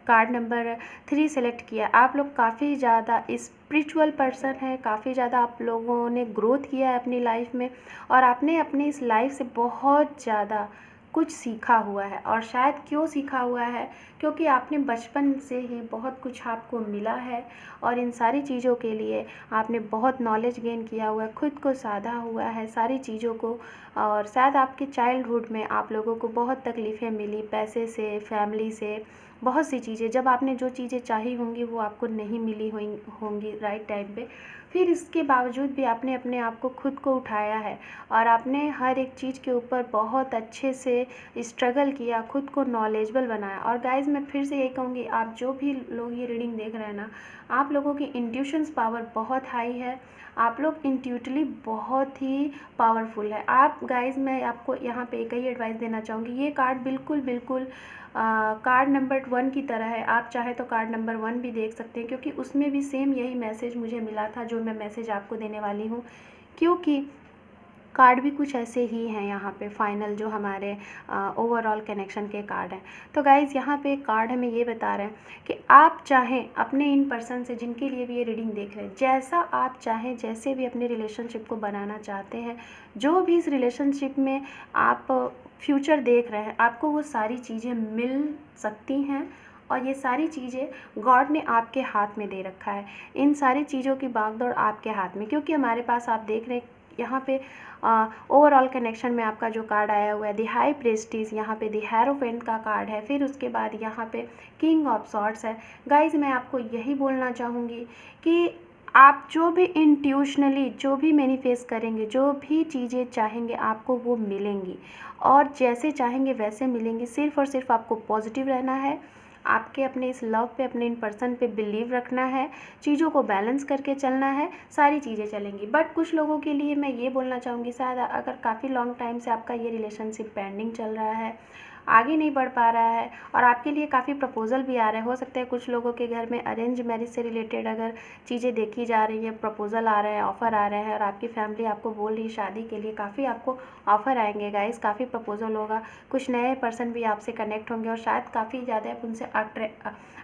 कार्ड नंबर 3 सेलेक्ट किया, आप लोग काफ़ी ज़्यादा स्पिरिचुअल पर्सन हैं, काफ़ी ज़्यादा आप लोगों ने ग्रोथ किया है अपनी लाइफ में, और आपने अपनी इस लाइफ से बहुत ज़्यादा कुछ सीखा हुआ है। और शायद क्यों सीखा हुआ है, क्योंकि आपने बचपन से ही बहुत कुछ आपको मिला है और इन सारी चीज़ों के लिए आपने बहुत नॉलेज गेन किया हुआ है, खुद को साधा हुआ है सारी चीज़ों को। और शायद आपके चाइल्डहुड में आप लोगों को बहुत तकलीफ़ें मिली, पैसे से, फैमिली से, बहुत सी चीज़ें, जब आपने जो चीज़ें चाही होंगी वो आपको नहीं मिली होंगी राइट टाइम पे। फिर इसके बावजूद भी आपने अपने आप को, खुद को उठाया है और आपने हर एक चीज़ के ऊपर बहुत अच्छे से स्ट्रगल किया, खुद को नॉलेजेबल बनाया। और गाइज़, मैं फिर से यही कहूँगी, आप जो भी लोग ये रीडिंग देख रहे हैं ना, आप लोगों की इंट्यूशंस पावर बहुत हाई है, आप लोग इंट्यूटिवली बहुत ही पावरफुल है। आप गाइज़, मैं आपको यहाँ पे एक ही एडवाइस देना चाहूँगी, ये कार्ड बिल्कुल बिल्कुल कार्ड नंबर 1 की तरह है। आप चाहे तो कार्ड नंबर 1 भी देख सकते हैं, क्योंकि उसमें भी सेम यही मैसेज मुझे मिला था जो मैं मैसेज आपको देने वाली हूँ, क्योंकि कार्ड भी कुछ ऐसे ही हैं यहाँ पे फाइनल, जो हमारे ओवरऑल कनेक्शन के कार्ड हैं। तो गाइज़, यहाँ पे कार्ड हमें ये बता रहे हैं कि आप चाहें अपने इन पर्सन से, जिनके लिए भी ये रीडिंग देख रहे हैं, जैसा आप चाहें, जैसे भी अपने रिलेशनशिप को बनाना चाहते हैं, जो भी इस रिलेशनशिप में आप फ्यूचर देख रहे हैं, आपको वो सारी चीज़ें मिल सकती हैं। और ये सारी चीज़ें गॉड ने आपके हाथ में दे रखा है, इन सारी चीज़ों की भागदौड़ आपके हाथ में, क्योंकि हमारे पास आप देख रहे हैं यहाँ पे ओवरऑल कनेक्शन में आपका जो कार्ड आया हुआ है द हाई प्रीस्टिस, यहाँ पे द हेरोफेंट का कार्ड है, फिर उसके बाद यहाँ पे किंग ऑफ सॉर्ड्स है। गाइज़, मैं आपको यही बोलना चाहूँगी कि आप जो भी इंट्यूशनली जो भी मैनिफेस्ट करेंगे, जो भी चीज़ें चाहेंगे आपको वो मिलेंगी, और जैसे चाहेंगे वैसे मिलेंगी। सिर्फ़ और सिर्फ आपको पॉजिटिव रहना है, आपके अपने इस लव पे, अपने इन पर्सन पे बिलीव रखना है, चीज़ों को बैलेंस करके चलना है, सारी चीज़ें चलेंगी। बट कुछ लोगों के लिए मैं ये बोलना चाहूँगी, शायद अगर काफ़ी लॉन्ग टाइम से आपका ये रिलेशनशिप पेंडिंग चल रहा है, आगे नहीं बढ़ पा रहा है, और आपके लिए काफ़ी प्रपोज़ल भी आ रहे हैं, हो सकता है कुछ लोगों के घर में अरेंज मैरिज से रिलेटेड अगर चीज़ें देखी जा रही हैं, प्रपोज़ल आ रहे हैं, ऑफ़र आ रहे हैं, और आपकी फैमिली आपको बोल रही है शादी के लिए, काफ़ी आपको ऑफ़र आएंगे गाइस, काफ़ी प्रपोज़ल होगा, कुछ नए पर्सन भी आपसे कनेक्ट होंगे, और शायद काफ़ी ज़्यादा आप उनसे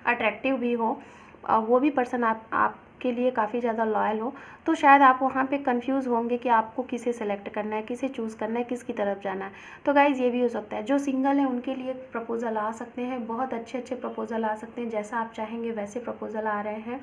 अट्रैक्टिव भी हो, और वो भी पर्सन आपके लिए काफ़ी ज़्यादा लॉयल हो। तो शायद आप वहाँ पे कंफ्यूज होंगे कि आपको किसे सेलेक्ट करना है, किसे चूज़ करना है, किसकी तरफ जाना है। तो गाइज़ ये भी हो सकता है, जो सिंगल है उनके लिए प्रपोज़ल आ सकते हैं, बहुत अच्छे अच्छे प्रपोज़ल आ सकते हैं, जैसा आप चाहेंगे वैसे प्रपोज़ल आ रहे हैं।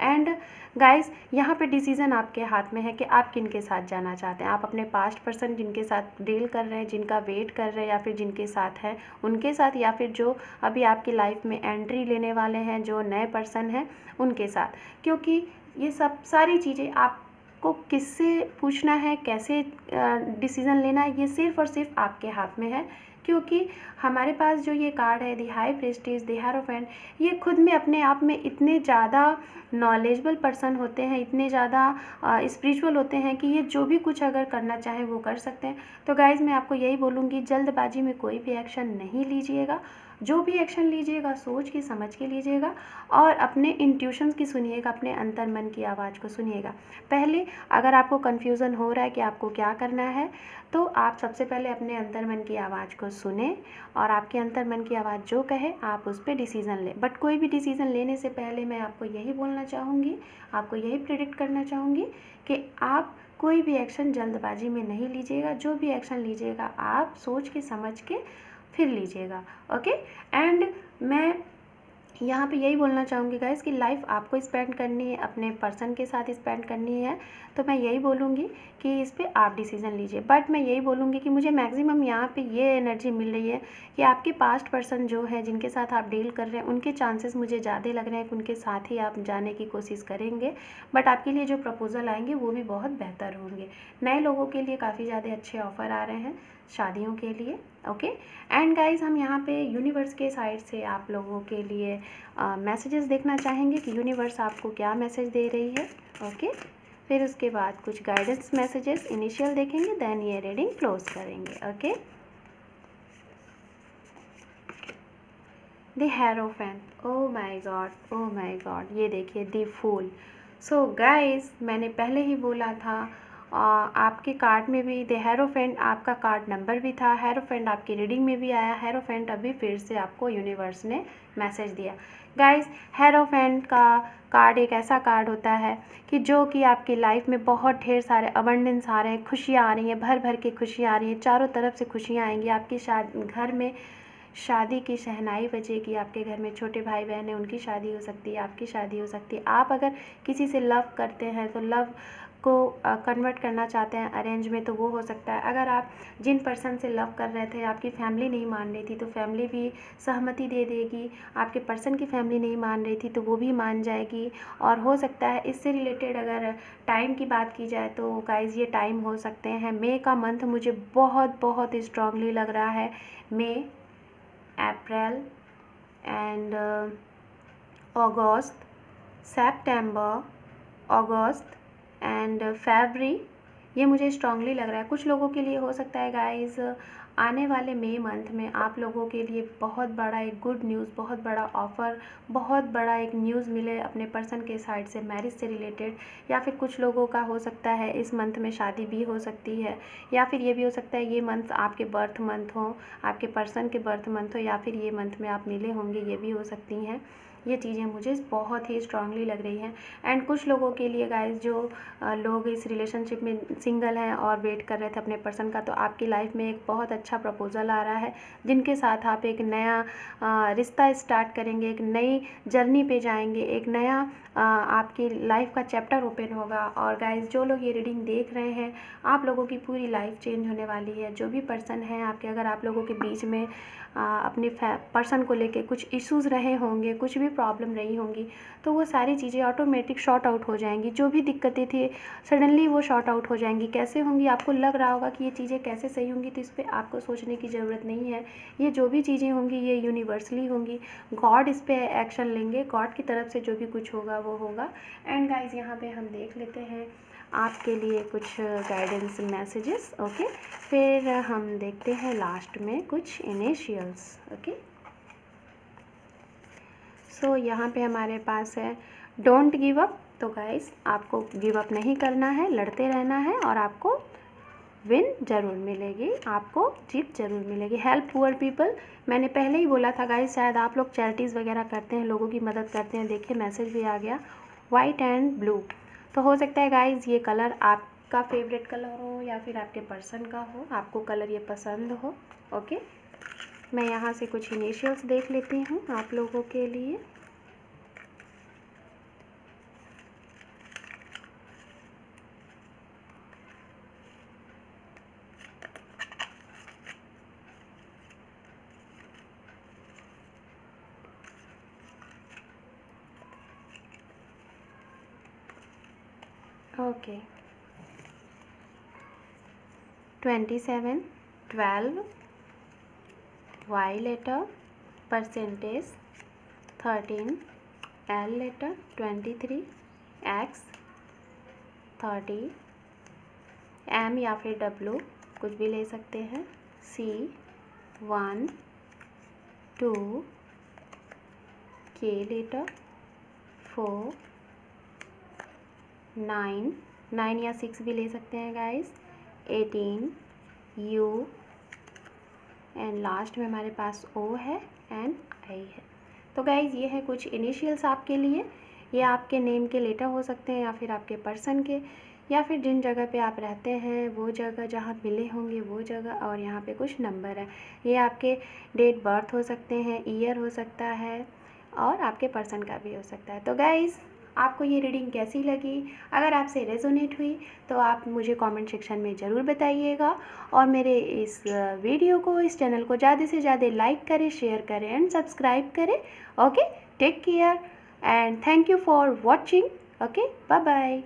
एंड गाइस यहाँ पे डिसीज़न आपके हाथ में है कि आप किन के साथ जाना चाहते हैं। आप अपने पास्ट पर्सन जिनके साथ डील कर रहे हैं, जिनका वेट कर रहे हैं, या फिर जिनके साथ हैं उनके साथ, या फिर जो अभी आपकी लाइफ में एंट्री लेने वाले हैं, जो नए पर्सन हैं उनके साथ। क्योंकि ये सब सारी चीज़ें आपको किससे पूछना है, कैसे डिसीज़न लेना है, ये सिर्फ़ और सिर्फ आपके हाथ में है। क्योंकि हमारे पास जो ये कार्ड है, the high priestess, the hierophant, ये खुद में अपने आप में इतने ज़्यादा नॉलेजेबल पर्सन होते हैं, इतने ज़्यादा स्पिरिचुअल होते हैं कि ये जो भी कुछ अगर करना चाहें वो कर सकते हैं। तो गाइज़ मैं आपको यही बोलूँगी, जल्दबाजी में कोई भी एक्शन नहीं लीजिएगा, जो भी एक्शन लीजिएगा सोच के समझ के लीजिएगा, और अपने इंट्यूशंस की सुनिएगा, अपने अंतर मन की आवाज़ को सुनिएगा। पहले अगर आपको कन्फ्यूज़न हो रहा है कि आपको क्या करना है, तो आप सबसे पहले अपने अंतर मन की आवाज़ को सुने, और आपके अंतर मन की आवाज़ जो कहे आप उस पर डिसीज़न लें। बट कोई भी डिसीज़न लेने से पहले मैं आपको यही बोलना चाहूँगी, आपको यही प्रेडिक्ट करना चाहूँगी कि आप कोई भी एक्शन जल्दबाजी में नहीं लीजिएगा, जो भी एक्शन लीजिएगा आप सोच के समझ के फिर लीजिएगा। ओके। एंड मैं यहाँ पे यही बोलना चाहूँगी गाइज़ कि लाइफ आपको स्पेंड करनी है, अपने पर्सन के साथ स्पेंड करनी है, तो मैं यही बोलूँगी कि इस पर आप डिसीज़न लीजिए। बट मैं यही बोलूँगी कि मुझे मैक्सिमम यहाँ पे ये एनर्जी मिल रही है कि आपके पास्ट पर्सन जो है, जिनके साथ आप डील कर रहे हैं, उनके चांसेस मुझे ज़्यादा लग रहे हैं कि उनके साथ ही आप जाने की कोशिश करेंगे। बट आपके लिए जो प्रपोज़ल आएंगे वो भी बहुत बेहतर होंगे। नए लोगों के लिए काफ़ी ज़्यादा अच्छे ऑफ़र आ रहे हैं शादियों के लिए। ओके। एंड गाइज़ हम यहाँ पे यूनिवर्स के साइड से आप लोगों के लिए मैसेजेस देखना चाहेंगे कि यूनिवर्स आपको क्या मैसेज दे रही है। ओके। फिर उसके बाद कुछ गाइडेंस मैसेजेस इनिशियल देखेंगे, देन ये रीडिंग क्लोज करेंगे। Okay. The hierophant, oh my God, oh my God, ये देखिए द फूल। सो गाइस मैंने पहले ही बोला था, आपके कार्ड में भी द हेरोफेंट आपका कार्ड नंबर भी था, हेरोफेंट आपकी रीडिंग में भी आया, हेरोफेंट अभी फिर से आपको यूनिवर्स ने मैसेज दिया। गाइस हेरोफेंट का कार्ड एक ऐसा कार्ड होता है कि जो कि आपकी लाइफ में बहुत ढेर सारे अबंडेंस आ रहे हैं, खुशियाँ आ रही हैं, भर भर के खुशियाँ आ रही हैं, चारों तरफ से खुशियाँ आएंगी। आपकी घर में शादी की शहनाई बजेगी, आपके घर में छोटे भाई बहन हैं उनकी शादी हो सकती है, आपकी शादी हो सकती है। आप अगर किसी से लव करते हैं तो लव को कन्वर्ट करना चाहते हैं अरेंज में, तो वो हो सकता है। अगर आप जिन पर्सन से लव कर रहे थे आपकी फैमिली नहीं मान रही थी, तो फैमिली भी सहमति दे देगी। आपके पर्सन की फैमिली नहीं मान रही थी तो वो भी मान जाएगी। और हो सकता है इससे रिलेटेड अगर टाइम की बात की जाए तो गाइज़ ये टाइम हो सकते हैं, मई का मंथ मुझे बहुत बहुत स्ट्रांगली लग रहा है। मई, अप्रैल एंड अगस्त, सेप्टेम्बर, अगस्त एंड फरवरी, ये मुझे स्ट्रांगली लग रहा है। कुछ लोगों के लिए हो सकता है गाइस आने वाले मई मंथ में आप लोगों के लिए बहुत बड़ा एक गुड न्यूज़, बहुत बड़ा ऑफ़र, बहुत बड़ा एक न्यूज़ मिले अपने पर्सन के साइड से, मैरिज से रिलेटेड। या फिर कुछ लोगों का हो सकता है इस मंथ में शादी भी हो सकती है, या फिर ये भी हो सकता है ये मंथ आपके बर्थ मंथ हो, आपके पर्सन के बर्थ मंथ हो, या फिर ये मंथ में आप मिले होंगे, ये भी हो सकती हैं। ये चीज़ें मुझे बहुत ही स्ट्रांगली लग रही हैं। एंड कुछ लोगों के लिए गाइस जो लोग इस रिलेशनशिप में सिंगल हैं और वेट कर रहे थे अपने पर्सन का, तो आपकी लाइफ में एक बहुत अच्छा प्रपोज़ल आ रहा है, जिनके साथ आप एक नया रिश्ता स्टार्ट करेंगे, एक नई जर्नी पे जाएंगे, एक नया आपकी लाइफ का चैप्टर ओपन होगा। और गाइस जो लोग ये रीडिंग देख रहे हैं, आप लोगों की पूरी लाइफ चेंज होने वाली है। जो भी पर्सन है आपके, अगर आप लोगों के बीच में अपने पर्सन को लेके कुछ इश्यूज़ रहे होंगे, कुछ भी प्रॉब्लम रही होंगी तो वो सारी चीज़ें ऑटोमेटिक शॉर्ट आउट हो जाएंगी। जो भी दिक्कतें थी सडनली वो शॉर्ट आउट हो जाएंगी। कैसे होंगी, आपको लग रहा होगा कि ये चीज़ें कैसे सही होंगी, तो इस पर आपको सोचने की ज़रूरत नहीं है। ये जो भी चीज़ें होंगी ये यूनिवर्सली होंगी। गॉड इस पर एक्शन लेंगे, गॉड की तरफ से जो भी कुछ होगा वो होगा। एंड गाइज यहाँ पे हम देख लेते हैं आपके लिए कुछ गाइडेंस मैसेजेस। ओके, फिर हम देखते हैं लास्ट में कुछ इनिशियल्स। ओके, सो यहाँ पे हमारे पास है डोंट गिव अप। तो गाइस आपको गिव अप नहीं करना है, लड़ते रहना है और आपको विन ज़रूर मिलेगी, आपको जीत ज़रूर मिलेगी। हेल्प पुअर पीपल, मैंने पहले ही बोला था गाइस, शायद आप लोग चैरिटीज़ वगैरह करते हैं, लोगों की मदद करते हैं। देखिए मैसेज भी आ गया, वाइट एंड ब्लू। तो हो सकता है गाइस ये कलर आपका फेवरेट कलर हो या फिर आपके पर्सन का हो, आपको कलर ये पसंद हो। ओके, मैं यहाँ से कुछ इनिशियल्स देख लेती हूँ आप लोगों के लिए। Okay, 27, 12, Y letter, percentage 13, L letter 23, X 30, M या फिर W कुछ भी ले सकते हैं, C 1, 2, K letter 4, 9 या 6 भी ले सकते हैं गाइस, 18, U एंड लास्ट में हमारे पास O है एंड I है। तो गाइज ये है कुछ इनिशियल्स आपके लिए। ये आपके नेम के लेटर हो सकते हैं या फिर आपके पर्सन के, या फिर जिन जगह पे आप रहते हैं वो जगह जहाँ मिले होंगे वो जगह, और यहाँ पे कुछ नंबर है। ये आपके डेट बर्थ हो सकते हैं, ईयर हो सकता है और आपके पर्सन का भी हो सकता है। तो गाइज़ आपको ये रीडिंग कैसी लगी? अगर आपसे रेजोनेट हुई तो आप मुझे कमेंट सेक्शन में ज़रूर बताइएगा, और मेरे इस वीडियो को, इस चैनल को ज़्यादा से ज़्यादा लाइक करें, शेयर करें एंड सब्सक्राइब करें। Okay, take care and thank you for watching. Okay, bye bye.